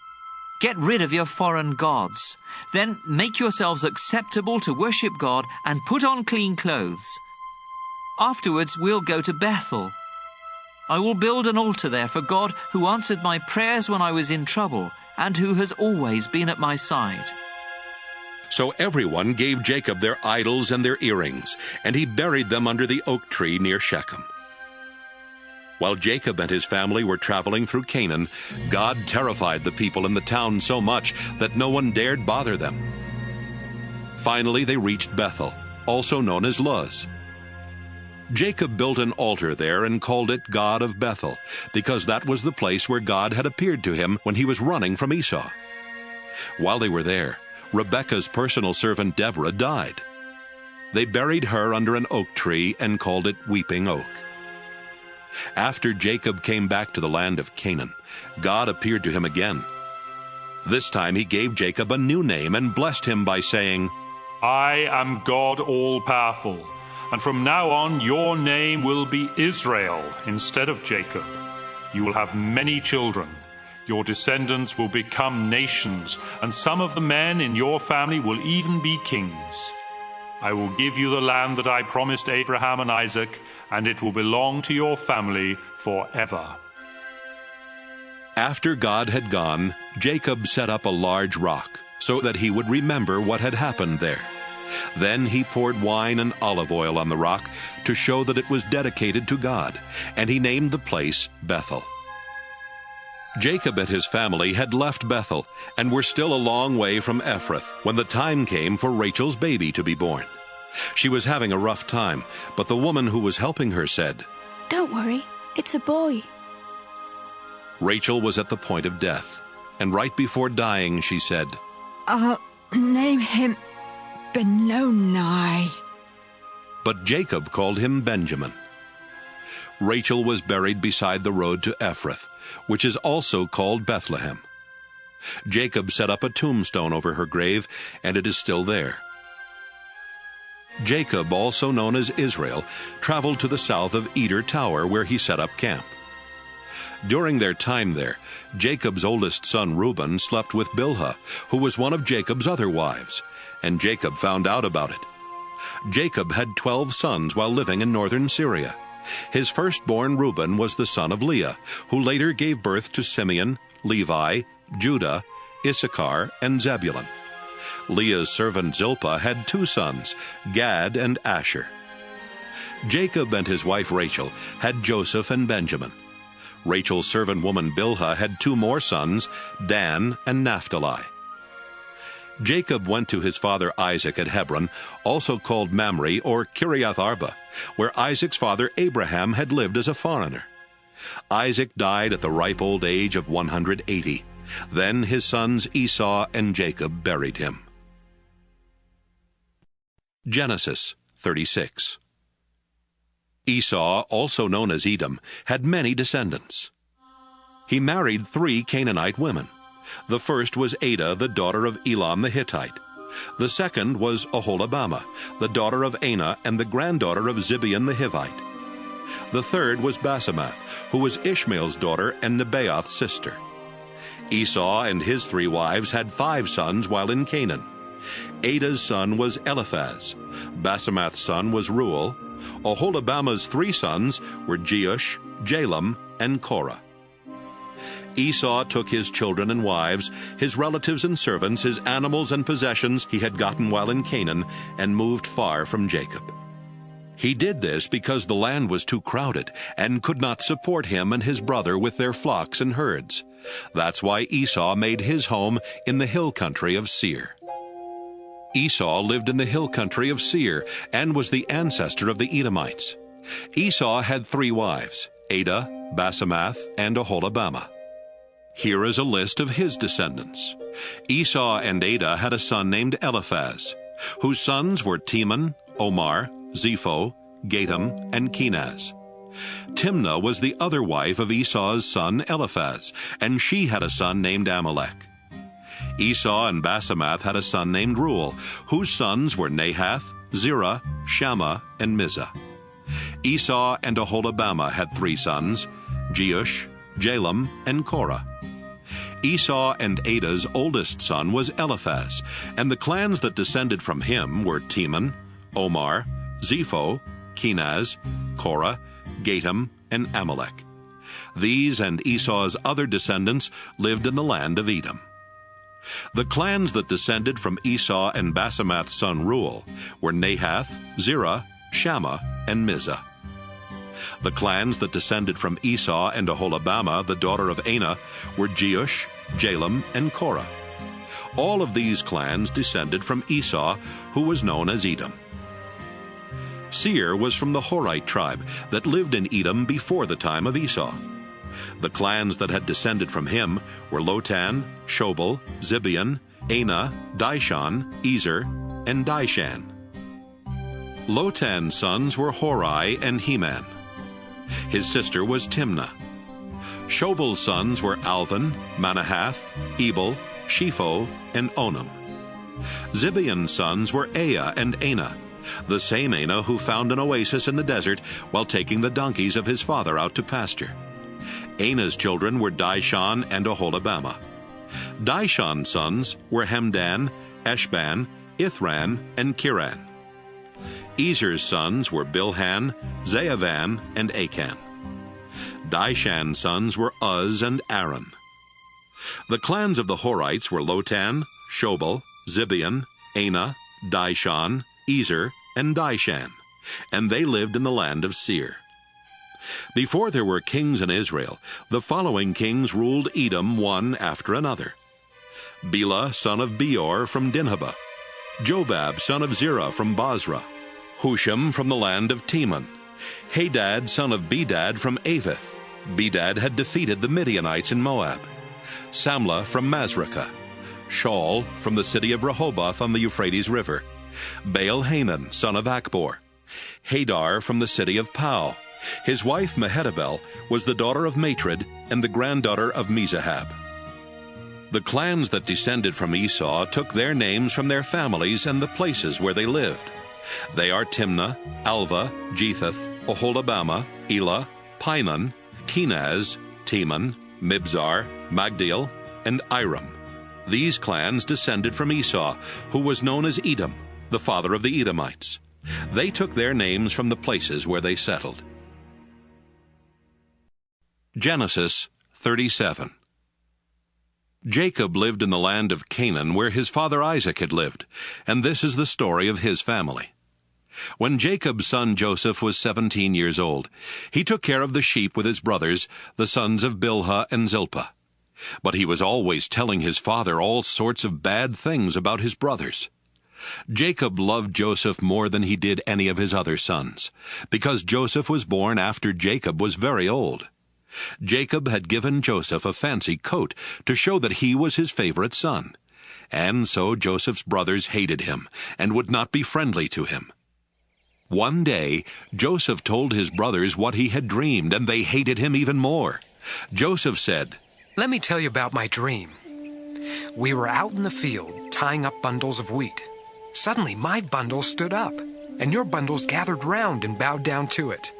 Get rid of your foreign gods. Then make yourselves acceptable to worship God and put on clean clothes. Afterwards, we'll go to Bethel. I will build an altar there for God who answered my prayers when I was in trouble and who has always been at my side." So everyone gave Jacob their idols and their earrings, and he buried them under the oak tree near Shechem. While Jacob and his family were traveling through Canaan, God terrified the people in the town so much that no one dared bother them. Finally, they reached Bethel, also known as Luz. Jacob built an altar there and called it God of Bethel, because that was the place where God had appeared to him when he was running from Esau. While they were there, Rebekah's personal servant Deborah died. They buried her under an oak tree and called it Weeping Oak. After Jacob came back to the land of Canaan, God appeared to him again. This time he gave Jacob a new name and blessed him by saying, "I am God all-powerful, and from now on your name will be Israel instead of Jacob. You will have many children. Your descendants will become nations, and some of the men in your family will even be kings. I will give you the land that I promised Abraham and Isaac, and it will belong to your family forever." After God had gone, Jacob set up a large rock so that he would remember what had happened there. Then he poured wine and olive oil on the rock to show that it was dedicated to God, and he named the place Bethel. Jacob and his family had left Bethel and were still a long way from Ephrath when the time came for Rachel's baby to be born. She was having a rough time, but the woman who was helping her said, "Don't worry, it's a boy." Rachel was at the point of death, and right before dying she said, "I'll name him Benoni." But Jacob called him Benjamin. Rachel was buried beside the road to Ephrath, which is also called Bethlehem. Jacob set up a tombstone over her grave, and it is still there. Jacob, also known as Israel, traveled to the south of Eder Tower, where he set up camp. During their time there, Jacob's oldest son Reuben slept with Bilhah, who was one of Jacob's other wives, and Jacob found out about it. Jacob had 12 sons while living in northern Syria. His firstborn Reuben was the son of Leah, who later gave birth to Simeon, Levi, Judah, Issachar, and Zebulun. Leah's servant Zilpah had 2 sons, Gad and Asher. Jacob and his wife Rachel had Joseph and Benjamin. Rachel's servant woman Bilhah had 2 more sons, Dan and Naphtali. Jacob went to his father Isaac at Hebron, also called Mamre or Kiriath Arba, where Isaac's father Abraham had lived as a foreigner. Isaac died at the ripe old age of 180. Then his sons Esau and Jacob buried him. Genesis 36. Esau, also known as Edom, had many descendants. He married 3 Canaanite women. The first was Adah, the daughter of Elam the Hittite. The second was Oholibamah, the daughter of Anah and the granddaughter of Zibeon the Hivite. The third was Basemath, who was Ishmael's daughter and Nebaioth's sister. Esau and his 3 wives had 5 sons while in Canaan. Adah's son was Eliphaz. Basemath's son was Reuel. Oholibamah's 3 sons were Jeush, Jalam, and Korah. Esau took his children and wives, his relatives and servants, his animals and possessions he had gotten while in Canaan, and moved far from Jacob. He did this because the land was too crowded and could not support him and his brother with their flocks and herds. That's why Esau made his home in the hill country of Seir. Esau lived in the hill country of Seir and was the ancestor of the Edomites. Esau had 3 wives, Adah, Basemath, and Oholibamah. Here is a list of his descendants. Esau and Adah had a son named Eliphaz, whose sons were Teman, Omar, Zepho, Gatam, and Kenaz. Timnah was the other wife of Esau's son Eliphaz, and she had a son named Amalek. Esau and Basemath had a son named Reuel, whose sons were Nahath, Zerah, Shammah, and Mizah. Esau and Oholibamah had 3 sons, Jeush, Jalam, and Korah. Esau and Ada's oldest son was Eliphaz, and the clans that descended from him were Teman, Omar, Zepho, Kenaz, Korah, Gatam, and Amalek. These and Esau's other descendants lived in the land of Edom. The clans that descended from Esau and Basemath's son Reuel were Nahath, Zerah, Shammah, and Mizah. The clans that descended from Esau and Aholibamah, the daughter of Anah, were Jeush, Jalam, and Korah. All of these clans descended from Esau, who was known as Edom. Seir was from the Horite tribe that lived in Edom before the time of Esau. The clans that had descended from him were Lotan, Shobal, Zibeon, Anah, Dishon, Ezer, and Dishan. Lotan's sons were Horai and Heman. His sister was Timnah. Shobal's sons were Alvan, Manahath, Ebal, Shepho, and Onam. Zibeon's sons were Ea and Anah, the same Anah who found an oasis in the desert while taking the donkeys of his father out to pasture. Anah's children were Dishon and Aholibamah. Dishon's sons were Hemdan, Eshban, Ithran, and Kiran. Ezer's sons were Bilhan, Zeavan, and Achan. Dishan's sons were Uz and Aaron. The clans of the Horites were Lotan, Shobal, Zibeon, Anah, Dishon, Ezer, and Dishan, and they lived in the land of Seir. Before there were kings in Israel, the following kings ruled Edom one after another: Bela, son of Beor, from Dinhabah; Jobab, son of Zerah, from Basra; Husham, from the land of Teman; Hadad, son of Bedad, from Avith. Bedad had defeated the Midianites in Moab; Samlah, from Masrekah; Shaul, from the city of Rehoboth on the Euphrates River; Baal-Hanan, son of Akbor; Hadar, from the city of Pau. His wife Mehetabel was the daughter of Matred and the granddaughter of Mezahab. The clans that descended from Esau took their names from their families and the places where they lived. They are Timnah, Alva, Jethath, Aholibamah, Elah, Pinon, Kenaz, Teman, Mibzar, Magdiel, and Iram. These clans descended from Esau, who was known as Edom, the father of the Edomites. They took their names from the places where they settled. Genesis 37. Jacob lived in the land of Canaan, where his father Isaac had lived, and this is the story of his family. When Jacob's son Joseph was 17 years old, he took care of the sheep with his brothers, the sons of Bilhah and Zilpah. But he was always telling his father all sorts of bad things about his brothers. Jacob loved Joseph more than he did any of his other sons, because Joseph was born after Jacob was very old. Jacob had given Joseph a fancy coat to show that he was his favorite son, and so Joseph's brothers hated him and would not be friendly to him. One day, Joseph told his brothers what he had dreamed, and they hated him even more. Joseph said, "Let me tell you about my dream. We were out in the field, tying up bundles of wheat. Suddenly, my bundle stood up, and your bundles gathered round and bowed down to it."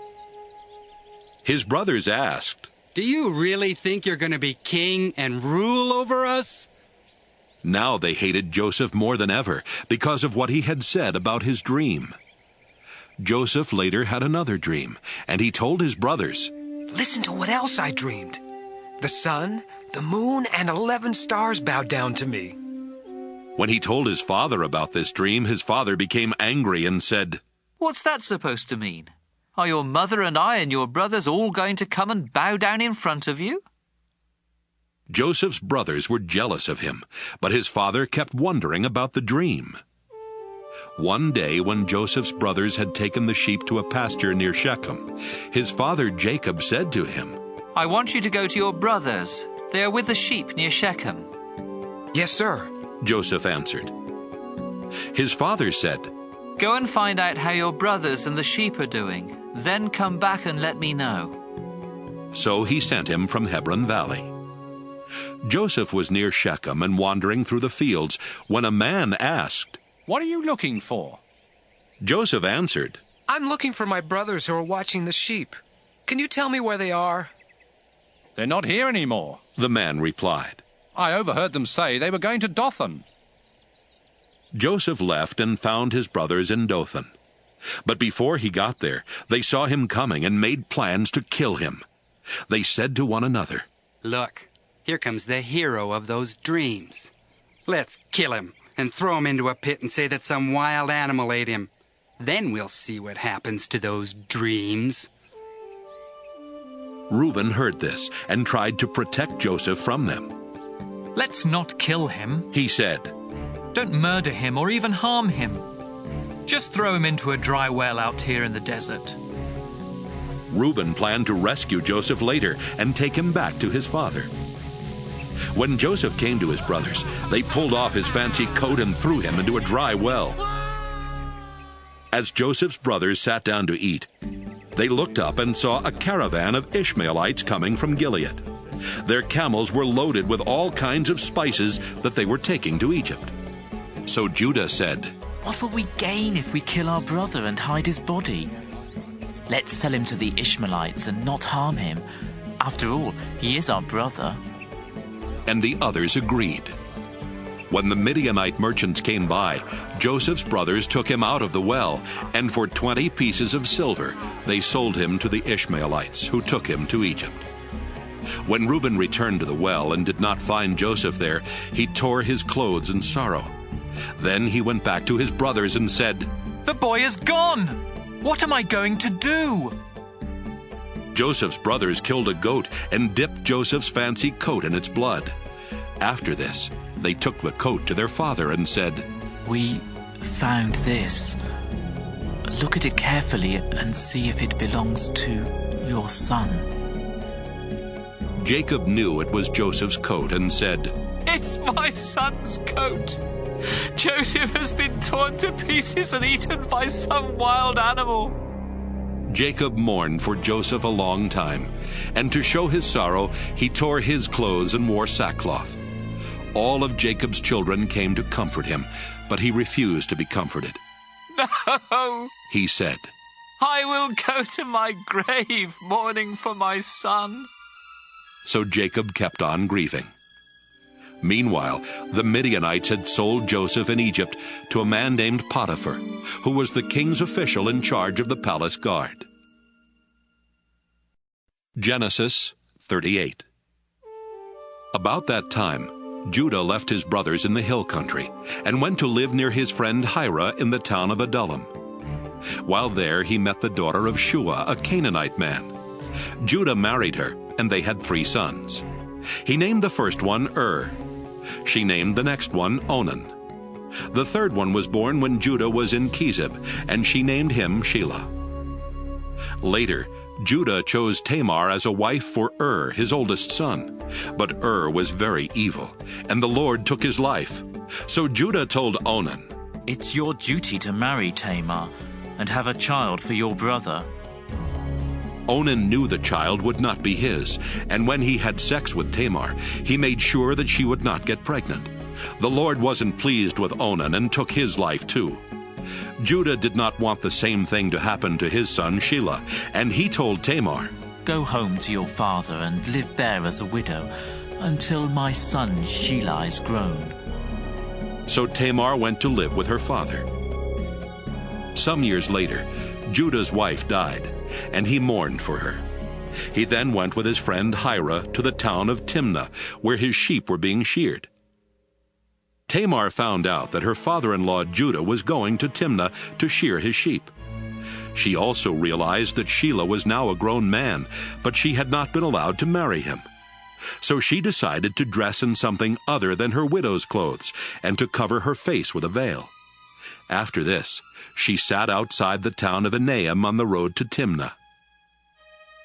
His brothers asked, "Do you really think you're going to be king and rule over us?" Now they hated Joseph more than ever because of what he had said about his dream. Joseph later had another dream, and he told his brothers, "Listen to what else I dreamed. The sun, the moon, and 11 stars bowed down to me." When he told his father about this dream, his father became angry and said, "What's that supposed to mean? Are your mother and I and your brothers all going to come and bow down in front of you?" Joseph's brothers were jealous of him, but his father kept wondering about the dream. One day, when Joseph's brothers had taken the sheep to a pasture near Shechem, his father Jacob said to him, "I want you to go to your brothers. They are with the sheep near Shechem." "Yes, sir," Joseph answered. His father said, "Go and find out how your brothers and the sheep are doing. Then come back and let me know." So he sent him from Hebron Valley. Joseph was near Shechem and wandering through the fields when a man asked, "What are you looking for?" Joseph answered, "I'm looking for my brothers who are watching the sheep. Can you tell me where they are?" "They're not here anymore," the man replied. I overheard them say they were going to Dothan. Joseph left and found his brothers in Dothan. But before he got there, they saw him coming and made plans to kill him. They said to one another, "Look, here comes the hero of those dreams. Let's kill him and throw him into a pit and say that some wild animal ate him. Then we'll see what happens to those dreams." Reuben heard this and tried to protect Joseph from them. "Let's not kill him," he said. "Don't murder him or even harm him. Just throw him into a dry well out here in the desert." Reuben planned to rescue Joseph later and take him back to his father. When Joseph came to his brothers, they pulled off his fancy coat and threw him into a dry well. As Joseph's brothers sat down to eat, they looked up and saw a caravan of Ishmaelites coming from Gilead. Their camels were loaded with all kinds of spices that they were taking to Egypt. So Judah said, "What will we gain if we kill our brother and hide his body? Let's sell him to the Ishmaelites and not harm him. After all, he is our brother." And the others agreed. When the Midianite merchants came by, Joseph's brothers took him out of the well, and for 20 pieces of silver they sold him to the Ishmaelites, who took him to Egypt. When Reuben returned to the well and did not find Joseph there, he tore his clothes in sorrow. Then he went back to his brothers and said, "The boy is gone! What am I going to do?" Joseph's brothers killed a goat and dipped Joseph's fancy coat in its blood. After this, they took the coat to their father and said, "We found this. Look at it carefully and see if it belongs to your son." Jacob knew it was Joseph's coat and said, "It's my son's coat. Joseph has been torn to pieces and eaten by some wild animal." Jacob mourned for Joseph a long time, and to show his sorrow, he tore his clothes and wore sackcloth. All of Jacob's children came to comfort him, but he refused to be comforted. "No," he said, "I will go to my grave mourning for my son." So Jacob kept on grieving. Meanwhile, the Midianites had sold Joseph in Egypt to a man named Potiphar, who was the king's official in charge of the palace guard. Genesis 38. About that time, Judah left his brothers in the hill country and went to live near his friend Hira in the town of Adullam. While there, he met the daughter of Shua, a Canaanite man. Judah married her, and they had 3 sons. He named the first one She named the next one Onan. The third one was born when Judah was in Chezib, and she named him Shelah. Later, Judah chose Tamar as a wife for his oldest son. But was very evil, and the Lord took his life. So Judah told Onan, "It's your duty to marry Tamar and have a child for your brother." Onan knew the child would not be his, and when he had sex with Tamar, he made sure that she would not get pregnant. The Lord wasn't pleased with Onan and took his life too. Judah did not want the same thing to happen to his son Shelah, and he told Tamar, "Go home to your father and live there as a widow until my son Shelah is grown." So Tamar went to live with her father. Some years later, Judah's wife died, and he mourned for her. He then went with his friend Hira to the town of Timnah, where his sheep were being sheared. Tamar found out that her father-in-law Judah was going to Timnah to shear his sheep. She also realized that Shelah was now a grown man, but she had not been allowed to marry him. So she decided to dress in something other than her widow's clothes and to cover her face with a veil. After this, she sat outside the town of Enaim on the road to Timnah.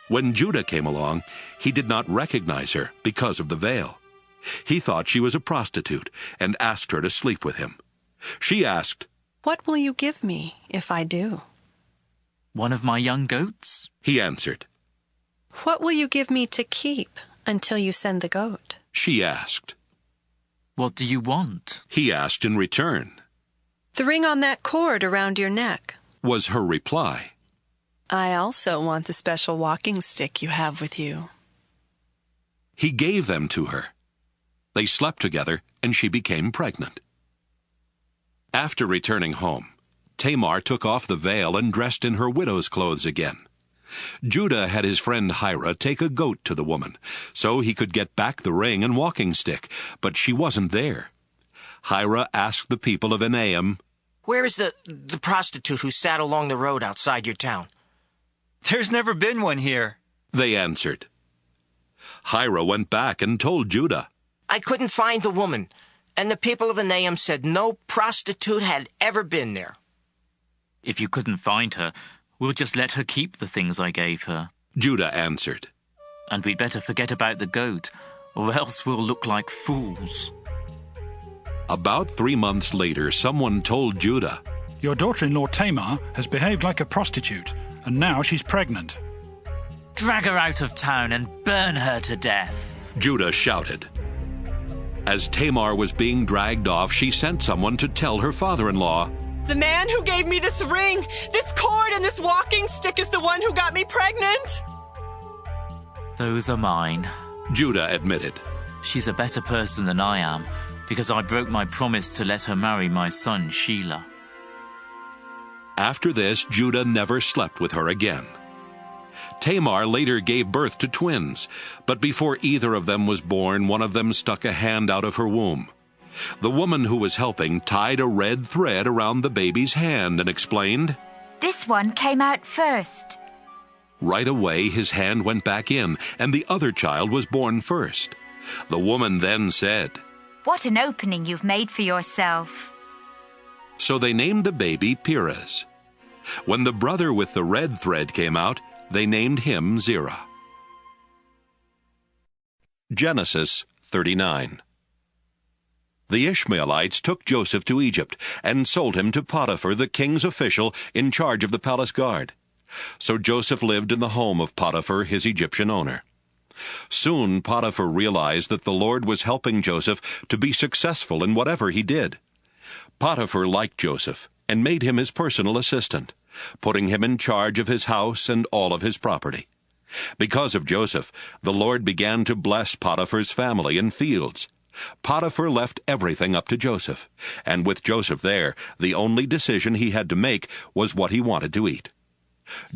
When Judah came along, he did not recognize her because of the veil. He thought she was a prostitute and asked her to sleep with him. She asked, "What will you give me if I do?" "One of my young goats," he answered. "What will you give me to keep until you send the goat?" she asked. "What do you want?" he asked in return. "The ring on that cord around your neck," was her reply. "I also want the special walking stick you have with you." He gave them to her. They slept together, and she became pregnant. After returning home, Tamar took off the veil and dressed in her widow's clothes again. Judah had his friend Hira take a goat to the woman, so he could get back the ring and walking stick, but she wasn't there. Hira asked the people of Enaim, "Where is the prostitute who sat along the road outside your town?" "There's never been one here," they answered. Hira went back and told Judah, "I couldn't find the woman, and the people of Enaim said no prostitute had ever been there." "If you couldn't find her, we'll just let her keep the things I gave her," Judah answered. "And we'd better forget about the goat, or else we'll look like fools." About 3 months later, someone told Judah, "Your daughter-in-law Tamar has behaved like a prostitute, and now she's pregnant." "Drag her out of town and burn her to death," Judah shouted. As Tamar was being dragged off, she sent someone to tell her father-in-law, "The man who gave me this ring, this cord, and this walking stick is the one who got me pregnant." "Those are mine," Judah admitted. "She's a better person than I am, because I broke my promise to let her marry my son Shelah." After this, Judah never slept with her again. Tamar later gave birth to twins, but before either of them was born, one of them stuck a hand out of her womb. The woman who was helping tied a red thread around the baby's hand and explained, "This one came out first." Right away, his hand went back in, and the other child was born first. The woman then said, "What an opening you've made for yourself." So they named the baby Perez. When the brother with the red thread came out, they named him Zerah. Genesis 39. The Ishmaelites took Joseph to Egypt and sold him to Potiphar, the king's official in charge of the palace guard. So Joseph lived in the home of Potiphar, his Egyptian owner. Soon Potiphar realized that the Lord was helping Joseph to be successful in whatever he did. Potiphar liked Joseph and made him his personal assistant, putting him in charge of his house and all of his property. Because of Joseph, the Lord began to bless Potiphar's family and fields. Potiphar left everything up to Joseph, and with Joseph there, the only decision he had to make was what he wanted to eat.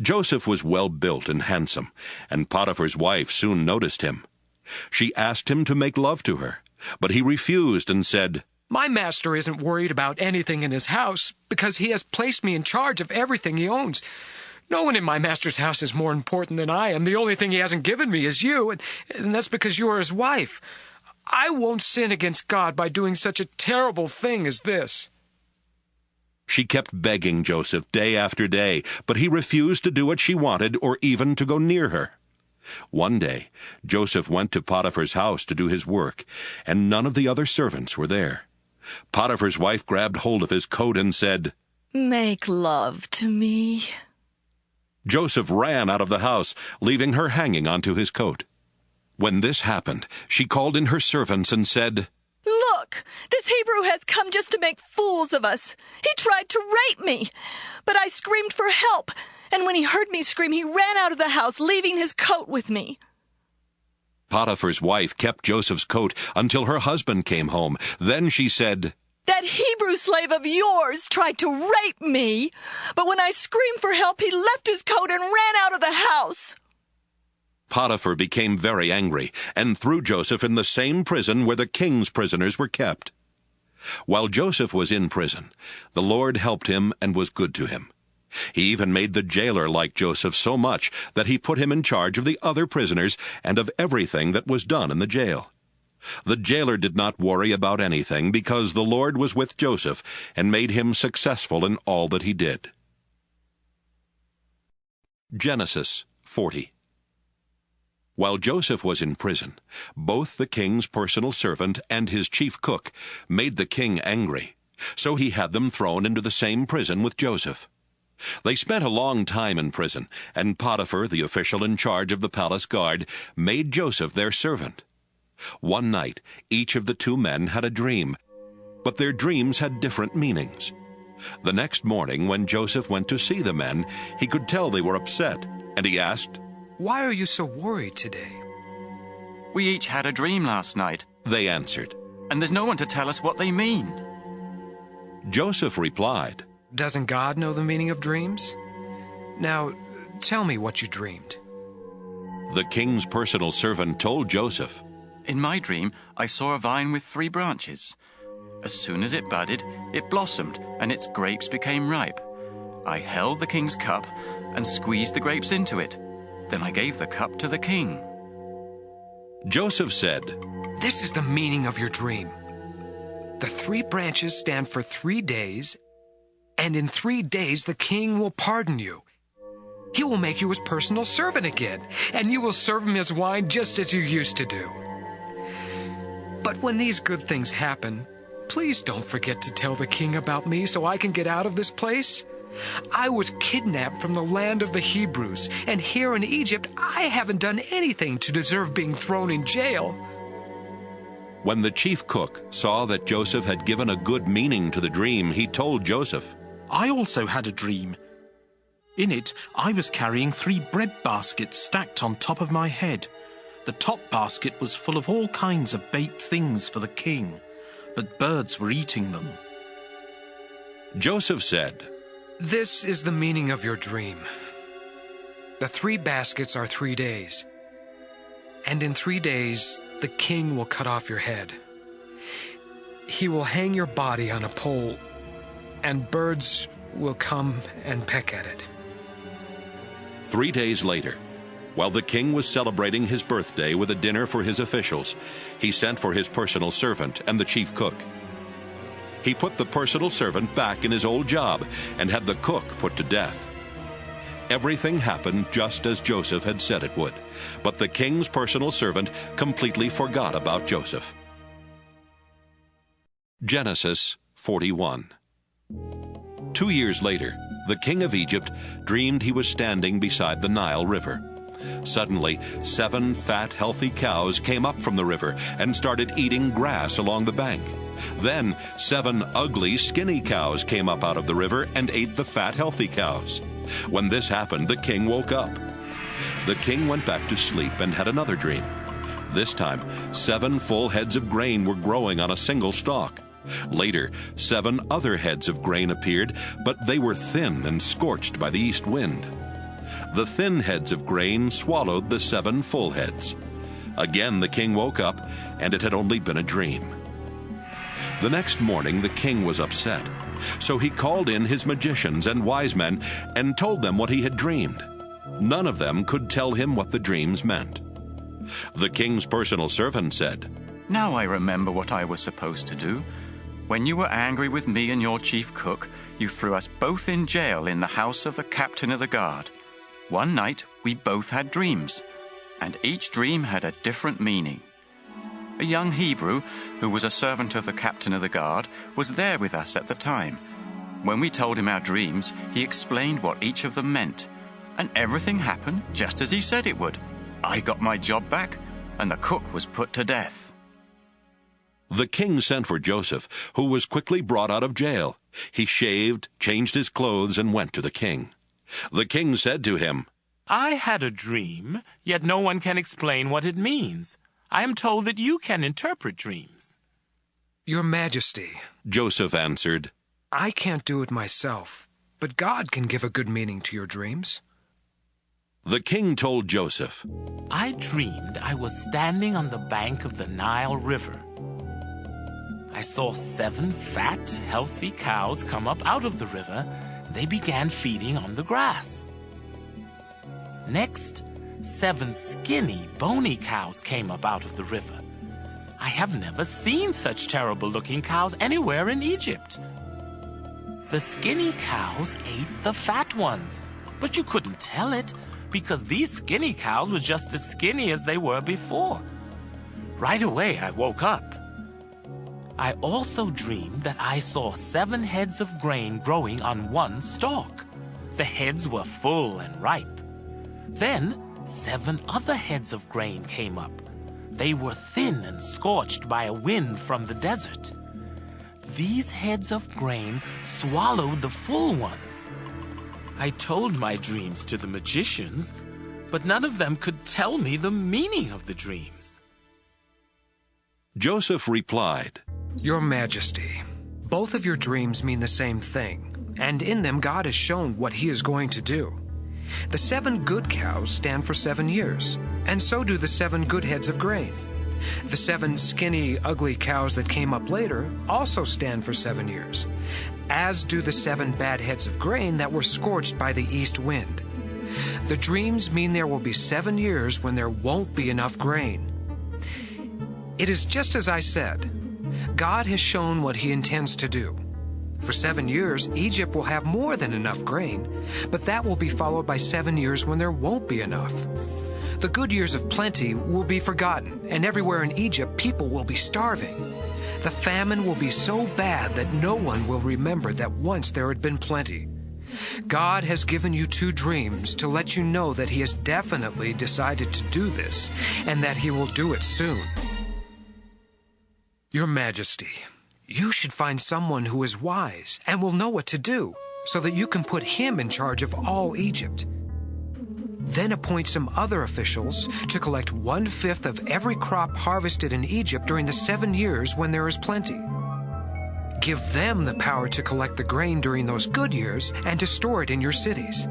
Joseph was well-built and handsome, and Potiphar's wife soon noticed him. She asked him to make love to her, but he refused and said, "My master isn't worried about anything in his house because he has placed me in charge of everything he owns. No one in my master's house is more important than I am. The only thing he hasn't given me is you, and that's because you are his wife. I won't sin against God by doing such a terrible thing as this." She kept begging Joseph day after day, but he refused to do what she wanted or even to go near her. One day, Joseph went to Potiphar's house to do his work, and none of the other servants were there. Potiphar's wife grabbed hold of his coat and said, "Make love to me." Joseph ran out of the house, leaving her hanging onto his coat. When this happened, she called in her servants and said, "Look, this Hebrew has come just to make fools of us. He tried to rape me, but I screamed for help, and when he heard me scream, he ran out of the house, leaving his coat with me." Potiphar's wife kept Joseph's coat until her husband came home. Then she said, "That Hebrew slave of yours tried to rape me, but when I screamed for help, he left his coat and ran out of the house." Potiphar became very angry and threw Joseph in the same prison where the king's prisoners were kept. While Joseph was in prison, the Lord helped him and was good to him. He even made the jailer like Joseph so much that he put him in charge of the other prisoners and of everything that was done in the jail. The jailer did not worry about anything because the Lord was with Joseph and made him successful in all that he did. Genesis 40. While Joseph was in prison, both the king's personal servant and his chief cook made the king angry, so he had them thrown into the same prison with Joseph. They spent a long time in prison, and Potiphar, the official in charge of the palace guard, made Joseph their servant. One night, each of the two men had a dream, but their dreams had different meanings. The next morning, when Joseph went to see the men, he could tell they were upset, and he asked, "Why are you so worried today?" "We each had a dream last night," They answered, "And there's no one to tell us what they mean." Joseph replied, "Doesn't God know the meaning of dreams? Now, tell me what you dreamed." The king's personal servant told Joseph, "In my dream, I saw a vine with 3 branches. As soon as it budded, it blossomed, and its grapes became ripe. I held the king's cup and squeezed the grapes into it. Then I gave the cup to the king." Joseph said, "This is the meaning of your dream. The 3 branches stand for 3 days, and in 3 days the king will pardon you. He will make you his personal servant again, and you will serve him his wine just as you used to do. But when these good things happen, please don't forget to tell the king about me so I can get out of this place. I was kidnapped from the land of the Hebrews, and here in Egypt I haven't done anything to deserve being thrown in jail." When the chief cook saw that Joseph had given a good meaning to the dream, he told Joseph, "I also had a dream. In it, I was carrying 3 bread baskets stacked on top of my head. The top basket was full of all kinds of baked things for the king, but birds were eating them." Joseph said, "This is the meaning of your dream. The 3 baskets are 3 days, and in 3 days the king will cut off your head. He will hang your body on a pole, and birds will come and peck at it." 3 days later, while the king was celebrating his birthday with a dinner for his officials, he sent for his personal servant and the chief cook. He put the personal servant back in his old job and had the cook put to death. Everything happened just as Joseph had said it would, but the king's personal servant completely forgot about Joseph. Genesis 41. 2 years later, the king of Egypt dreamed he was standing beside the Nile River. Suddenly, 7 fat, healthy cows came up from the river and started eating grass along the bank. Then 7 ugly, skinny cows came up out of the river and ate the fat, healthy cows. When this happened, the king woke up. The king went back to sleep and had another dream. This time, 7 full heads of grain were growing on a single stalk. Later, 7 other heads of grain appeared, but they were thin and scorched by the east wind. The thin heads of grain swallowed the 7 full heads. Again the king woke up, and it had only been a dream. The next morning the king was upset, so he called in his magicians and wise men and told them what he had dreamed. None of them could tell him what the dreams meant. The king's personal servant said, "Now I remember what I was supposed to do. When you were angry with me and your chief cook, you threw us both in jail in the house of the captain of the guard. One night we both had dreams, and each dream had a different meaning. A young Hebrew, who was a servant of the captain of the guard, was there with us at the time. When we told him our dreams, he explained what each of them meant, and everything happened just as he said it would. I got my job back, and the cook was put to death." The king sent for Joseph, who was quickly brought out of jail. He shaved, changed his clothes, and went to the king. The king said to him, "I had a dream, yet no one can explain what it means. I am told that you can interpret dreams." "Your Majesty," Joseph answered, "I can't do it myself, but God can give a good meaning to your dreams." The king told Joseph, "I dreamed I was standing on the bank of the Nile River. I saw 7 fat, healthy cows come up out of the river. They began feeding on the grass. Next, 7 skinny, bony cows came up out of the river. I have never seen such terrible-looking cows anywhere in Egypt. The skinny cows ate the fat ones, but you couldn't tell it because these skinny cows were just as skinny as they were before. Right away, I woke up. I also dreamed that I saw 7 heads of grain growing on one stalk. The heads were full and ripe. Then 7 other heads of grain came up. They were thin and scorched by a wind from the desert. These heads of grain swallowed the full ones. I told my dreams to the magicians, but none of them could tell me the meaning of the dreams." Joseph replied, Your Majesty, both of your dreams mean the same thing, and in them God has shown what he is going to do. The 7 good cows stand for 7 years, and so do the 7 good heads of grain. The 7 skinny, ugly cows that came up later also stand for 7 years, as do the 7 bad heads of grain that were scorched by the east wind. The dreams mean there will be 7 years when there won't be enough grain. It is just as I said. God has shown what he intends to do. For 7 years, Egypt will have more than enough grain, but that will be followed by 7 years when there won't be enough. The good years of plenty will be forgotten, and everywhere in Egypt people will be starving. The famine will be so bad that no one will remember that once there had been plenty. God has given you 2 dreams to let you know that he has definitely decided to do this, and that he will do it soon. Your Majesty, you should find someone who is wise and will know what to do, so that you can put him in charge of all Egypt. Then appoint some other officials to collect 1/5 of every crop harvested in Egypt during the 7 years when there is plenty. Give them the power to collect the grain during those good years and to store it in your cities.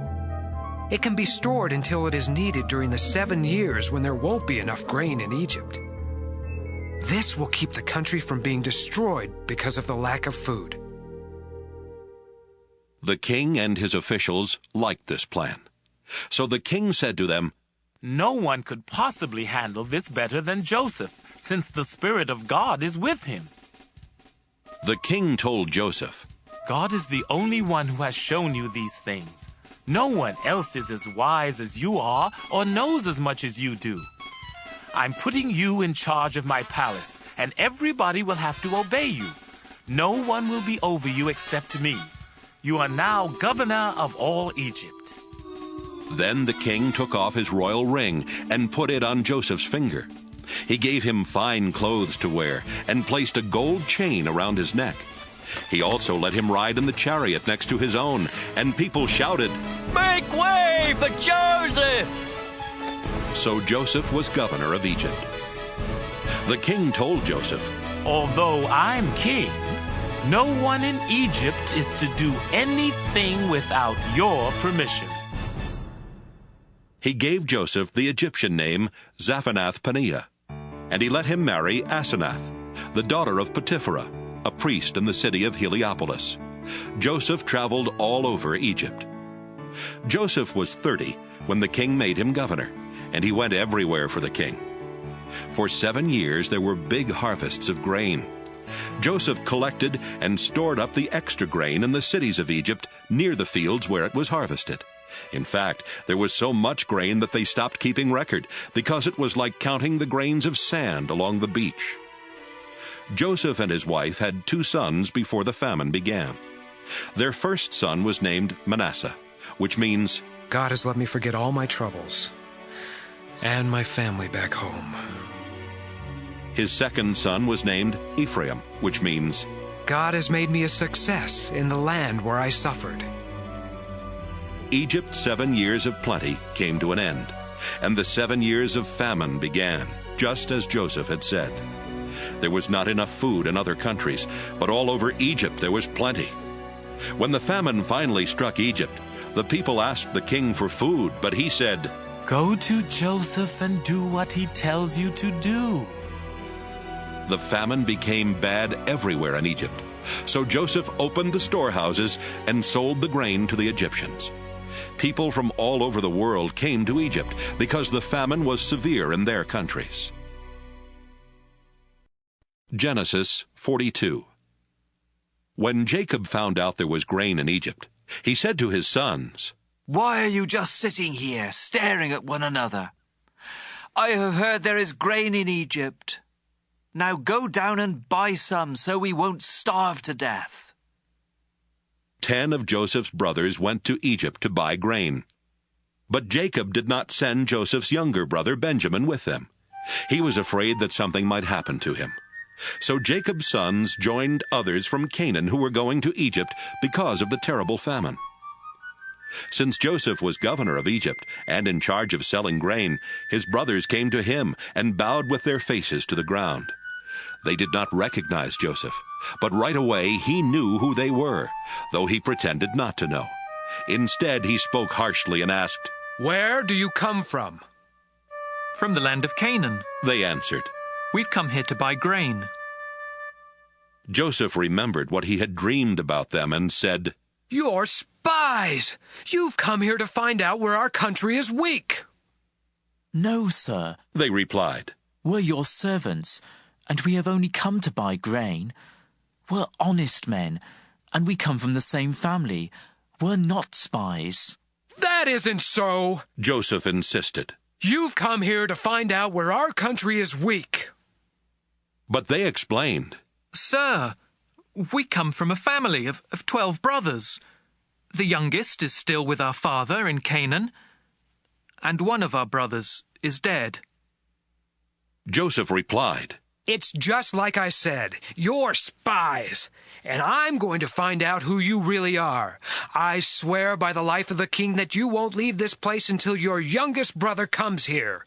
It can be stored until it is needed during the 7 years when there won't be enough grain in Egypt. This will keep the country from being destroyed because of the lack of food. The king and his officials liked this plan. So the king said to them, No one could possibly handle this better than Joseph, since the Spirit of God is with him. The king told Joseph, God is the only one who has shown you these things. No one else is as wise as you are or knows as much as you do. I'm putting you in charge of my palace, and everybody will have to obey you. No one will be over you except me. You are now governor of all Egypt. Then the king took off his royal ring and put it on Joseph's finger. He gave him fine clothes to wear and placed a gold chain around his neck. He also let him ride in the chariot next to his own, and people shouted, Make way for Joseph! So Joseph was governor of Egypt. The king told Joseph, Although I'm king, no one in Egypt is to do anything without your permission. He gave Joseph the Egyptian name Zaphenath-Paneah, and he let him marry Asenath, the daughter of Potipharah, a priest in the city of Heliopolis. Joseph traveled all over Egypt. Joseph was 30 when the king made him governor, and he went everywhere for the king. For 7 years there were big harvests of grain. Joseph collected and stored up the extra grain in the cities of Egypt near the fields where it was harvested. In fact, there was so much grain that they stopped keeping record, because it was like counting the grains of sand along the beach. Joseph and his wife had 2 sons before the famine began. Their first son was named Manasseh, which means, God has let me forget all my troubles and my family back home. His second son was named Ephraim, which means, God has made me a success in the land where I suffered. Egypt's 7 years of plenty came to an end, and the 7 years of famine began, just as Joseph had said. There was not enough food in other countries, but all over Egypt there was plenty. When the famine finally struck Egypt, the people asked the king for food, but he said, Go to Joseph and do what he tells you to do. The famine became bad everywhere in Egypt, so Joseph opened the storehouses and sold the grain to the Egyptians. People from all over the world came to Egypt because the famine was severe in their countries. Genesis 42. When Jacob found out there was grain in Egypt, he said to his sons, Why are you just sitting here, staring at one another? I have heard there is grain in Egypt. Now go down and buy some so we won't starve to death. 10 of Joseph's brothers went to Egypt to buy grain. But Jacob did not send Joseph's younger brother Benjamin with them. He was afraid that something might happen to him. So Jacob's sons joined others from Canaan who were going to Egypt because of the terrible famine. Since Joseph was governor of Egypt and in charge of selling grain, his brothers came to him and bowed with their faces to the ground. They did not recognize Joseph, but right away he knew who they were, though he pretended not to know. Instead, he spoke harshly and asked, "Where do you come from?" "From the land of Canaan," they answered. "We've come here to buy grain." Joseph remembered what he had dreamed about them and said, "You're spies! You've come here to find out where our country is weak." "No, sir," they replied. "We're your servants, and we have only come to buy grain. We're honest men, and we come from the same family. We're not spies." "That isn't so," Joseph insisted. "You've come here to find out where our country is weak." But they explained, "Sir, we come from a family of 12 brothers. The youngest is still with our father in Canaan, and one of our brothers is dead." Joseph replied, "It's just like I said. You're spies, and I'm going to find out who you really are. I swear by the life of the king that you won't leave this place until your youngest brother comes here.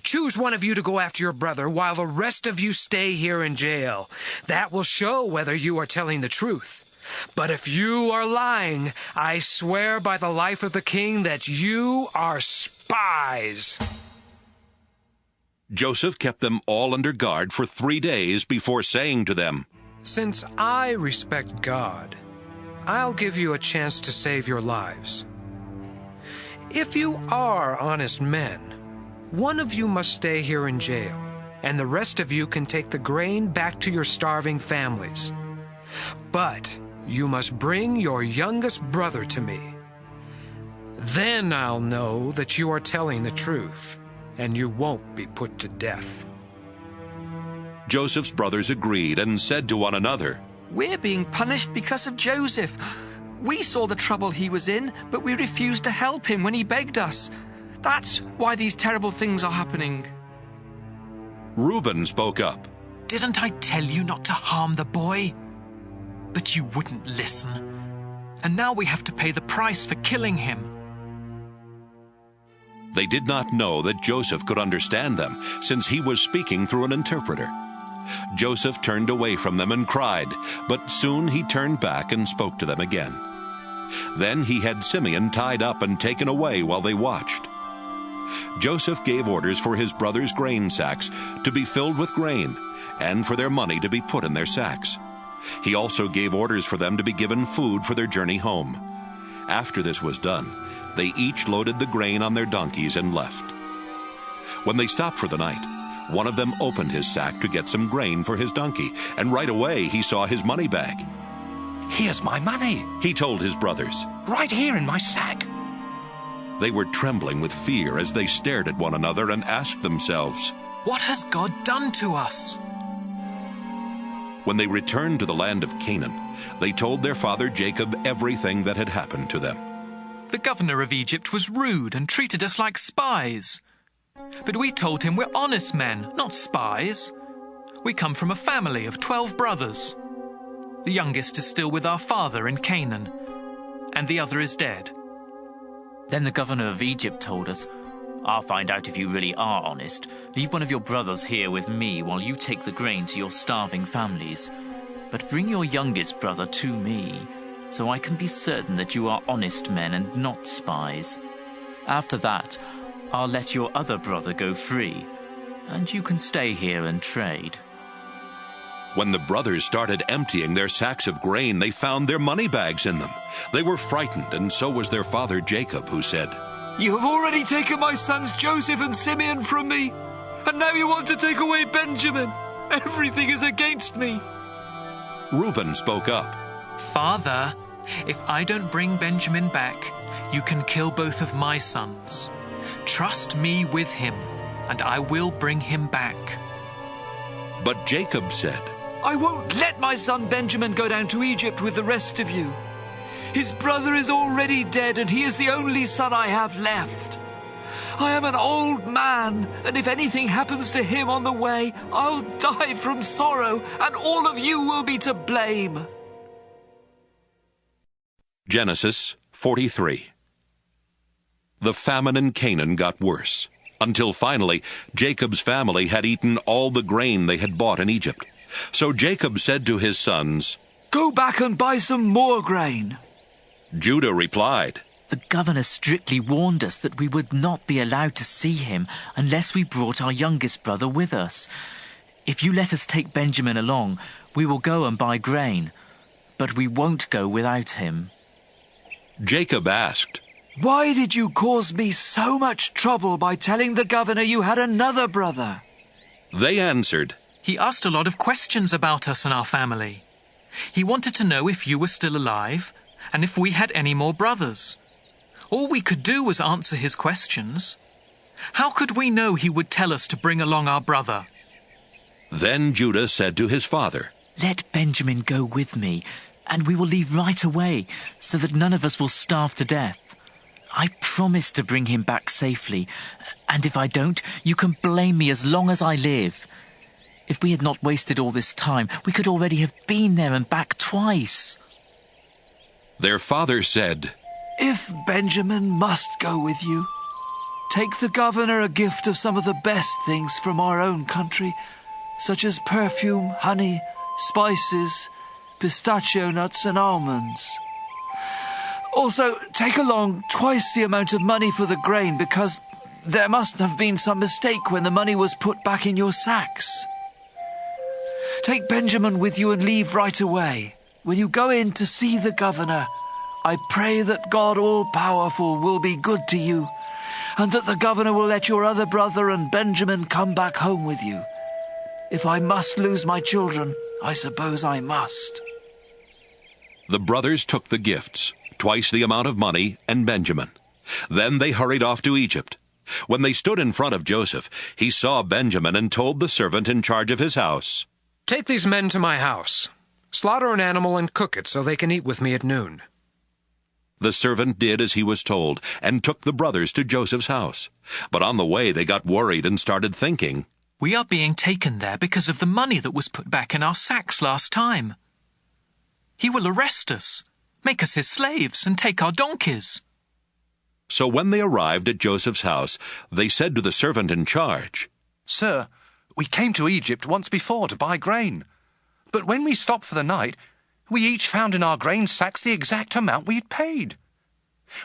Choose one of you to go after your brother while the rest of you stay here in jail. That will show whether you are telling the truth. But if you are lying, I swear by the life of the king that you are spies." Joseph kept them all under guard for 3 days before saying to them, "Since I respect God, I'll give you a chance to save your lives. If you are honest men, one of you must stay here in jail, and the rest of you can take the grain back to your starving families. But you must bring your youngest brother to me. Then I'll know that you are telling the truth, and you won't be put to death." Joseph's brothers agreed and said to one another, "We're being punished because of Joseph. We saw the trouble he was in, but we refused to help him when he begged us. That's why these terrible things are happening." Reuben spoke up. "Didn't I tell you not to harm the boy? But you wouldn't listen. And now we have to pay the price for killing him." They did not know that Joseph could understand them, since he was speaking through an interpreter. Joseph turned away from them and cried, but soon he turned back and spoke to them again. Then he had Simeon tied up and taken away while they watched. Joseph gave orders for his brothers' grain sacks to be filled with grain, and for their money to be put in their sacks. He also gave orders for them to be given food for their journey home. After this was done, they each loaded the grain on their donkeys and left. When they stopped for the night, one of them opened his sack to get some grain for his donkey, and right away he saw his money bag. "Here's my money," he told his brothers. "Right here in my sack." They were trembling with fear as they stared at one another and asked themselves, "What has God done to us?" When they returned to the land of Canaan, they told their father Jacob everything that had happened to them. "The governor of Egypt was rude and treated us like spies. But we told him we're honest men, not spies. We come from a family of 12 brothers. The youngest is still with our father in Canaan, and the other is dead." Then the governor of Egypt told us, "I'll find out if you really are honest. Leave one of your brothers here with me while you take the grain to your starving families. But bring your youngest brother to me, so I can be certain that you are honest men and not spies. After that, I'll let your other brother go free, and you can stay here and trade." When the brothers started emptying their sacks of grain, they found their money bags in them. They were frightened, and so was their father Jacob, who said, "You have already taken my sons Joseph and Simeon from me, and now you want to take away Benjamin. Everything is against me." Reuben spoke up. "Father, if I don't bring Benjamin back, you can kill both of my sons. Trust me with him, and I will bring him back." But Jacob said, "I won't let my son Benjamin go down to Egypt with the rest of you. His brother is already dead, and he is the only son I have left. I am an old man, and if anything happens to him on the way, I'll die from sorrow, and all of you will be to blame." Genesis 43. The famine in Canaan got worse. until finally Jacob's family had eaten all the grain they had bought in Egypt. So Jacob said to his sons, "Go back and buy some more grain." Judah replied, "The governor strictly warned us that we would not be allowed to see him unless we brought our youngest brother with us. If you let us take Benjamin along, we will go and buy grain, but we won't go without him." Jacob asked, "Why did you cause me so much trouble by telling the governor you had another brother?" They answered, "He asked a lot of questions about us and our family. He wanted to know if you were still alive and if we had any more brothers. All we could do was answer his questions. How could we know he would tell us to bring along our brother?" Then Judah said to his father, "Let Benjamin go with me, and we will leave right away, so that none of us will starve to death. I promise to bring him back safely, and if I don't, you can blame me as long as I live. If we had not wasted all this time, we could already have been there and back twice." Their father said, "If Benjamin must go with you, take the governor a gift of some of the best things from our own country, such as perfume, honey, spices, pistachio nuts and almonds. Also, take along twice the amount of money for the grain, because there must have been some mistake when the money was put back in your sacks. Take Benjamin with you and leave right away. When you go in to see the governor, I pray that God all-powerful will be good to you, and that the governor will let your other brother and Benjamin come back home with you. If I must lose my children, I suppose I must." The brothers took the gifts, twice the amount of money, and Benjamin. Then they hurried off to Egypt. When they stood in front of Joseph, he saw Benjamin and told the servant in charge of his house, "Take these men to my house. Slaughter an animal and cook it so they can eat with me at noon." The servant did as he was told and took the brothers to Joseph's house. But on the way they got worried and started thinking, "We are being taken there because of the money that was put back in our sacks last time. He will arrest us, make us his slaves, and take our donkeys." So when they arrived at Joseph's house, they said to the servant in charge, "Sir, we came to Egypt once before to buy grain. But when we stopped for the night, we each found in our grain sacks the exact amount we had paid.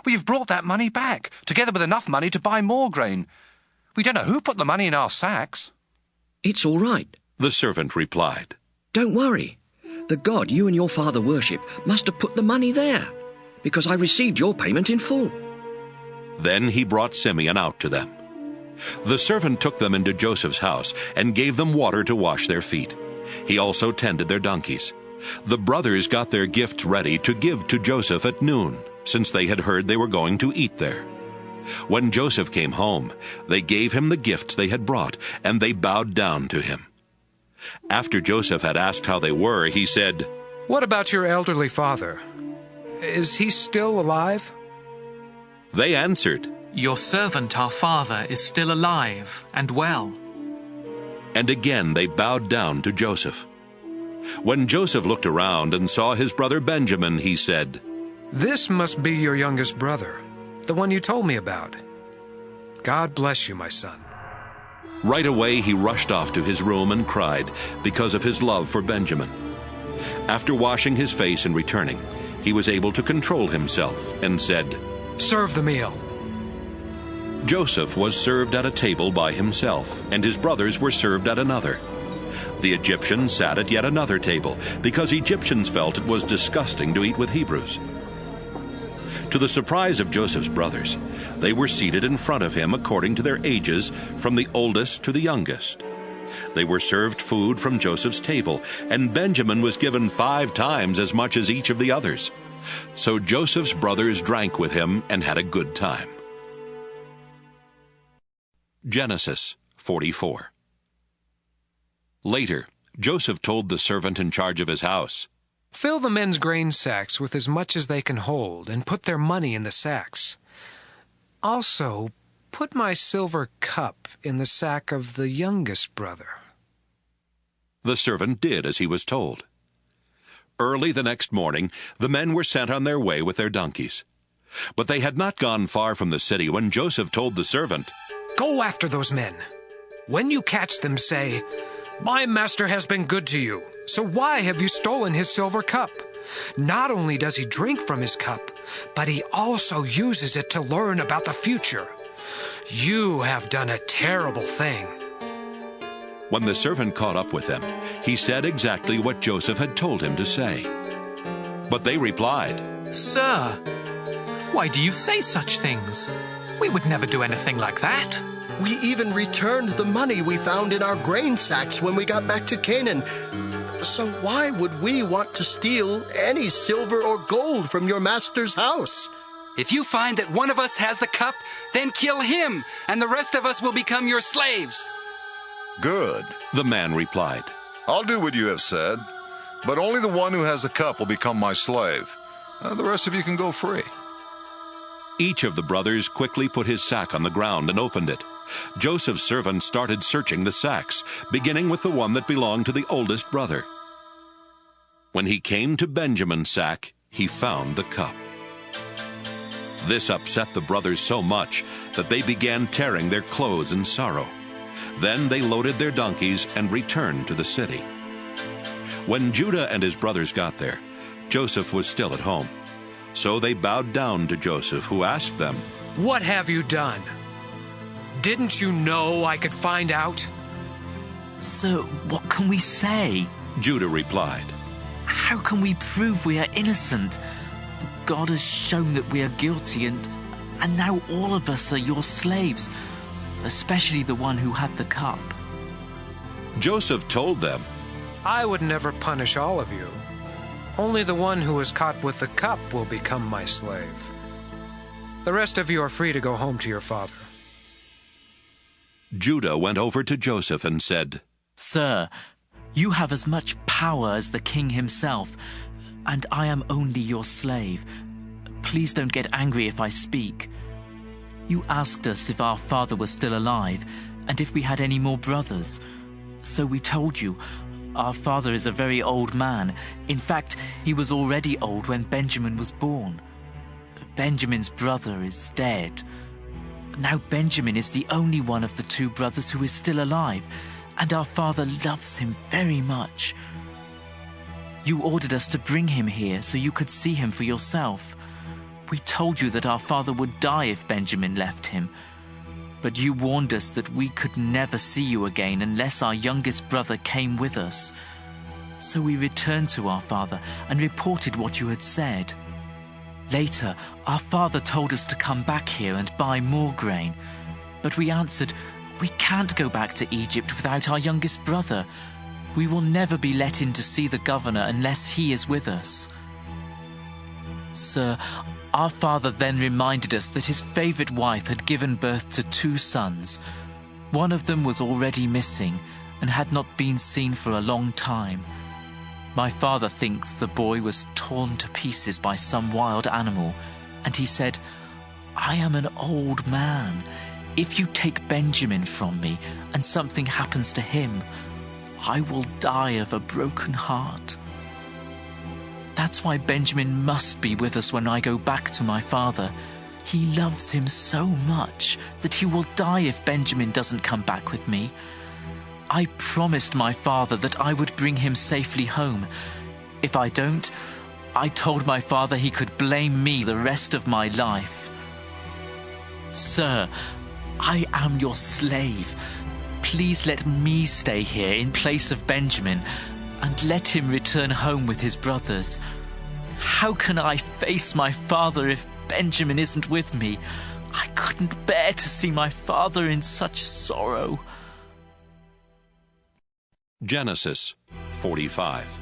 We have brought that money back, together with enough money to buy more grain. We don't know who put the money in our sacks." "It's all right," the servant replied. "Don't worry. The God you and your father worship must have put the money there, because I received your payment in full." Then he brought Simeon out to them. The servant took them into Joseph's house and gave them water to wash their feet. He also tended their donkeys. The brothers got their gifts ready to give to Joseph at noon, since they had heard they were going to eat there. When Joseph came home, they gave him the gifts they had brought, and they bowed down to him. After Joseph had asked how they were, he said, "What about your elderly father? Is he still alive?" They answered, "Your servant, our father, is still alive and well." And again they bowed down to Joseph. When Joseph looked around and saw his brother Benjamin, he said, "This must be your youngest brother, the one you told me about. God bless you, my son." Right away he rushed off to his room and cried because of his love for Benjamin. After washing his face and returning, he was able to control himself and said, "Serve the meal." Joseph was served at a table by himself, and his brothers were served at another. The Egyptians sat at yet another table, because Egyptians felt it was disgusting to eat with Hebrews. To the surprise of Joseph's brothers, they were seated in front of him according to their ages, from the oldest to the youngest. They were served food from Joseph's table, and Benjamin was given 5 times as much as each of the others. So Joseph's brothers drank with him and had a good time. Genesis 44. Later, Joseph told the servant in charge of his house, "Fill the men's grain sacks with as much as they can hold, and put their money in the sacks. Also, put my silver cup in the sack of the youngest brother." The servant did as he was told. Early the next morning, the men were sent on their way with their donkeys. But they had not gone far from the city when Joseph told the servant, Go after those men. When you catch them, say, 'My master has been good to you, so why have you stolen his silver cup?' Not only does he drink from his cup, but he also uses it to learn about the future. You have done a terrible thing." When the servant caught up with them, he said exactly what Joseph had told him to say. But they replied, "Sir, why do you say such things? We would never do anything like that." We even returned the money we found in our grain sacks when we got back to Canaan. So why would we want to steal any silver or gold from your master's house? If you find that one of us has the cup, then kill him, and the rest of us will become your slaves." "Good," the man replied. "I'll do what you have said, but only the one who has the cup will become my slave. The rest of you can go free." Each of the brothers quickly put his sack on the ground and opened it. Joseph's servants started searching the sacks, beginning with the one that belonged to the oldest brother. When he came to Benjamin's sack, he found the cup. This upset the brothers so much that they began tearing their clothes in sorrow. Then they loaded their donkeys and returned to the city. When Judah and his brothers got there, Joseph was still at home. So they bowed down to Joseph, who asked them, "What have you done? Didn't you know I could find out?" "Sir, what can we say?" Judah replied. "How can we prove we are innocent? God has shown that we are guilty, and now all of us are your slaves, especially the one who had the cup." Joseph told them, "I would never punish all of you. Only the one who was caught with the cup will become my slave. The rest of you are free to go home to your father." Judah went over to Joseph and said, "Sir, you have as much power as the king himself, and I am only your slave. Please don't get angry if I speak. You asked us if our father was still alive and if we had any more brothers. So we told you, our father is a very old man. In fact, he was already old when Benjamin was born. Benjamin's brother is dead. Now Benjamin is the only one of the two brothers who is still alive, and our father loves him very much. You ordered us to bring him here so you could see him for yourself. We told you that our father would die if Benjamin left him. But you warned us that we could never see you again unless our youngest brother came with us. So we returned to our father and reported what you had said. Later, our father told us to come back here and buy more grain. But we answered, we can't go back to Egypt without our youngest brother. We will never be let in to see the governor unless he is with us. Sir, our father then reminded us that his favorite wife had given birth to 2 sons. One of them was already missing and had not been seen for a long time. My father thinks the boy was torn to pieces by some wild animal, and he said, I am an old man. If you take Benjamin from me and something happens to him, I will die of a broken heart. That's why Benjamin must be with us when I go back to my father. He loves him so much that he will die if Benjamin doesn't come back with me. I promised my father that I would bring him safely home. If I don't, I told my father he could blame me the rest of my life. Sir, I am your slave. Please let me stay here in place of Benjamin and let him return home with his brothers. How can I face my father if Benjamin isn't with me? I couldn't bear to see my father in such sorrow. Genesis 45.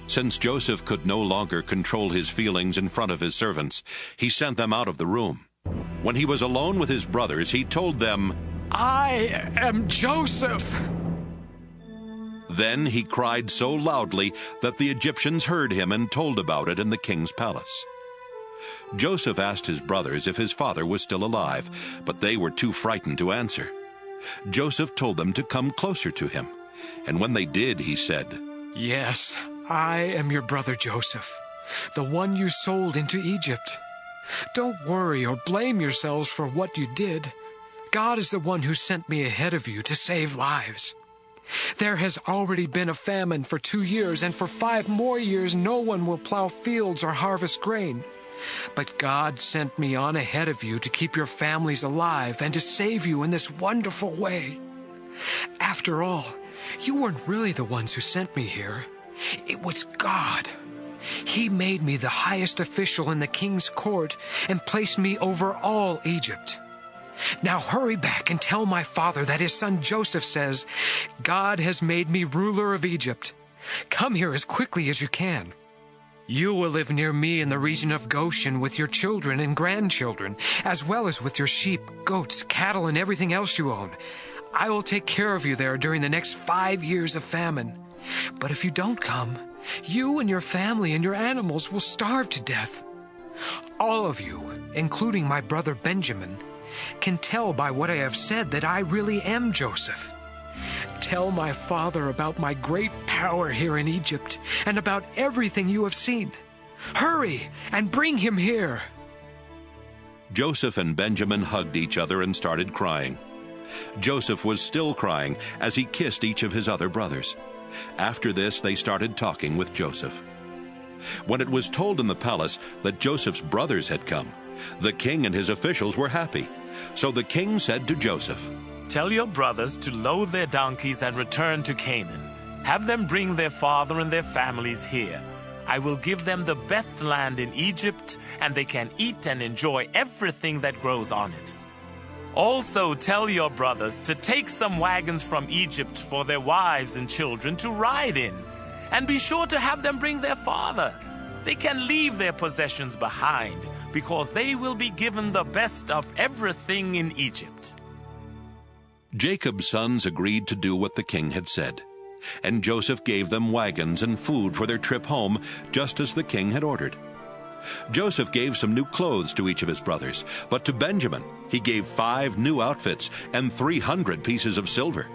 Since Joseph could no longer control his feelings in front of his servants, he sent them out of the room. When he was alone with his brothers, he told them, I am Joseph. Then he cried so loudly that the Egyptians heard him and told about it in the king's palace. Joseph asked his brothers if his father was still alive, but they were too frightened to answer. Joseph told them to come closer to him, and when they did, he said, Yes, I am your brother Joseph, the one you sold into Egypt. Don't worry or blame yourselves for what you did. God is the one who sent me ahead of you to save lives. There has already been a famine for 2 years, and for 5 more years no one will plow fields or harvest grain. But God sent me on ahead of you to keep your families alive and to save you in this wonderful way. After all, you weren't really the ones who sent me here. It was God. He made me the highest official in the king's court and placed me over all Egypt. Now hurry back and tell my father that his son Joseph says, God has made me ruler of Egypt. Come here as quickly as you can. You will live near me in the region of Goshen with your children and grandchildren, as well as with your sheep, goats, cattle, and everything else you own. I will take care of you there during the next 5 years of famine. But if you don't come, you and your family and your animals will starve to death. All of you, including my brother Benjamin, can tell by what I have said that I really am Joseph. Tell my father about my great power here in Egypt and about everything you have seen. Hurry and bring him here." Joseph and Benjamin hugged each other and started crying. Joseph was still crying as he kissed each of his other brothers. After this, they started talking with Joseph. When it was told in the palace that Joseph's brothers had come, the king and his officials were happy. So the king said to Joseph, "Tell your brothers to load their donkeys and return to Canaan. Have them bring their father and their families here. I will give them the best land in Egypt, and they can eat and enjoy everything that grows on it. Also tell your brothers to take some wagons from Egypt for their wives and children to ride in, and be sure to have them bring their father. They can leave their possessions behind, because they will be given the best of everything in Egypt." Jacob's sons agreed to do what the king had said, and Joseph gave them wagons and food for their trip home, just as the king had ordered. Joseph gave some new clothes to each of his brothers, but to Benjamin he gave 5 new outfits and 300 pieces of silver.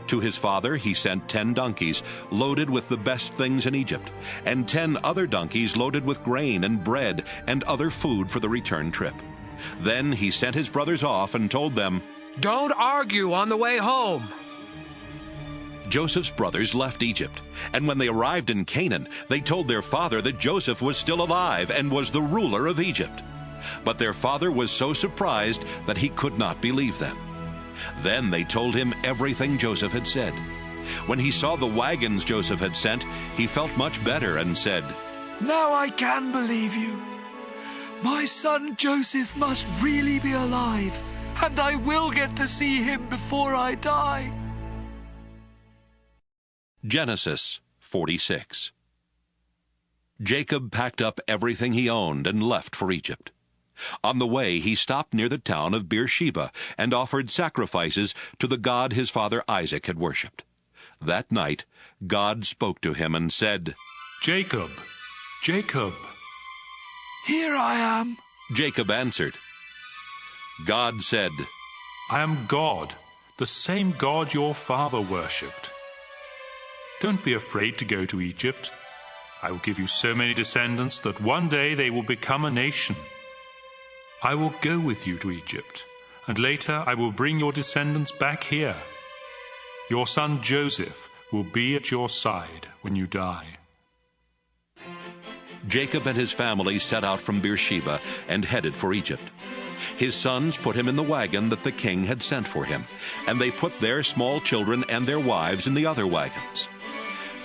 To his father he sent 10 donkeys loaded with the best things in Egypt, and 10 other donkeys loaded with grain and bread and other food for the return trip. Then he sent his brothers off and told them, "Don't argue on the way home." Joseph's brothers left Egypt, and when they arrived in Canaan, they told their father that Joseph was still alive and was the ruler of Egypt. But their father was so surprised that he could not believe them. Then they told him everything Joseph had said. When he saw the wagons Joseph had sent, he felt much better and said, "Now I can believe you. My son Joseph must really be alive, and I will get to see him before I die." Genesis 46. Jacob packed up everything he owned and left for Egypt. On the way, he stopped near the town of Beersheba and offered sacrifices to the God his father Isaac had worshipped. That night, God spoke to him and said, "Jacob, Jacob." "Here I am." Jacob answered. God said, "I am God, the same God your father worshipped. Don't be afraid to go to Egypt. I will give you so many descendants that one day they will become a nation. I will go with you to Egypt, and later I will bring your descendants back here. Your son Joseph will be at your side when you die." Jacob and his family set out from Beersheba and headed for Egypt. His sons put him in the wagon that the king had sent for him, and they put their small children and their wives in the other wagons.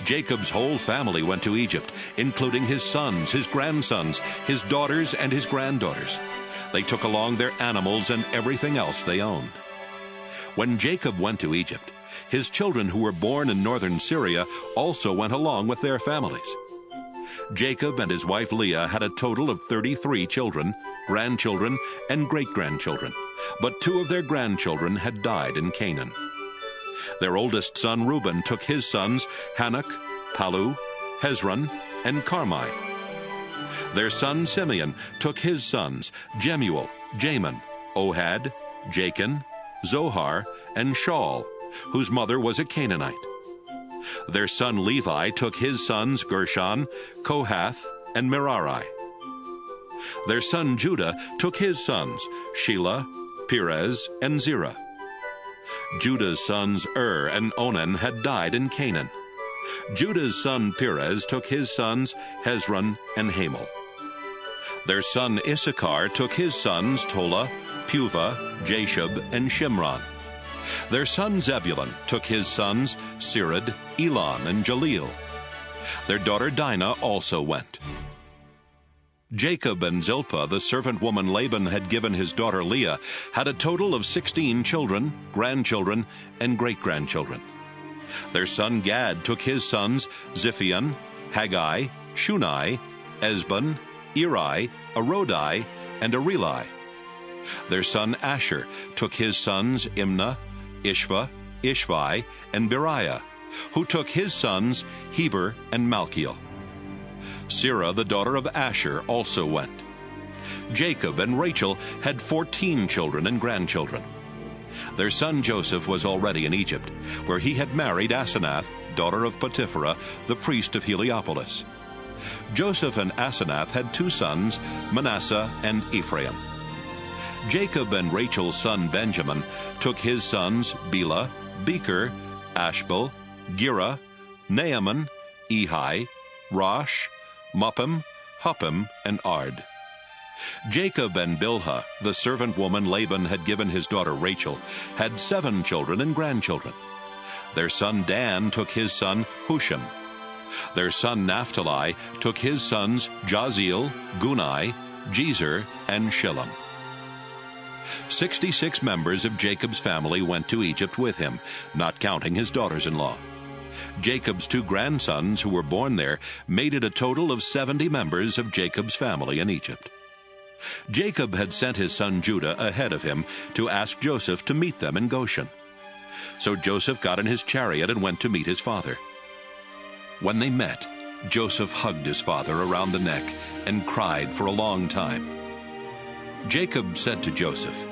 Jacob's whole family went to Egypt, including his sons, his grandsons, his daughters, and his granddaughters. They took along their animals and everything else they owned. When Jacob went to Egypt, his children who were born in northern Syria also went along with their families. Jacob and his wife Leah had a total of 33 children, grandchildren, and great-grandchildren, but 2 of their grandchildren had died in Canaan. Their oldest son Reuben took his sons Hanok, Palu, Hezron, and Carmi. Their son Simeon took his sons Jemuel, Jamin, Ohad, Jachin, Zohar, and Shaul, whose mother was a Canaanite. Their son Levi took his sons Gershon, Kohath, and Merari. Their son Judah took his sons Shelah, Perez, and Zerah. Judah's sons and Onan had died in Canaan. Judah's son Perez took his sons Hezron and Hamel. Their son Issachar took his sons Tola, Puvah, Jashub, and Shimron. Their son Zebulun took his sons Sirad, Elon, and Jaleel. Their daughter Dinah also went. Jacob and Zilpah, the servant woman Laban had given his daughter Leah, had a total of 16 children, grandchildren, and great-grandchildren. Their son Gad took his sons Ziphion, Haggai, Shunai, Esbon, Eri, Arodi, and Areli. Their son Asher took his sons Imnah, Ishva, Ishvi, and Beriah, who took his sons Heber and Malchiel. Serah, the daughter of Asher, also went. Jacob and Rachel had 14 children and grandchildren. Their son Joseph was already in Egypt, where he had married Asenath, daughter of Potipherah, the priest of Heliopolis. Joseph and Asenath had 2 sons, Manasseh and Ephraim. Jacob and Rachel's son Benjamin took his sons Bela, Becher, Ashbel, Gera, Naaman, Ehi, Rosh, Muppim, Huppim, and Ard. Jacob and Bilhah, the servant woman Laban had given his daughter Rachel, had 7 children and grandchildren. Their son Dan took his son Hushim. Their son Naphtali took his sons Jaziel, Gunai, Jezer, and Shillem. 66 members of Jacob's family went to Egypt with him, not counting his daughters-in-law. Jacob's 2 grandsons who were born there made it a total of 70 members of Jacob's family in Egypt. Jacob had sent his son Judah ahead of him to ask Joseph to meet them in Goshen. So Joseph got in his chariot and went to meet his father. When they met, Joseph hugged his father around the neck and cried for a long time. Jacob said to Joseph,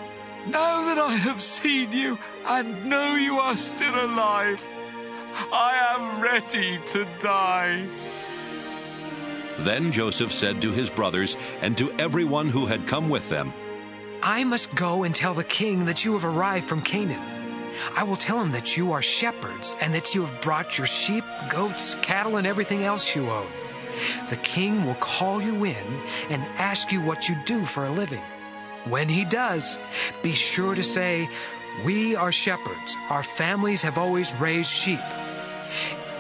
"Now that I have seen you and know you are still alive, I am ready to die." Then Joseph said to his brothers and to everyone who had come with them, "I must go and tell the king that you have arrived from Canaan. I will tell him that you are shepherds and that you have brought your sheep, goats, cattle, and everything else you own. The king will call you in and ask you what you do for a living. When he does, be sure to say, 'We are shepherds. Our families have always raised sheep.'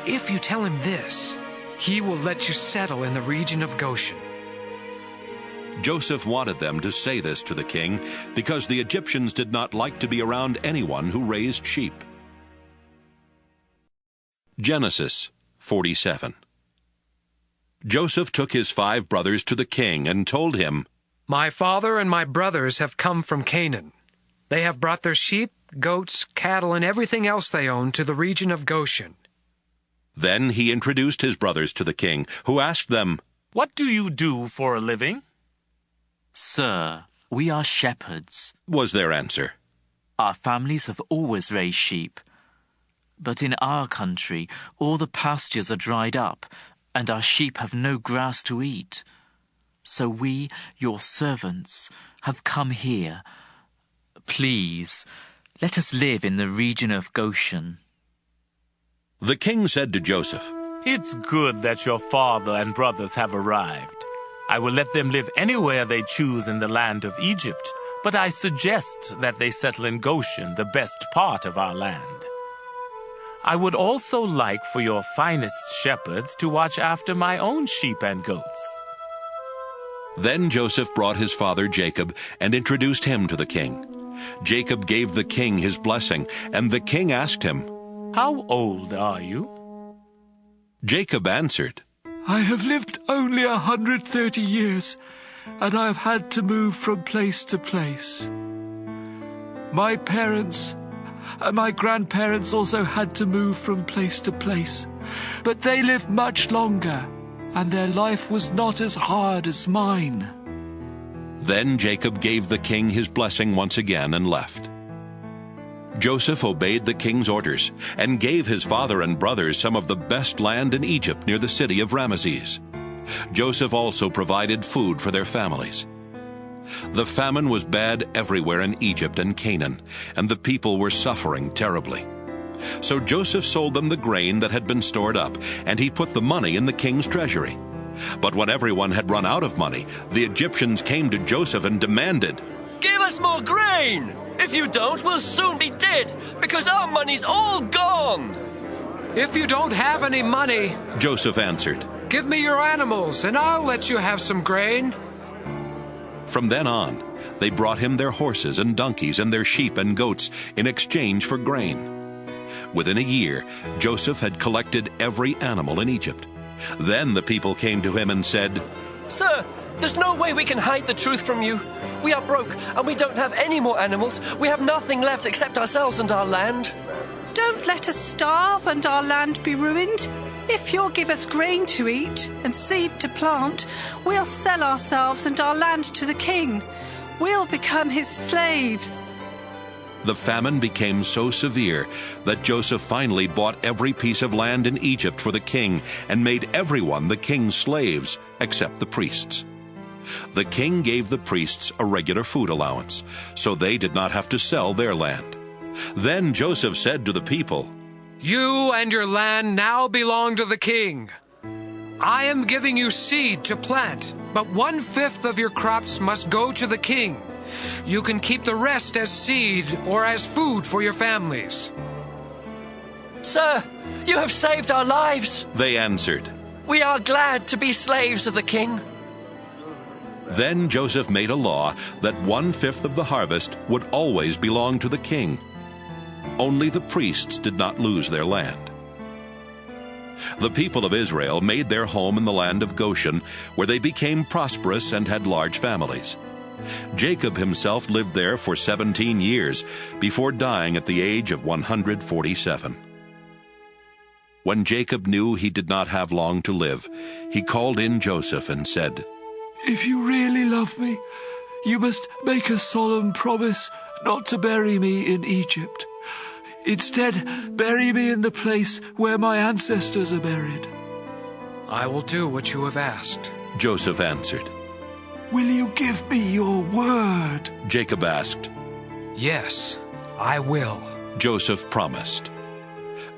If you tell him this, he will let you settle in the region of Goshen." Joseph wanted them to say this to the king because the Egyptians did not like to be around anyone who raised sheep. Genesis 47. Joseph took his 5 brothers to the king and told him, "My father and my brothers have come from Canaan. They have brought their sheep, goats, cattle, and everything else they own to the region of Goshen." Then he introduced his brothers to the king, who asked them, "What do you do for a living?" "Sir, we are shepherds," was their answer. "Our families have always raised sheep. But in our country, all the pastures are dried up, and our sheep have no grass to eat. So we, your servants, have come here. Please, let us live in the region of Goshen." The king said to Joseph, "It's good that your father and brothers have arrived. I will let them live anywhere they choose in the land of Egypt, but I suggest that they settle in Goshen, the best part of our land. I would also like for your finest shepherds to watch after my own sheep and goats." Then Joseph brought his father Jacob and introduced him to the king. Jacob gave the king his blessing, and the king asked him, "How old are you?" Jacob answered, "I have lived only 130 years, and I have had to move from place to place. My parents and my grandparents also had to move from place to place, but they lived much longer, and their life was not as hard as mine." Then Jacob gave the king his blessing once again and left. Joseph obeyed the king's orders and gave his father and brothers some of the best land in Egypt near the city of Ramesses. Joseph also provided food for their families. The famine was bad everywhere in Egypt and Canaan, and the people were suffering terribly. So Joseph sold them the grain that had been stored up, and he put the money in the king's treasury. But when everyone had run out of money, the Egyptians came to Joseph and demanded, "Give us more grain! If you don't, we'll soon be dead, because our money's all gone!" "If you don't have any money," Joseph answered, "give me your animals, and I'll let you have some grain." From then on, they brought him their horses and donkeys and their sheep and goats in exchange for grain. Within a year, Joseph had collected every animal in Egypt. Then the people came to him and said, "Sir, there's no way we can hide the truth from you. We are broke, and we don't have any more animals. We have nothing left except ourselves and our land." "Don't let us starve and our land be ruined. If you'll give us grain to eat and seed to plant, we'll sell ourselves and our land to the king. We'll become his slaves." The famine became so severe that Joseph finally bought every piece of land in Egypt for the king and made everyone the king's slaves except the priests. The king gave the priests a regular food allowance, so they did not have to sell their land. Then Joseph said to the people, "You and your land now belong to the king. I am giving you seed to plant, but 1/5 of your crops must go to the king. You can keep the rest as seed or as food for your families." "Sir, you have saved our lives," they answered. "We are glad to be slaves of the king." Then Joseph made a law that 1/5 of the harvest would always belong to the king. Only the priests did not lose their land. The people of Israel made their home in the land of Goshen, where they became prosperous and had large families. Jacob himself lived there for 17 years before dying at the age of 147. When Jacob knew he did not have long to live, he called in Joseph and said, "If you really love me, you must make a solemn promise not to bury me in Egypt. Instead, bury me in the place where my ancestors are buried." "I will do what you have asked," Joseph answered. "Will you give me your word?" Jacob asked. "Yes, I will," Joseph promised.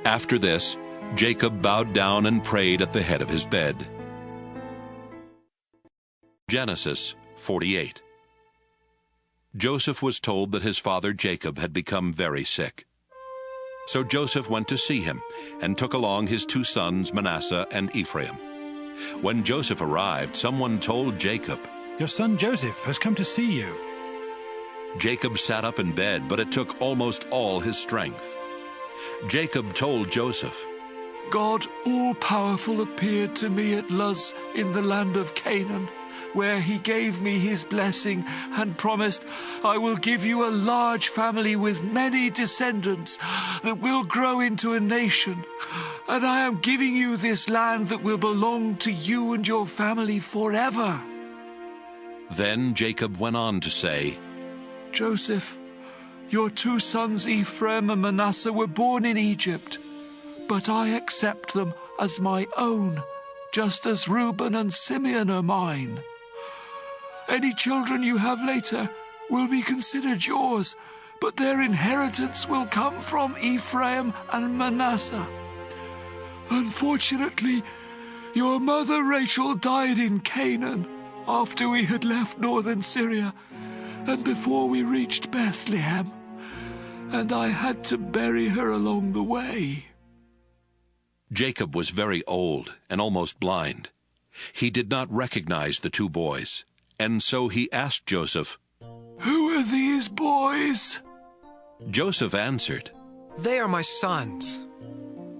After this, Jacob bowed down and prayed at the head of his bed. Genesis 48. Joseph was told that his father Jacob had become very sick. So Joseph went to see him and took along his 2 sons Manasseh and Ephraim. When Joseph arrived, someone told Jacob, "Your son Joseph has come to see you." Jacob sat up in bed, but it took almost all his strength. Jacob told Joseph, "God all-powerful appeared to me at Luz in the land of Canaan, where he gave me his blessing and promised, 'I will give you a large family with many descendants that will grow into a nation. And I am giving you this land that will belong to you and your family forever.'" Then Jacob went on to say, "Joseph, your 2 sons Ephraim and Manasseh were born in Egypt, but I accept them as my own, just as Reuben and Simeon are mine. Any children you have later will be considered yours, but their inheritance will come from Ephraim and Manasseh. Unfortunately, your mother Rachel died in Canaan after we had left northern Syria and before we reached Bethlehem, and I had to bury her along the way." Jacob was very old and almost blind. He did not recognize the 2 boys, and so he asked Joseph, "Who are these boys?" Joseph answered, "They are my sons.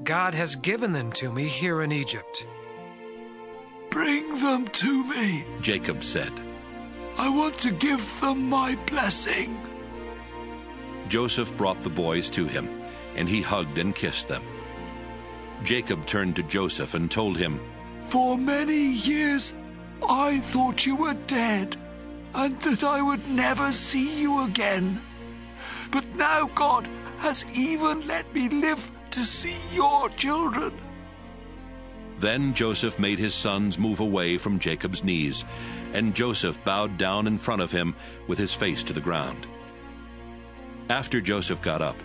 God has given them to me here in Egypt." "Bring them to me," Jacob said. "I want to give them my blessing." Joseph brought the boys to him, and he hugged and kissed them. Jacob turned to Joseph and told him, "For many years I thought you were dead, and that I would never see you again. But now God has even let me live to see your children." Then Joseph made his sons move away from Jacob's knees, and Joseph bowed down in front of him with his face to the ground. After Joseph got up,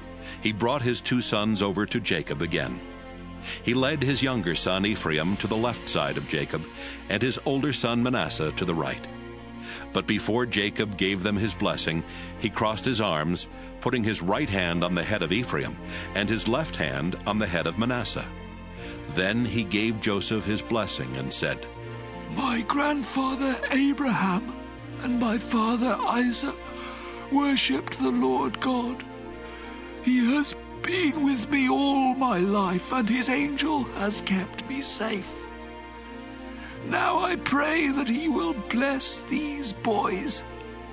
he brought his 2 sons over to Jacob again. He led his younger son Ephraim to the left side of Jacob, and his older son Manasseh to the right. But before Jacob gave them his blessing, he crossed his arms, putting his right hand on the head of Ephraim and his left hand on the head of Manasseh. Then he gave Joseph his blessing and said, My grandfather Abraham and my father Isaac worshipped the Lord God. He has been with me all my life, and his angel has kept me safe. Now I pray that he will bless these boys,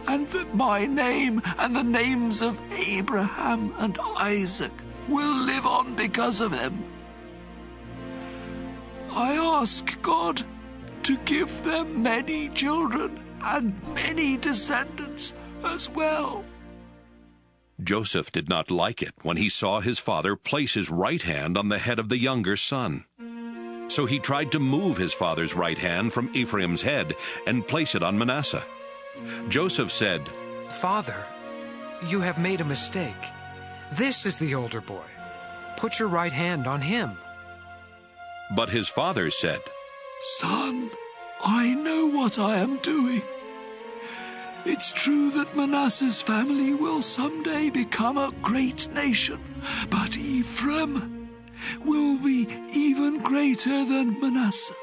and that my name and the names of Abraham and Isaac will live on because of him. I ask God to give them many children and many descendants as well. Joseph did not like it when he saw his father place his right hand on the head of the younger son. So he tried to move his father's right hand from Ephraim's head and place it on Manasseh. Joseph said, Father, you have made a mistake. This is the older boy. Put your right hand on him. But his father said, Son, I know what I am doing. It's true that Manasseh's family will someday become a great nation, but Ephraim will be even greater than Manasseh,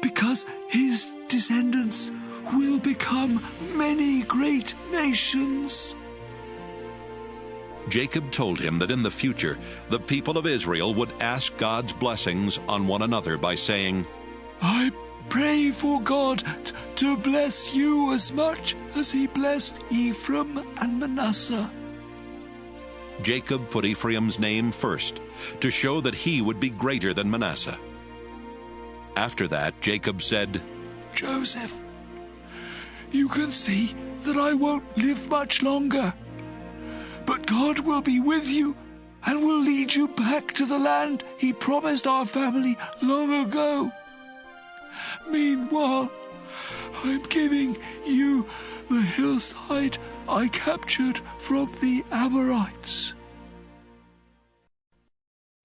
because his descendants will become many great nations. Jacob told him that in the future the people of Israel would ask God's blessings on one another by saying, I pray for God to bless you as much as he blessed Ephraim and Manasseh. Jacob put Ephraim's name first to show that he would be greater than Manasseh. After that, Jacob said, Joseph, you can see that I won't live much longer. But God will be with you and will lead you back to the land he promised our family long ago. Meanwhile, I'm giving you the hillside I captured from the Amorites.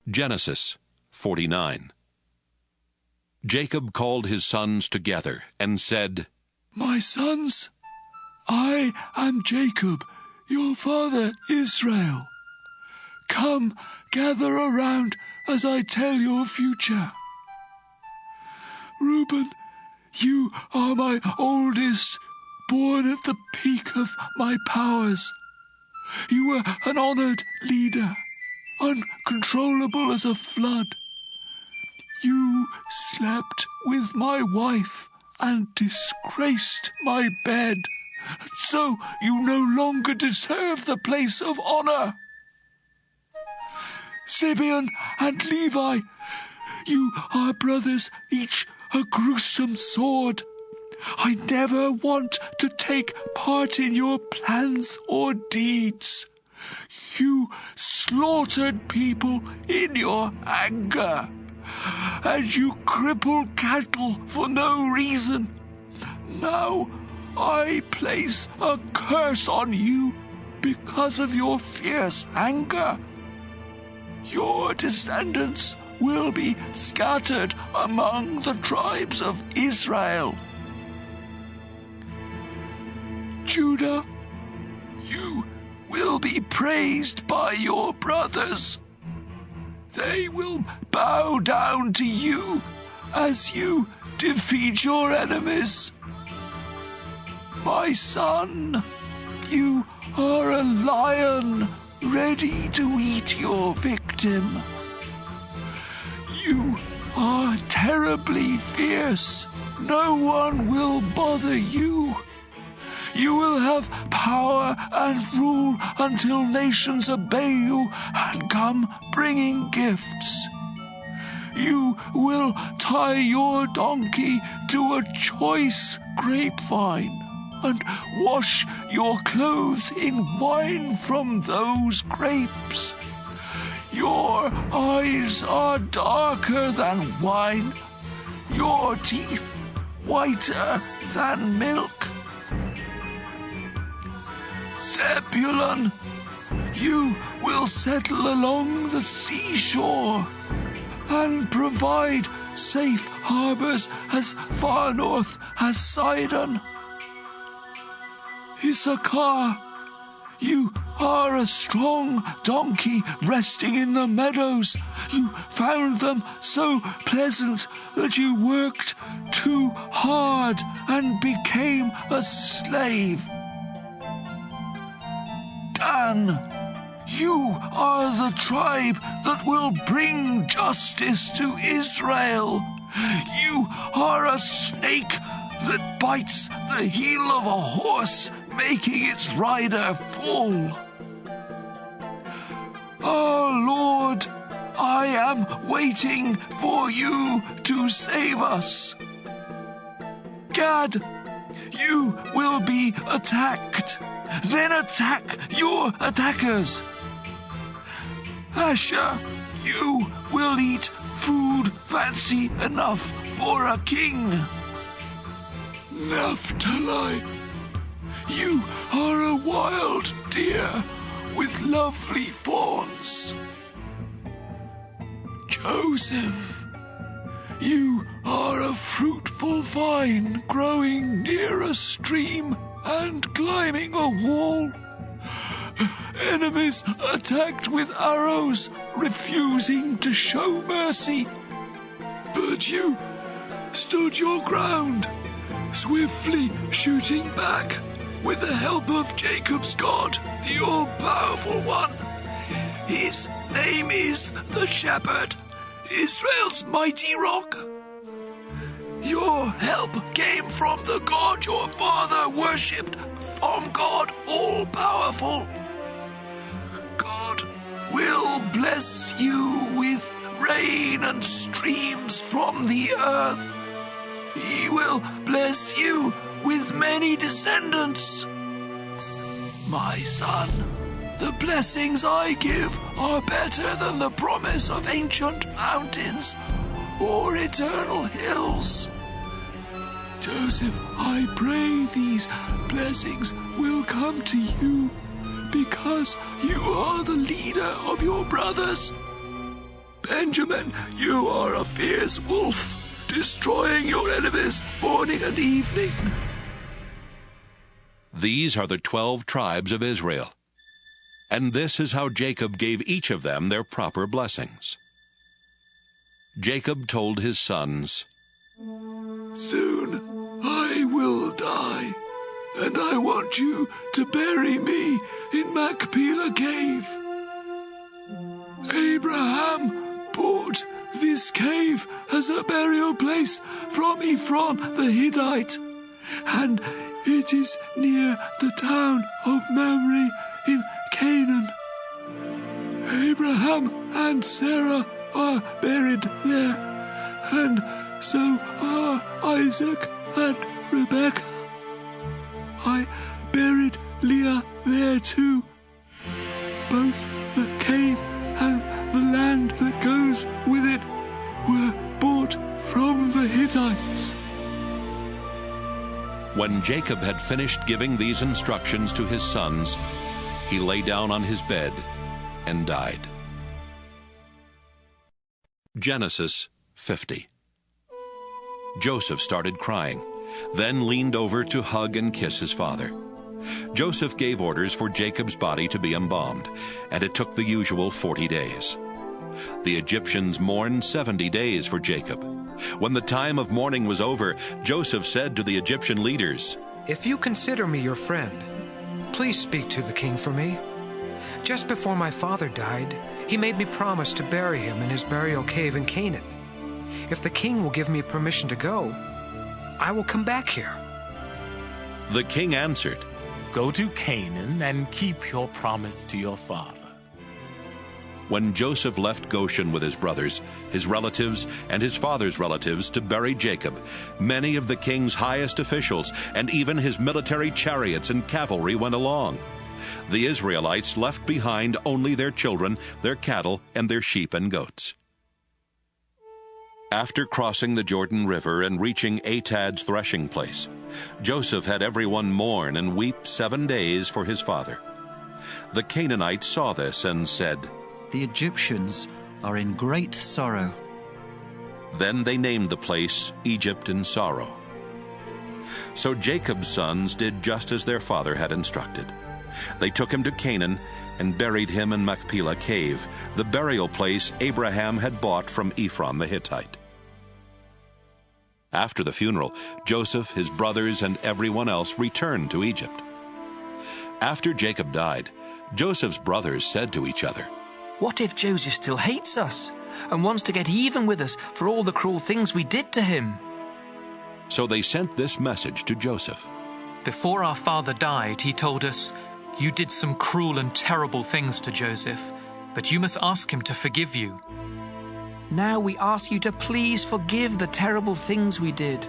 Genesis 49. Jacob called his sons together and said, My sons, I am Jacob, your father Israel. Come, gather around as I tell your future. Reuben, you are my oldest, born at the peak of my powers. You were an honored leader, uncontrollable as a flood. You slept with my wife and disgraced my bed. So you no longer deserve the place of honor. Simeon and Levi, you are brothers, each a gruesome sword. I never want to take part in your plans or deeds. You slaughtered people in your anger, and you crippled cattle for no reason. Now I place a curse on you because of your fierce anger. Your descendants will be scattered among the tribes of Israel. Judah, you will be praised by your brothers. They will bow down to you as you defeat your enemies. My son, you are a lion ready to eat your victim. You are terribly fierce. No one will bother you. You will have power and rule until nations obey you and come bringing gifts. You will tie your donkey to a choice grapevine and wash your clothes in wine from those grapes. Your eyes are darker than wine, your teeth whiter than milk. Zebulun, you will settle along the seashore and provide safe harbors as far north as Sidon. Issachar, you are a strong donkey resting in the meadows. You found them so pleasant that you worked too hard and became a slave. Dan, you are the tribe that will bring justice to Israel. You are a snake that bites the heel of a horse, making its rider fall. Oh, Lord, I am waiting for you to save us. Gad, you will be attacked. Then attack your attackers. Asher, you will eat food fancy enough for a king. Naphtali, you are a wild deer with lovely fawns. Joseph, you are a fruitful vine growing near a stream and climbing a wall. Enemies attacked with arrows, refusing to show mercy. But you stood your ground, swiftly shooting back with the help of Jacob's God, the all-powerful one. His name is the Shepherd, Israel's mighty rock. Your help came from the God your father worshipped, from God all-powerful. God will bless you with rain and streams from the earth. He will bless you with many descendants. My son, the blessings I give are better than the promise of ancient mountains or eternal hills. Joseph, I pray these blessings will come to you because you are the leader of your brothers. Benjamin, you are a fierce wolf, destroying your enemies morning and evening. These are the 12 tribes of Israel. And this is how Jacob gave each of them their proper blessings. Jacob told his sons, Soon I will die, and I want you to bury me in Machpelah cave. Abraham bought this cave as a burial place from Ephron the Hittite, and it is near the town of Mamre in Canaan. Abraham and Sarah are buried there, and so are Isaac and Rebekah. I buried Leah there too. Both the cave and the land that goes with it were bought from the Hittites. When Jacob had finished giving these instructions to his sons, he lay down on his bed and died. Genesis 50. Joseph started crying, then leaned over to hug and kiss his father. Joseph gave orders for Jacob's body to be embalmed, and it took the usual 40 days. The Egyptians mourned 70 days for Jacob. When the time of mourning was over, Joseph said to the Egyptian leaders, If you consider me your friend, please speak to the king for me. Just before my father died, he made me promise to bury him in his burial cave in Canaan. If the king will give me permission to go, I will come back here. The king answered, Go to Canaan and keep your promise to your father. When Joseph left Goshen with his brothers, his relatives, and his father's relatives to bury Jacob, many of the king's highest officials and even his military chariots and cavalry went along. The Israelites left behind only their children, their cattle, and their sheep and goats. After crossing the Jordan River and reaching Atad's threshing place, Joseph had everyone mourn and weep 7 days for his father. The Canaanites saw this and said, "The Egyptians are in great sorrow." Then they named the place Egypt in sorrow. So Jacob's sons did just as their father had instructed. They took him to Canaan and buried him in Machpelah cave, the burial place Abraham had bought from Ephron the Hittite. After the funeral, Joseph, his brothers, and everyone else returned to Egypt. After Jacob died, Joseph's brothers said to each other, "What if Joseph still hates us and wants to get even with us for all the cruel things we did to him?" So they sent this message to Joseph. Before our father died, he told us, "You did some cruel and terrible things to Joseph, but you must ask him to forgive you." Now we ask you to please forgive the terrible things we did.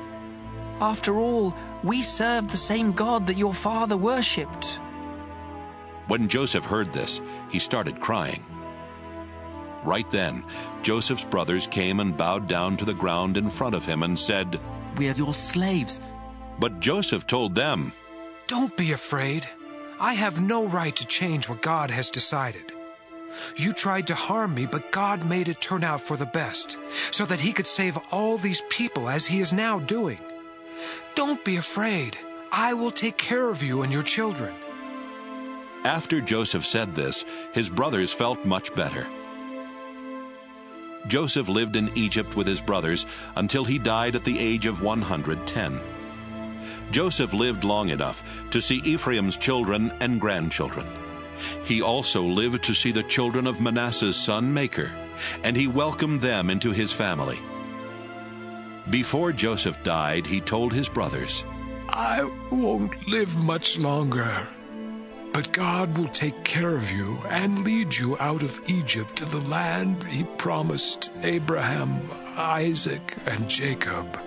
After all, we serve the same God that your father worshipped. When Joseph heard this, he started crying. Right then, Joseph's brothers came and bowed down to the ground in front of him and said, "We are your slaves." But Joseph told them, "Don't be afraid. I have no right to change what God has decided. You tried to harm me, but God made it turn out for the best, so that he could save all these people as he is now doing. Don't be afraid. I will take care of you and your children." After Joseph said this, his brothers felt much better. Joseph lived in Egypt with his brothers until he died at the age of 110. Joseph lived long enough to see Ephraim's children and grandchildren. He also lived to see the children of Manasseh's son Machir, and he welcomed them into his family. Before Joseph died, he told his brothers, "I won't live much longer, but God will take care of you and lead you out of Egypt to the land he promised Abraham, Isaac, and Jacob.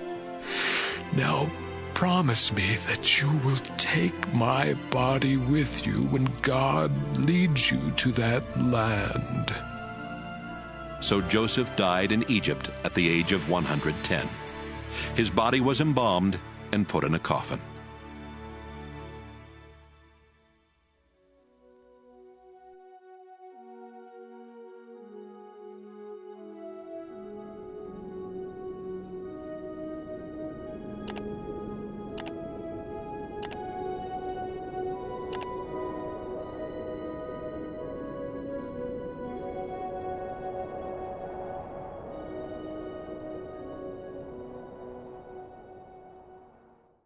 Now promise me that you will take my body with you when God leads you to that land." So Joseph died in Egypt at the age of 110. His body was embalmed and put in a coffin.